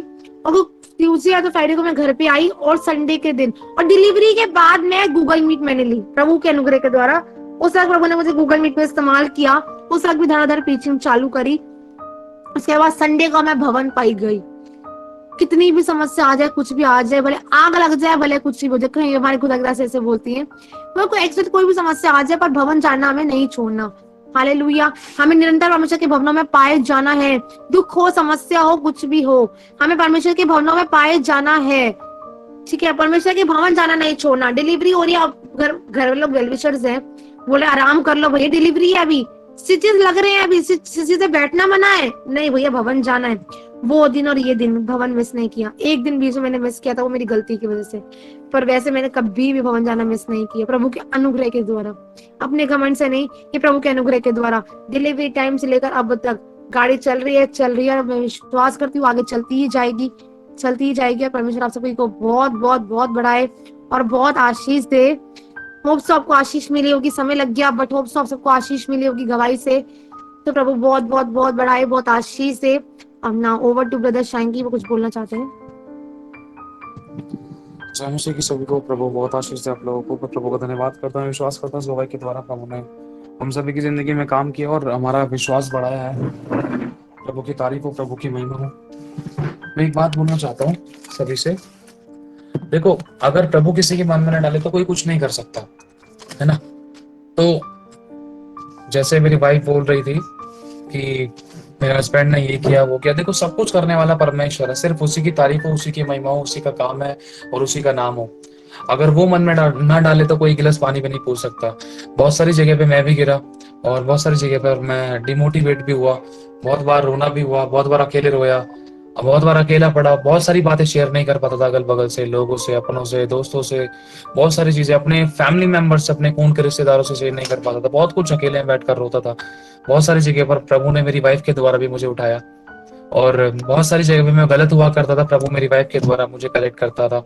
और वो ट्यूसडे या तो फ्राइडे को मैं घर पे आई, और संडे के दिन, और डिलीवरी के बाद मैं गूगल मीट मैंने ली प्रभु के अनुग्रह के द्वारा। उस वक्त प्रभु ने मुझे गूगल मीट में इस्तेमाल किया। उस वक्त भी धड़ाधड़ प्रीचिंग चालू करी। उसके बाद संडे को मैं भवन पाई गई। कितनी भी समस्या आ जाए, कुछ भी आ जाए, भले आग लग जाए, भले कुछ भी हो जाए, कहीं हमारी खुदा से ऐसे बोलती है, कोई भी समस्या आ जाए, पर भवन जाना हमें नहीं छोड़ना। हालेलुया। हमें निरंतर परमेश्वर के भवनों में पाए जाना है। दुख हो, समस्या हो, कुछ भी हो, हमें परमेश्वर के भवनों में पाए जाना है। ठीक है, परमेश्वर के भवन जाना नहीं छोड़ना। डिलीवरी हो रही है, घर घर लोग वेलविशर्स हैं, बोले आराम कर लो भैया, डिलीवरी है अभी, स्टिचेस लग रहे हैं अभी, से बैठना मना है, नहीं भैया भवन जाना है। वो दिन और ये दिन भवन मिस नहीं किया। एक दिन बीच में मैंने मिस किया था, वो मेरी गलती की वजह से, पर वैसे मैंने कभी भी भवन जाना मिस नहीं किया, प्रभु के अनुग्रह के द्वारा, अपने घमंड से नहीं, ये प्रभु के अनुग्रह के द्वारा। डिलीवरी टाइम से लेकर अब तक गाड़ी चल रही है, चल रही है, और मैं विश्वास करती हूँ आगे चलती ही जाएगी, चलती ही जाएगी। और परमेश्वर आप सभी को बहुत बहुत बहुत बढ़ाए और बहुत आशीष दे। होप सो आपको आशीष मिली होगी, समय लग गया, बट होप सो आप सबको आशीष मिली होगी गवाही से। तो प्रभु बहुत बहुत बहुत बढ़ाए, बहुत आशीष दे। अब ना ओवर टू ब्रदर शाइंकी, वो कुछ बोलना चाहते हैं। जय मसीह की सभी को प्रभु बहुत आशीष दे आप लोगों को। मैं प्रभु का धन्यवाद करता हूँ, विश्वास करता हूँ गवाही के द्वारा प्रभु ने हम सभी की जिंदगी में काम किया और हमारा विश्वास बढ़ाया है। प्रभु की तारीफ हो, प्रभु की महिमा हो। मैं एक बात बोलना चाहता हूँ सभी से, देखो अगर प्रभु किसी के मन में न डाले तो कोई कुछ नहीं कर सकता, है ना। तो जैसे मेरी वाइफ बोल रही थी कि मेरे हस्बैंड ने ये किया वो किया, देखो सब कुछ करने वाला परमेश्वर है, सिर्फ उसी की तारीफ हो, उसी की महिमा हो, उसी का काम है और उसी का नाम हो। अगर वो मन में ना डाले तो कोई गिलास पानी भी नहीं पूछ सकता। बहुत सारी जगह पे मैं भी गिरा और बहुत सारी जगह पर मैं डिमोटिवेट भी हुआ, बहुत बार रोना भी हुआ, बहुत बार अकेले रोया, बहुत बार अकेला पड़ा, बहुत सारी बातें शेयर नहीं कर पाता था अगल बगल से, लोगों से, अपनों से, दोस्तों से, बहुत सारी चीजें अपने फैमिली मेंबर्स से, अपने खून के रिश्तेदारों से शेयर नहीं कर पाता था, बहुत कुछ अकेले में बैठ कर रोता था। बहुत सारी जगह पर प्रभु ने मेरी वाइफ के द्वारा भी मुझे उठाया और बहुत सारी जगह पे मैं गलत हुआ करता था, प्रभु मेरी वाइफ के द्वारा मुझे करेक्ट करता था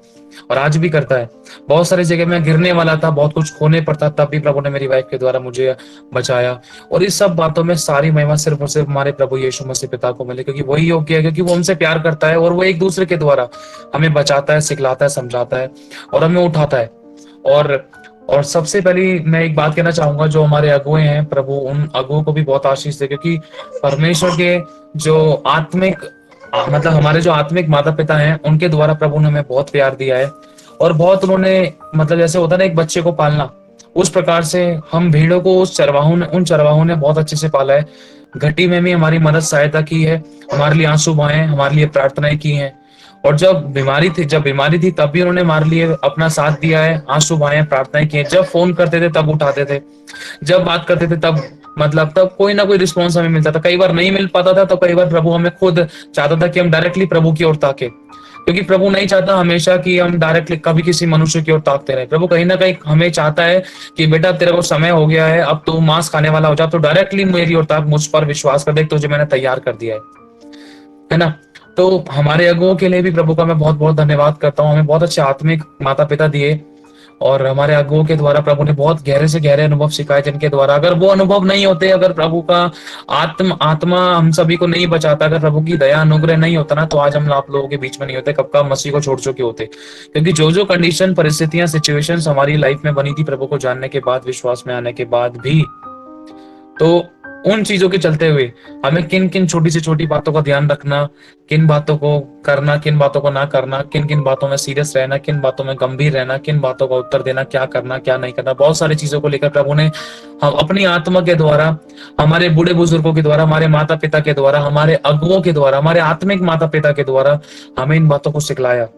और आज भी करता है। बहुत सारी जगह मैं गिरने वाला था, बहुत कुछ खोने पर था, तब भी प्रभु ने मेरी वाइफ के द्वारा मुझे बचाया। और इस सब बातों में सारी महिमा सिर्फ और सिर्फ हमारे प्रभु यीशु मसीह पिता को मिले, क्योंकि वही योग्य है, क्योंकि वो हमसे प्यार करता है और वो एक दूसरे के द्वारा हमें बचाता है, सिखलाता है, समझाता है और हमें उठाता है। और सबसे पहली मैं एक बात कहना चाहूंगा, जो हमारे अगुए हैं प्रभु उन अगुओं को भी बहुत आशीष दे, क्योंकि परमेश्वर के जो आत्मिक मतलब हमारे जो आत्मिक माता पिता हैं उनके द्वारा प्रभु ने हमें बहुत प्यार दिया है और बहुत उन्होंने मतलब जैसे होता है ना एक बच्चे को पालना, उस प्रकार से हम भेड़ों को उन चरवाहों ने बहुत अच्छे से पाला है। घटी में भी हमारी मदद सहायता की है, हमारे लिए आंसू बहाए, हमारे लिए प्रार्थनाएं की हैं। और जब बीमारी थी तब भी उन्होंने हमारे लिए अपना साथ दिया है, आंसू बहाए, प्रार्थनाएं की है। जब फोन करते थे तब उठाते थे, जब बात करते थे तब तब कोई ना कोई रिस्पॉन्स हमें मिलता था। कई बार नहीं मिल पाता था तो कई बार प्रभु हमें खुद चाहता था कि हम डायरेक्टली प्रभु की ओर ताके, क्योंकि प्रभु नहीं चाहता हमेशा कि हम डायरेक्टली कभी किसी मनुष्य की ओर ताकते रहे। प्रभु कहीं ना कहीं हमें चाहता है कि बेटा तेरे को समय हो गया है, अब तू मांस खाने वाला हो जा, तो डायरेक्टली मेरी ओर ताक, मुझ पर विश्वास कर, देख तुझे मैंने तैयार कर दिया है ना। तो हमारे अगुओं के लिए भी प्रभु का मैं बहुत बहुत धन्यवाद करता हूँ। हमें बहुत अच्छे आत्मिक माता पिता दिए और हमारे अगुओं के द्वारा प्रभु ने बहुत गहरे से गहरे अनुभव सिखाए, जिनके द्वारा अगर वो अनुभव नहीं होते, अगर प्रभु का आत्मा हम सभी को नहीं बचाता, अगर प्रभु की दया अनुग्रह नहीं होता ना, तो आज हम आप लोगों के बीच में नहीं होते, कब का मसीह को छोड़ चुके होते। क्योंकि जो जो कंडीशन, परिस्थितियां, सिचुएशंस हमारी लाइफ में बनी थी प्रभु को जानने के बाद, विश्वास में आने के बाद भी, तो उन चीजों के चलते हुए हमें किन किन छोटी से छोटी बातों का ध्यान रखना, किन बातों को करना, किन बातों को ना करना, किन किन बातों में सीरियस रहना, किन बातों में गंभीर रहना, किन बातों का उत्तर देना, क्या करना क्या नहीं करना, बहुत सारी चीजों को लेकर प्रभु ने हम अपनी आत्मा के द्वारा, हमारे बूढ़े बुजुर्गों के द्वारा, हमारे माता पिता के द्वारा, हमारे अगुओं के द्वारा, हमारे आत्मिक माता पिता के द्वारा हमें इन बातों को सिखलाया।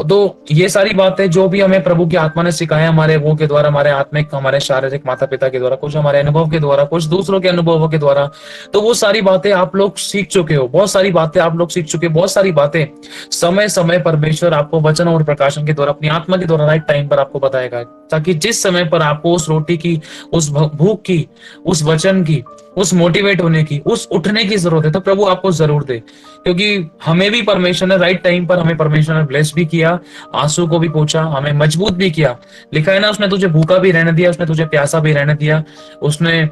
तो ये सारी बातें जो भी हमें प्रभु की आत्मा ने सिखाया, हमारे वो के द्वारा, हमारे आत्मिक, हमारे शारीरिक माता पिता के द्वारा, कुछ हमारे अनुभव के द्वारा, कुछ दूसरों के अनुभवों के द्वारा, तो वो सारी बातें आप लोग सीख चुके हो, बहुत सारी बातें आप लोग सीख चुके हो, बहुत सारी बातें समय समय परमेश्वर आपको वचन और प्रकाशन के द्वारा, अपनी आत्मा के द्वारा राइट टाइम पर आपको बताएगा, ताकि जिस समय पर आपको उस रोटी की, उस भूख की, उस वचन की, उस मोटिवेट होने की, उस उठने की जरूरत है, तो प्रभु आपको जरूर दे। क्योंकि हमें भी परमेश्वर ने राइट टाइम पर, हमें परमेश्वर ने ब्लेस भी किया, आंसू को भी पोंछा, हमें मजबूत भी किया। लिखा है ना, उसने तुझे भूखा भी रहने दिया, उसने तुझे प्यासा भी रहने दिया, उसने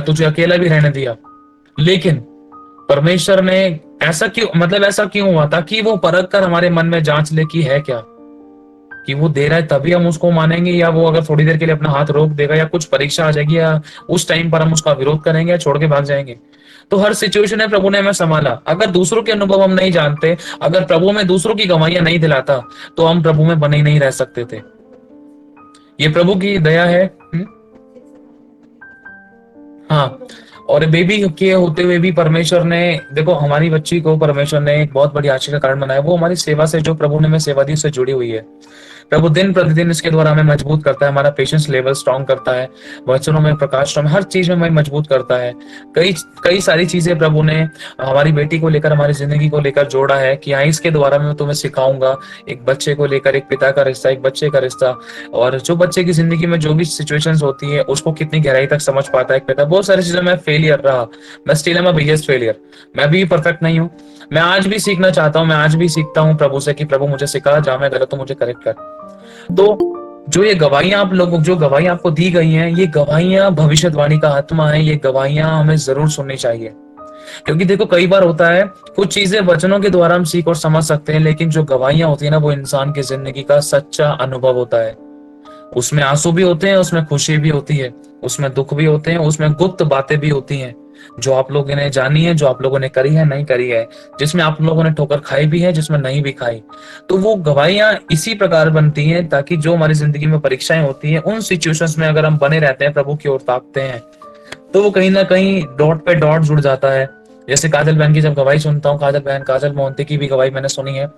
तुझे अकेला भी रहने दिया। लेकिन परमेश्वर ने ऐसा क्यों हुआ, ताकि वो परख कर हमारे मन में जांच ले कि है क्या, कि वो दे रहा है तभी हम उसको मानेंगे, या वो अगर थोड़ी देर के लिए अपना हाथ रोक देगा, या कुछ परीक्षा आ जाएगी, या उस टाइम पर हम उसका विरोध करेंगे या छोड़ के भाग जाएंगे। तो हर सिचुएशन में प्रभु ने हमें संभाला। अगर दूसरों के अनुभव हम नहीं जानते, अगर प्रभु में दूसरों की गवाहियां नहीं दिलाता, तो हम प्रभु में बने ही नहीं रह सकते थे। ये प्रभु की दया है। हाँ, और बेबी के होते हुए भी परमेश्वर ने, देखो हमारी बच्ची को परमेश्वर ने एक बहुत बड़ी आशीष का कारण बनाया। वो हमारी सेवा से, जो प्रभु ने हमें सेवा दी, उससे जुड़ी हुई है। प्रभु दिन प्रतिदिन इसके द्वारा हमें मजबूत करता है, हमारा पेशेंस लेवल स्ट्रांग करता है, वचनों में, प्रकाश में, हर चीज में हमें मजबूत करता है। कई कई सारी चीजें प्रभु ने हमारी बेटी को लेकर, हमारी जिंदगी को लेकर जोड़ा है कि हाँ, इसके द्वारा मैं तुम्हें सिखाऊंगा। एक बच्चे को लेकर, एक पिता का रिश्ता, एक बच्चे का रिश्ता, और जो बच्चे की जिंदगी में जो भी सिचुएशंस होती है उसको कितनी गहराई तक समझ पाता है एक पिता। बहुत सारी चीजों में फेलियर रहा, मैं स्टिल एम बिगेस्ट फेलियर। मैं भी परफेक्ट नहीं हूँ, मैं आज भी सीखना चाहता हूँ, मैं आज भी सीखता हूँ प्रभु से कि प्रभु मुझे सिखा, जहां मैं गलत हूँ मुझे करेक्ट कर। तो जो ये गवाहियां आप लोगों, जो गवाहियां आपको दी गई हैं, ये गवाहियां भविष्यवाणी का आत्मा है। ये गवाहियां हमें जरूर सुननी चाहिए, क्योंकि देखो कई बार होता है कुछ चीजें वचनों के द्वारा हम सीख और समझ सकते हैं, लेकिन जो गवाहियां होती है ना, वो इंसान की जिंदगी का सच्चा अनुभव होता है। उसमें आंसू भी होते हैं, उसमें खुशी भी होती है, उसमें दुख भी होते हैं, उसमें गुप्त बातें भी होती हैं जो आप लोगों ने जानी है, जो आप लोगों ने करी है, नहीं करी है, जिसमें आप लोगों ने ठोकर खाई भी है, जिसमें नहीं भी खाई। तो वो गवाहियां इसी प्रकार बनती हैं ताकि जो हमारी जिंदगी में परीक्षाएं होती हैं, उन सिचुएशंस में अगर हम बने रहते हैं, प्रभु की ओर ताकते हैं, तो वो कहीं ना कहीं डॉट पे डॉट जुड़ जाता है। जैसे काजल बहन की जब गवाही सुनता हूँ, काजल बहन, काजल मोहंती की भी गवाही मैंने सुनी है,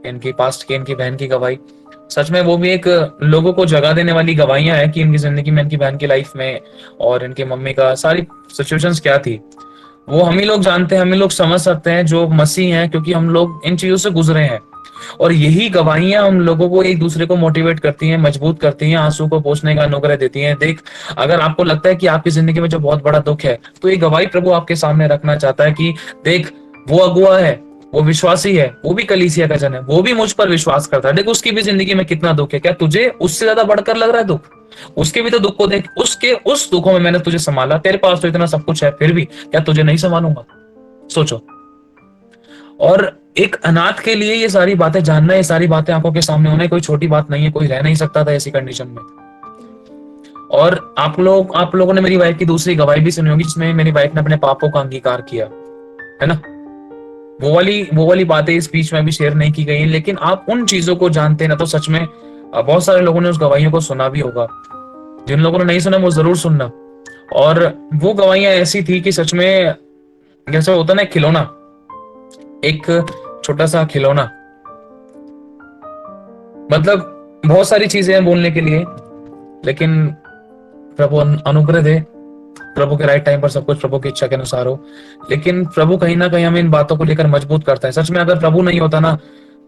इनकी पास्ट की, इनकी बहन की गवाही, सच में वो भी एक लोगों को जगा देने वाली गवाहियां है कि इनकी जिंदगी में, इनकी बहन की लाइफ में और इनकी मम्मी का सारी सिचुएशंस क्या थी, वो हम ही लोग जानते हैं, हम ही लोग समझ सकते हैं जो मसीह हैं, क्योंकि हम लोग इन चीजों से गुजरे हैं। और यही गवाहियां हम लोगों को एक दूसरे को मोटिवेट करती हैं, मजबूत करती हैं, आंसू को पोंछने का अनुग्रह देती हैं। देख, अगर आपको लगता है कि आपकी जिंदगी में जो बहुत बड़ा दुख है, तो ये गवाही प्रभु आपके सामने रखना चाहता है कि देख, वो अगुआ है, वो विश्वासी है, वो भी कलीसिया का जन है, वो भी मुझ पर विश्वास करता है। देख, उसकी भी जिंदगी में कितना दुख है, क्या तुझे उससे ज्यादा बढ़कर लग रहा है दुख? उसके भी तो दुख को देख, उसके उस दुखों में मैंने तुझे संभाला, तेरे पास तो इतना सब कुछ है, फिर भी क्या तुझे नहीं संभालूंगा? सोचो। और एक अनाथ के लिए ये सारी बातें जानना, ये सारी बातें आंखों के सामने होना कोई छोटी बात नहीं है। कोई रह नहीं सकता था ऐसी कंडीशन में। और आप लोगों ने मेरी वाइफ की दूसरी गवाही भी सुनी होगी, जिसमें मेरी वाइफ ने अपने पापों का अंगीकार किया है ना। वो वाली बातें इस बीच में भी शेयर नहीं की गई, लेकिन आप उन चीजों को जानते हैं ना, तो सच में बहुत सारे लोगों ने उस गवाहियों को सुना भी होगा। जिन लोगों ने नहीं सुना वो जरूर सुनना। और वो गवाहियां ऐसी थी कि सच में, जैसे होता ना खिलौना, एक छोटा सा खिलौना, मतलब बहुत सारी चीजें हैं बोलने के लिए, लेकिन प्रभु अनुग्रह दे, प्रभु के राइट टाइम पर सब कुछ प्रभु की इच्छा के अनुसार हो। लेकिन प्रभु कहीं ना कहीं हमें इन बातों को लेकर मजबूत करता है। सच में अगर प्रभु नहीं होता ना,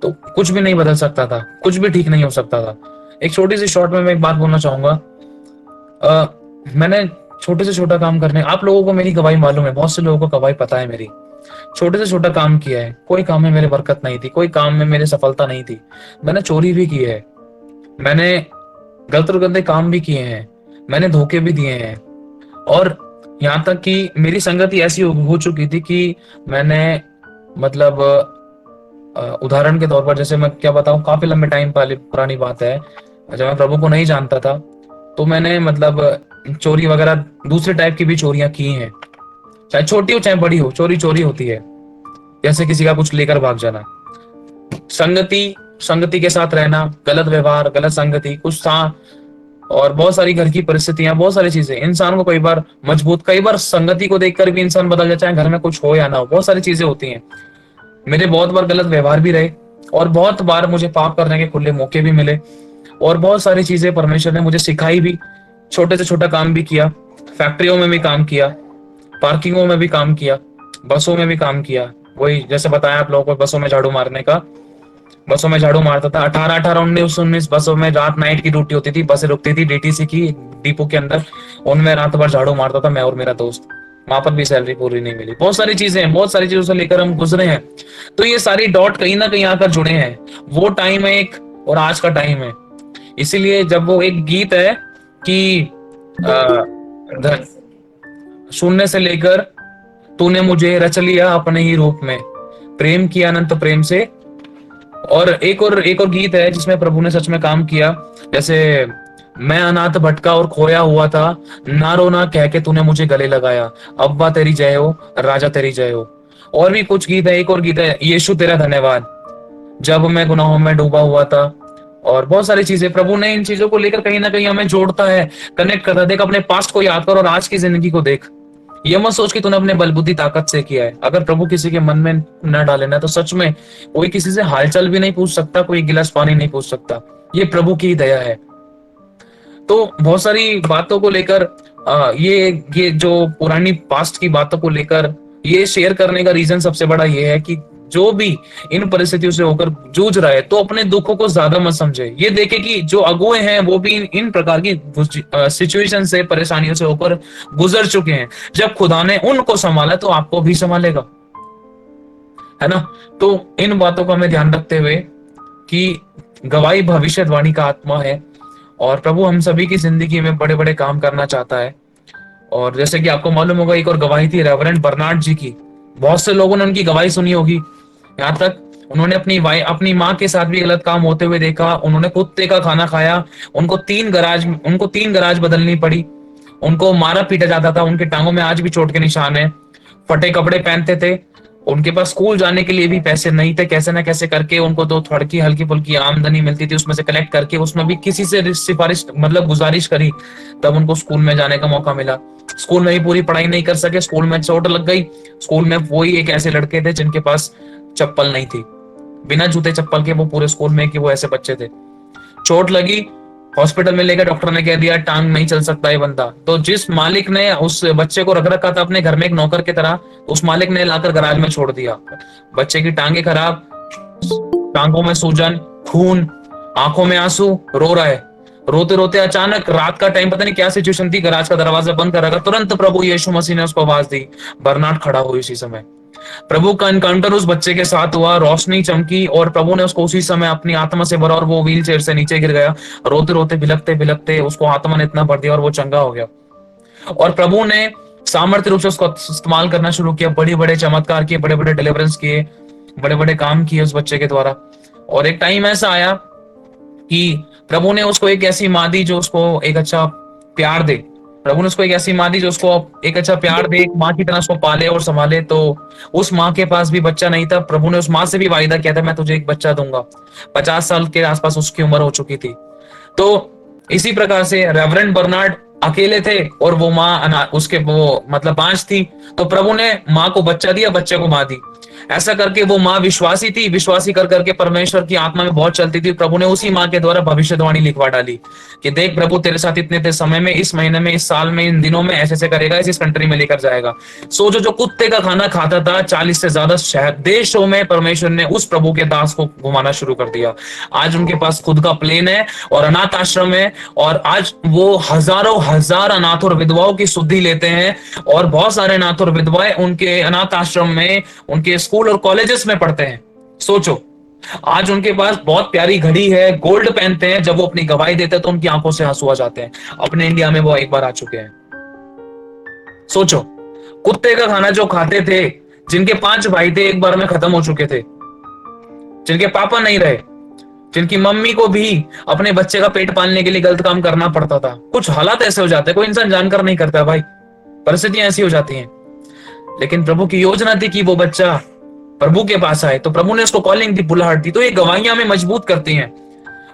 तो कुछ भी नहीं बदल सकता था, कुछ भी ठीक नहीं हो सकता था। एक छोटी सी शॉर्ट में मैं एक बात बोलना चाहूंगा। मैंने छोटे से छोटा काम करने, आप लोगों को मेरी गवाही मालूम है, बहुत से लोगों को गवाही पता है मेरी, छोटे से छोटा काम किया है। कोई काम में मेरे बरकत नहीं थी, कोई काम में मेरे सफलता नहीं थी। मैंने चोरी भी की है, मैंने गलत और गंदे काम भी किए हैं, मैंने धोखे भी दिए हैं। और यहाँ तक कि मेरी संगति ऐसी हो चुकी थी कि मैंने, मतलब उदाहरण के तौर पर, जैसे मैं क्या बताऊं, काफी लंबे टाइम पहले पुरानी बात है, जब मैं प्रभु को नहीं जानता था, तो मैंने मतलब चोरी वगैरह दूसरे टाइप की भी चोरियां की हैं। चाहे छोटी हो चाहे बड़ी हो, चोरी चोरी होती है। जैसे किसी का कुछ लेकर भाग जाना, संगति के साथ रहना, गलत व्यवहार, गलत संगति कुछ था, और बहुत सारी घर की परिस्थितियां, बहुत सारी चीजें इंसान को कई बार मजबूत, कई बार संगति को देखकर भी इंसान बदल जाता है, घर में कुछ हो या ना हो, बहुत सारी चीजें होती हैं। मेरे बहुत बार गलत व्यवहार भी रहे, और बहुत बार मुझे पाप करने के खुले मौके भी मिले, और बहुत सारी चीजें परमेश्वर ने मुझे सिखाई भी। छोटे से छोटा काम भी किया, फैक्ट्रियों में भी काम किया, पार्किंगों में भी काम किया, बसों में भी काम किया। वही जैसे बताया आप लोगों को, बसों में झाड़ू मारने का, बसों में झाड़ू मारता था। 18 19 बसों में रात नाइट की ड्यूटी होती थी, बसें रुकती थी डीटीसी की डिपो के अंदर, उनमें रात भर झाड़ू मारता था मैं और मेरा दोस्त। वहां पर भी सैलरी पूरी नहीं मिली। बहुत सारी चीजें हैं, बहुत सारी चीजों से लेकर हम गुजरे हैं। तो ये सारी डॉट कहीं ना कहीं आकर जुड़े हैं। वो टाइम है एक, और आज का टाइम है। इसीलिए जब वो एक गीत है कि शून्य से लेकर तूने मुझे रच लिया अपने ही रूप में, प्रेम किया अनंत प्रेम से। और एक और गीत है जिसमें प्रभु ने सच में काम किया। जैसे मैं अनाथ भटका और खोया हुआ था, ना रो ना कह के तूने मुझे गले लगाया, अब्बा तेरी जय हो, राजा तेरी जय हो। और भी कुछ गीत है, एक और गीत है, यीशु तेरा धन्यवाद, जब मैं गुनाहों में डूबा हुआ था। और बहुत सारी चीजें प्रभु ने इन चीजों को लेकर कहीं ना कहीं हमें जोड़ता है, कनेक्ट करता है। देख अपने पास्ट को याद कर और आज की जिंदगी को देख। ये मत सोच कि तूने अपने बलबुद्धि ताकत से किया है। अगर प्रभु किसी के मन में न डाले ना, तो सच में कोई किसी से हालचाल भी नहीं पूछ सकता, कोई गिलास पानी नहीं पूछ सकता। ये प्रभु की ही दया है। तो बहुत सारी बातों को लेकर ये जो पुरानी पास्ट की बातों को लेकर ये शेयर करने का रीजन सबसे बड़ा ये है कि जो भी इन परिस्थितियों से होकर जूझ रहा है, तो अपने दुखों को ज्यादा मत समझे। ये देखे कि जो अगुए हैं वो भी इन प्रकार की सिचुएशन से, परेशानियों से होकर गुजर चुके हैं। जब खुदा ने उनको संभाला तो आपको भी संभालेगा, है ना। तो इन बातों का हमें ध्यान रखते हुए कि गवाही भविष्यवाणी का आत्मा है, और प्रभु हम सभी की जिंदगी में बड़े बड़े काम करना चाहता है। और जैसे कि आपको मालूम होगा, एक और गवाही थी रेवरेंड बर्नार्ड जी की। बहुत से लोगों ने उनकी गवाही सुनी होगी। यहाँ तक उन्होंने अपनी माँ के साथ भी गलत काम होते हुए देखा। उन्होंने कुत्ते का खाना खाया, उनको 3 गराज बदलनी पड़ी, उनको मारा पीटा जाता था, उनके टांगों में आज भी चोट के निशान है, फटे कपड़े पहनते थे, उनके पास स्कूल जाने के लिए भी पैसे नहीं थे। कैसे ना कैसे करके उनको तो थोड़ी हल्की फुल्की आमदनी मिलती थी, उसमें से कलेक्ट करके उसमें भी किसी से सिफारिश मतलब गुजारिश करी, तब उनको स्कूल में जाने का मौका मिला। स्कूल में भी पूरी पढ़ाई नहीं कर सके, स्कूल में चोट लग गई। स्कूल में वही एक ऐसे लड़के थे जिनके पास चप्पल नहीं थी, बिना जूते चप्पल के वो पूरे स्कूल में, कि वो ऐसे बच्चे थे। चोट लगी, हॉस्पिटल में लेकर डॉक्टर ने कह दिया टांग नहीं चल सकता ये बंदा। तो जिस मालिक ने उस बच्चे को रख रखा था अपने घर में एक नौकर की तरह, उस मालिक ने लाकर गराज में छोड़ दिया। बच्चे की टांगे खराब, टांगों में सूजन, खून, आंखों में आंसू, रो रहा है। रोते रोते अचानक रात का टाइम, पता नहीं क्या सिचुएशन थी, गराज का दरवाजा बंद कर रखा, तुरंत प्रभु यीशु मसीह ने उसको आवाज दी। बर्नार्ड खड़ा हुई उसी समय। प्रभु का एनकाउंटर उस बच्चे के साथ हुआ, रोशनी चमकी और प्रभु ने उसको उसी समय अपनी आत्मा से भरा और वो व्हील चेयर से नीचे गिर गया। रोते रोते बिलखते बिलखते उसको आत्मा ने इतना भर दिया और वो चंगा हो गया। और प्रभु ने सामर्थ्य रूप से उसको इस्तेमाल करना शुरू किया, बड़े बड़े चमत्कार किए, बड़े बड़े डिलीवरेंस किए, बड़े बड़े काम किए उस बच्चे के द्वारा। और एक टाइम ऐसा आया कि प्रभु ने उसको एक ऐसी माँ दी जो उसको एक अच्छा प्यार दे। प्रभु ने उसको एक ऐसी माँ दी जो उसको एक अच्छा प्यार दे, एक माँ की तरह उसको पाले और संभाले। तो उस माँ के पास भी बच्चा नहीं था। प्रभु ने उस माँ से भी वायदा किया था, मैं तुझे एक बच्चा दूंगा। 50 साल के आसपास उसकी उम्र हो चुकी थी। तो इसी प्रकार से रेवरेंड बर्नार्ड अकेले थे और वो माँ उसके वो मतलब 5 थी। तो प्रभु ने माँ को बच्चा दिया, बच्चे को माँ दी। ऐसा करके वो माँ विश्वासी थी, विश्वासी कर करके परमेश्वर की आत्मा में बहुत चलती थी। प्रभु ने उसी माँ के द्वारा भविष्यवाणी लिखवा डाली कि देख प्रभु तेरे साथ इतने समय में, इस महीने में, इस साल में, इन दिनों में ऐसे ऐसे करेगा, इस कंट्री में लेकर जाएगा। सोचो, जो कुत्ते का खाना खाता था 40 से ज्यादा शहर देशों में, परमेश्वर ने उस प्रभु के दास को घुमाना शुरू कर दिया। आज उनके पास खुद का प्लेन है और अनाथ आश्रम है, और आज वो हजारों हजार अनाथ और विधवाओं की शुद्धि लेते हैं। और बहुत सारे अनाथ और विधवाएं उनके अनाथ आश्रम में, उनके स्कूल और कॉलेजेस में पढ़ते हैं। सोचो, आज उनके पास बहुत प्यारी घड़ी है, गोल्ड पहनते हैं। जब वो अपनी गवाही देते हैं तो उनकी आंखों से आंसू आ जाते हैं। अपने इंडिया में वो एक बार आ चुके हैं। सोचो, कुत्ते का खाना जो खाते थे, जिनके 5 भाई थे, एक बार में खत्म हो चुके थे, जिनके पापा नहीं रहे, जिनकी मम्मी को भी अपने बच्चे का पेट पालने के लिए गलत काम करना पड़ता था। कुछ हालात ऐसे हो जाते हैं, कोई इंसान जानकर नहीं करता भाई, परिस्थितियां ऐसी हो जाती हैं। लेकिन प्रभु की योजना थी कि वो बच्चा प्रभु के पास आए, तो प्रभु ने उसको कॉलिंग दी, बुलाहट दी। तो ये गवाहियां हमें मजबूत करती हैं।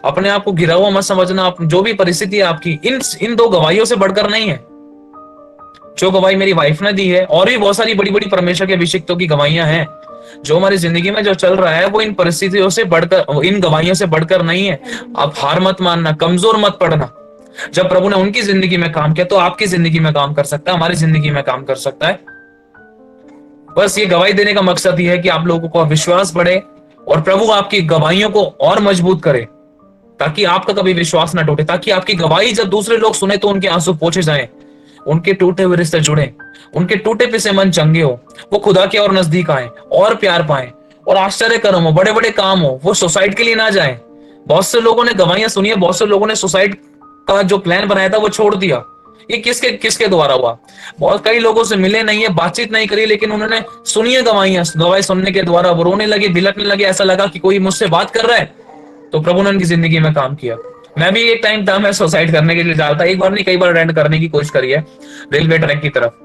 अपने आप को गिरा हुआ मत समझना। जो भी परिस्थिति है आपकी, इन 2 गवाहियों से बढ़कर नहीं है। जो गवाही मेरी वाइफ ने दी है, और भी बहुत सारी बड़ी बड़ी परमेश्वर के अभिषिक्तों की गवाहियां हैं। जो हमारी जिंदगी में जो चल रहा है वो इन परिस्थितियों से बढ़कर, इन गवाहियों से बढ़कर नहीं है। आप हार मत मानना, कमजोर मत पड़ना। जब प्रभु ने उनकी जिंदगी में काम किया तो आपकी जिंदगी में काम कर सकता है, हमारी जिंदगी में काम कर सकता है। बस ये गवाही देने का मकसद ये है कि आप लोगों को विश्वास बढ़े और प्रभु आपकी गवाहियों को और मजबूत करे, ताकि आपका कभी विश्वास ना टूटे, ताकि आपकी गवाही जब दूसरे लोग सुने तो उनके आंसू पोंछे जाएं, उनके टूटे हुए रिश्ते जुड़े, उनके टूटे पिसे मन चंगे हो, वो खुदा के और नजदीक आए और प्यार पाए और आश्चर्य कर्म हो, बड़े बड़े काम हो। वो सुसाइड के लिए ना जाए। बहुत से लोगों ने गवाहियां सुनी है, बहुत से लोगों ने सुसाइड का जो प्लान बनाया था वो छोड़ दिया। ये किसके द्वारा हुआ? बहुत कई लोगों से मिले नहीं है, बातचीत नहीं करी, लेकिन उन्होंने सुनी है गवाही सुनने के द्वारा वो रोने लगे, बिलखने लगे, ऐसा लगा कि कोई मुझसे बात कर रहा है। तो प्रभु ने उनकी जिंदगी में काम किया मैं भी एक टाइम था, मैं सुसाइड करने के लिए जा रहा था, एक बार नहीं कई बार रेंट करने की कोशिश करी है रेलवे ट्रैक की तरफ।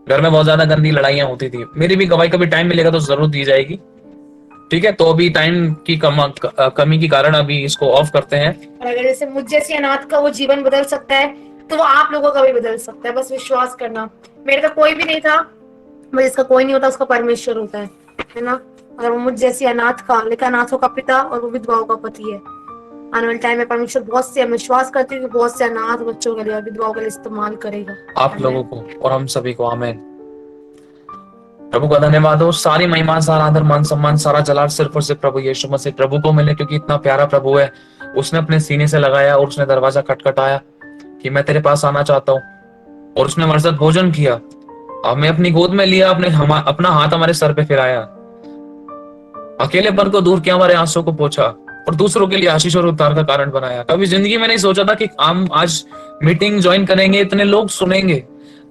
घर में बहुत ज्यादा गंदी लड़ाइयां होती थी। मेरी भी गवाही, कभी टाइम मिलेगा तो जरूर दी जाएगी। ठीक है, तो अभी टाइम की कमी के कारण अभी इसको ऑफ करते हैं। और अगर जैसे मुझ जैसे अनाथ का वो जीवन बदल सकता है, तो वो आप लोगों का भी बदल सकता है। बस विश्वास करना। मेरे का कोई भी नहीं था, बस जिसका कोई नहीं होता उसका परमेश्वर होता है ना। अगर वो मुझ जैसी अनाथ का, लेकिन अनाथों का पिता और वो विधवाओं का पति है। आने वाले टाइम में परमेश्वर बहुत से, विश्वास करती हूँ कि बहुत से अनाथ बच्चों के लिए और विधवाओं के लिए इस्तेमाल करेगा आप लोगों को और हम सभी को। आमीन। प्रभु का धन्यवाद हो। सारी महिमा, सारा आदर, मान सम्मान, सारा जलाल सिर्फ और सिर्फ प्रभु यीशु मसीह प्रभु को मिले, क्योंकि इतना प्यारा प्रभु है। उसने अपने सीने से लगाया और उसने दरवाजा खटखटाया कि मैं तेरे पास आना चाहता हूँ, और उसने हमारे साथ भोजन किया। हमें अपनी गोद में लिया, अपना हाथ हमारे सर पे फिराया, अकेलेपन को दूर किया, हमारे आंसू को पोंछा और दूसरों के लिए आशीष और उद्धार का कारण बनाया। कभी जिंदगी में नहीं सोचा था कि हम आज मीटिंग ज्वाइन करेंगे, इतने लोग सुनेंगे।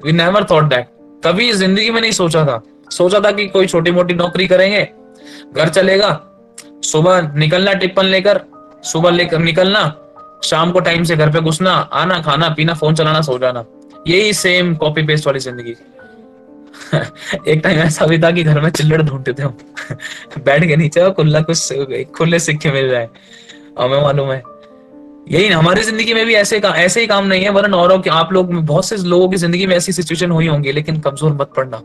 We never thought that. कभी जिंदगी में नहीं सोचा था। सोचा था कि कोई छोटी मोटी नौकरी करेंगे, घर चलेगा, सुबह निकलना टिप्पण लेकर, सुबह लेकर निकलना, शाम को टाइम से घर पे घुसना, आना, खाना पीना, फोन चलाना, सो जाना। यही सेम कॉपी पेस्ट वाली जिंदगी। एक टाइम ऐसा भी था कि घर में चिल्लड़ ढूंढते थे हम। बेड के नीचे कुछ खुले सिक्के मिल जाए, हमें मालूम है। यही हमारी जिंदगी में भी ऐसे ही काम नहीं है, वरन औरों के, आप लोग, बहुत से लोगों की जिंदगी में ऐसी सिचुएशन हुई होंगी। लेकिन कमजोर मत पड़ना।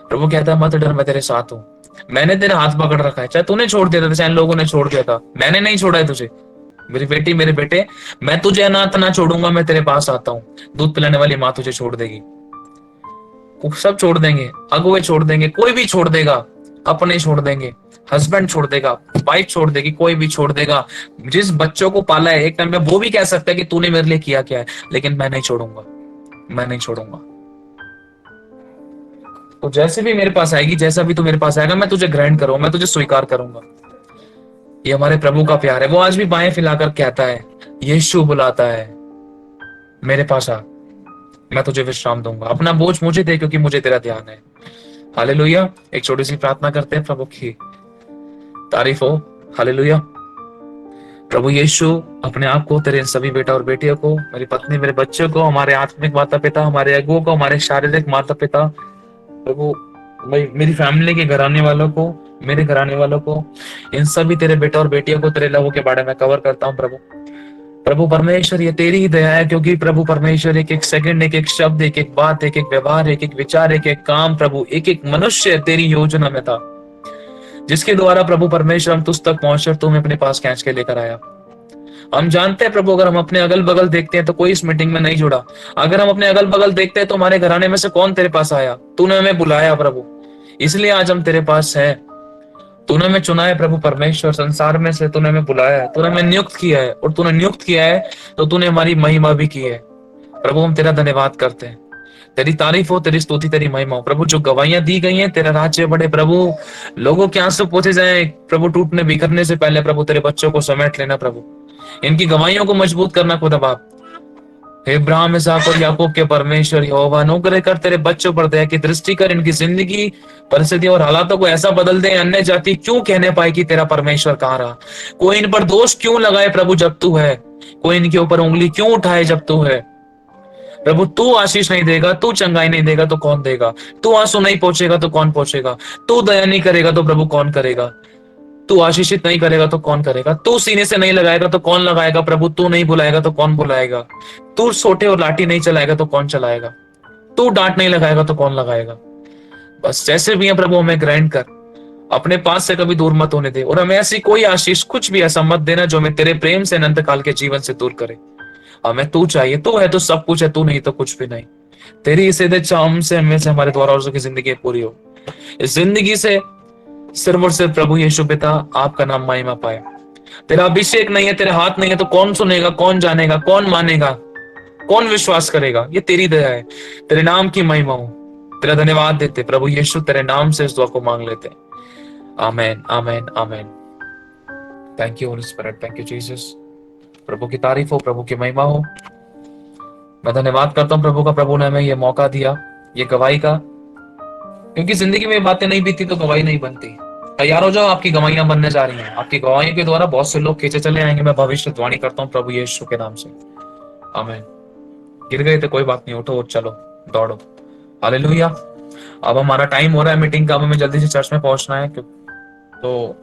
प्रभु कहता है मत डर, मैं तेरे साथ हूँ। मैंने तेरा हाथ पकड़ रखा है। चाहे तूने छोड़ दिया था, चाहे लोगों ने छोड़ दिया था, मैंने नहीं छोड़ा है तुझे। मेरी बेटी, मेरे बेटे, मैं तुझे अनाथ ना छोड़ूंगा। मैं तेरे पास आता हूँ। दूध पिलाने वाली माँ तुझे छोड़ देगी, सब छोड़ देंगे, अगुए छोड़ देंगे, कोई भी छोड़ देगा, अपने छोड़ देंगे, हस्बैंड छोड़ देगा, वाइफ छोड़ देगी, कोई भी छोड़ देगा। जिस बच्चों को पाला है, एक टाइम में वो भी कह सकता है कि तूने मेरे लिए किया क्या है, लेकिन मैं नहीं छोड़ूंगा, मैं नहीं छोड़ूंगा। तो जैसे भी मेरे पास आएगी, जैसा भी तू मेरे पास आएगा, मैं तुझे ग्रहण करूंगा, मैं तुझे स्वीकार करूंगा। ये हमारे प्रभु का प्यार है। वो आज भी बाएं फैलाकर कहता है, यीशु बुलाता है, मेरे पास आ, मैं तुझे विश्राम दूंगा। अपना बोझ मुझे दे, क्योंकि मुझे तेरा ध्यान है। हालेलुया। एक छोटी सी प्रार्थना करते हैं, प्रभु की तारीफ हो। हालेलुया। प्रभु यीशु, अपने आप को, तेरे सभी बेटा और बेटियों को, मेरी पत्नी, मेरे बच्चों को, हमारे आत्मिक माता पिता, हमारे अगुओं को, हमारे शारीरिक माता पिता, प्रभु मेरी फैमिली के घराने वालों को, मेरे घराने वालों को, इन सभी तेरे बेटा और बेटियों को तेरे लहू के बारे में कवर करता हूँ। प्रभु परमेश्वर, ये तेरी ही दया है, क्योंकि प्रभु परमेश्वर एक एक सेकंड, एक एक शब्द, एक एक बात, एक एक व्यवहार, एक एक विचार, एक एक काम, प्रभु एक एक मनुष्य तेरी योजना में था, जिसके द्वारा प्रभु परमेश्वर हम तुझ तक पहुंचे, तुम्हें अपने पास खींच के लेकर आया। हम जानते हैं प्रभु, अगर हम अपने अगल बगल देखते हैं तो कोई इस मीटिंग में नहीं जुड़ा। अगर हम अपने अगल बगल देखते हैं तो हमारे घराने में से कौन तेरे पास आया। तूने हमें बुलाया प्रभु, इसलिए आज हम तेरे पास है। तूने हमें चुना है प्रभु परमेश्वर, संसार में से तूने हमें बुलाया है, तूने हमें नियुक्त किया है, और तूने नियुक्त किया है तो तूने हमारी महिमा भी की है। प्रभु हम तेरा धन्यवाद करते हैं, तेरी तारीफ हो, तेरी स्तुति, तेरी महिमा हो। प्रभु जो गवाहियां दी गई हैं, तेरा राज्य बढ़े प्रभु, लोगों के आंसू पोंछे जाए प्रभु, टूटने बिखरने से पहले प्रभु तेरे बच्चों को समेट लेना प्रभु, इनकी गवाहियों को मजबूत करना खुदा बाप। हे इब्राहिम, इसहाक और याकूब के परमेश्वर यहोवा, अनुग्रह कर, तेरे बच्चों पर दया की दृष्टि कर, इनकी जिंदगी, परिस्थिति और हालातों को ऐसा बदल दे, अन्य जाति क्यों कहने पाए कि तेरा परमेश्वर कहाँ रहा। कोई इन पर दोष क्यों लगाए प्रभु जब तू है, कोई इनके ऊपर उंगली क्यों उठाए जब तू है। प्रभु तू आशीष नहीं देगा, तू चंगाई नहीं देगा तो कौन देगा, तू आंसू नहीं पहुंचेगा तो कौन पहुंचेगा, तू दया नहीं करेगा तो प्रभु कौन करेगा, तू आशीषित नहीं करेगा तो कौन करेगा, तू सीने से नहीं लगाएगा तो कौन लगाएगा प्रभु, तू नहीं बुलाएगा तो कौन बुलाएगा, तू सोटे और लाठी नहीं चलाएगा तो कौन चलाएगा, तू डांट नहीं लगाएगा तो कौन लगाएगा। बस जैसे भी है प्रभु, हमें ग्रहण कर, अपने पास से कभी दूर मत होने दे, और हमें ऐसी कोई आशीष कुछ भी ऐसा मत देना जो हमें तेरे प्रेम से अनंत काल के जीवन से दूर करे। हमें तू चाहिए, तू है तो सब कुछ है, तू नहीं तो कुछ भी नहीं। तेरी इस इच्छा हमसे, हमें से, हमारे द्वारा और की जिंदगी पूरी हो। इस जिंदगी से सिर्फ और सिर्फ प्रभु यीशु पिता आपका नाम महिमा पाए। तेरा अभिषेक नहीं है, तेरे हाथ नहीं है तो कौन सुनेगा, कौन जानेगा, कौन मानेगा, कौन विश्वास करेगा। ये तेरी दया है, तेरे नाम की महिमा हो। तेरा धन्यवाद देते प्रभु यीशु, तेरे नाम से इस दुआ को मांग लेते। आमेन, आमेन, आमेन। Thank you holy spirit, thank you Jesus. प्रभु की तारीफ हो, प्रभु की महिमा हो। मैं धन्यवाद करता हूँ प्रभु का, प्रभु ने हमें ये मौका दिया, ये गवाही का, क्योंकि जिंदगी में बातें नहीं बीती तो गवाही नहीं बनती। तैयार हो जाओ, आपकी गवाहियां बनने जा रही हैं। आपकी गवाहियों के द्वारा बहुत से लोग खींचे चले आएंगे। मैं भविष्यवाणी करता हूँ प्रभु यीशु के नाम से। आमीन। गिर गए तो कोई बात नहीं, उठो और चलो, दौड़ो। हालेलुया। अब हमारा टाइम हो रहा है मीटिंग का, अब हमें जल्दी से चर्च में पहुंचना है, तो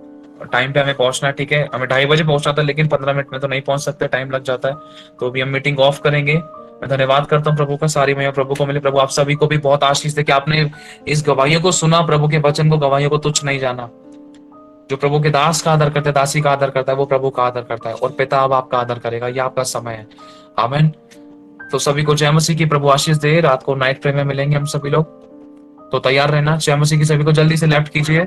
टाइम पे हमें पहुंचना है, ठीक है। हमें 2:30 बजे पहुंचना था, लेकिन 15 मिनट में तो नहीं पहुंच सकते, टाइम लग जाता है। तो अभी हम मीटिंग ऑफ करेंगे। मैं धन्यवाद करता हूँ प्रभु का, सारी महिमा प्रभु को मिले। प्रभु आप सभी को भी बहुत आशीष दे कि आपने इस गवाहियों को सुना, प्रभु के वचन को, गवाहियों को तुच्छ नहीं जाना। जो प्रभु के दास का आदर करता है, दासी का आदर करता है, वो प्रभु का आदर करता है, और पिता अब आपका आदर करेगा। ये आपका समय है। आमीन। तो सभी को जय मसीह की। प्रभु आशीष दे। रात को नाइट प्रे में मिलेंगे हम सभी लोग, तो तैयार रहना। जय मसीह की। सभी को जल्दी से लेफ्ट कीजिए।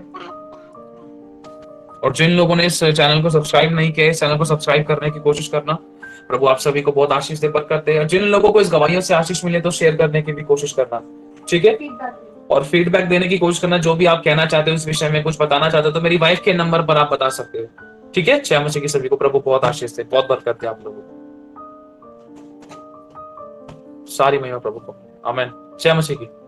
और जिन लोगों ने इस चैनल को सब्सक्राइब नहीं किया, इस चैनल को सब्सक्राइब करने की कोशिश करना। प्रभु आप सभी को बहुत आशीष दे, बरकत दे। जिन लोगों को इस गवाहियों से आशीष मिले, तो शेयर करने की भी कोशिश करना, ठीक है। और फीडबैक देने की कोशिश करना, जो भी आप कहना चाहते हो इस विषय में, कुछ बताना चाहते हो, तो मेरी वाइफ के नंबर पर आप बता सकते हो, ठीक है। जय मसीह की। सभी को प्रभु बहुत आशीष दे, बहुत बरकत दे आप लोगों को। सारी महिमा प्रभु को। आमीन। जय मसीह की।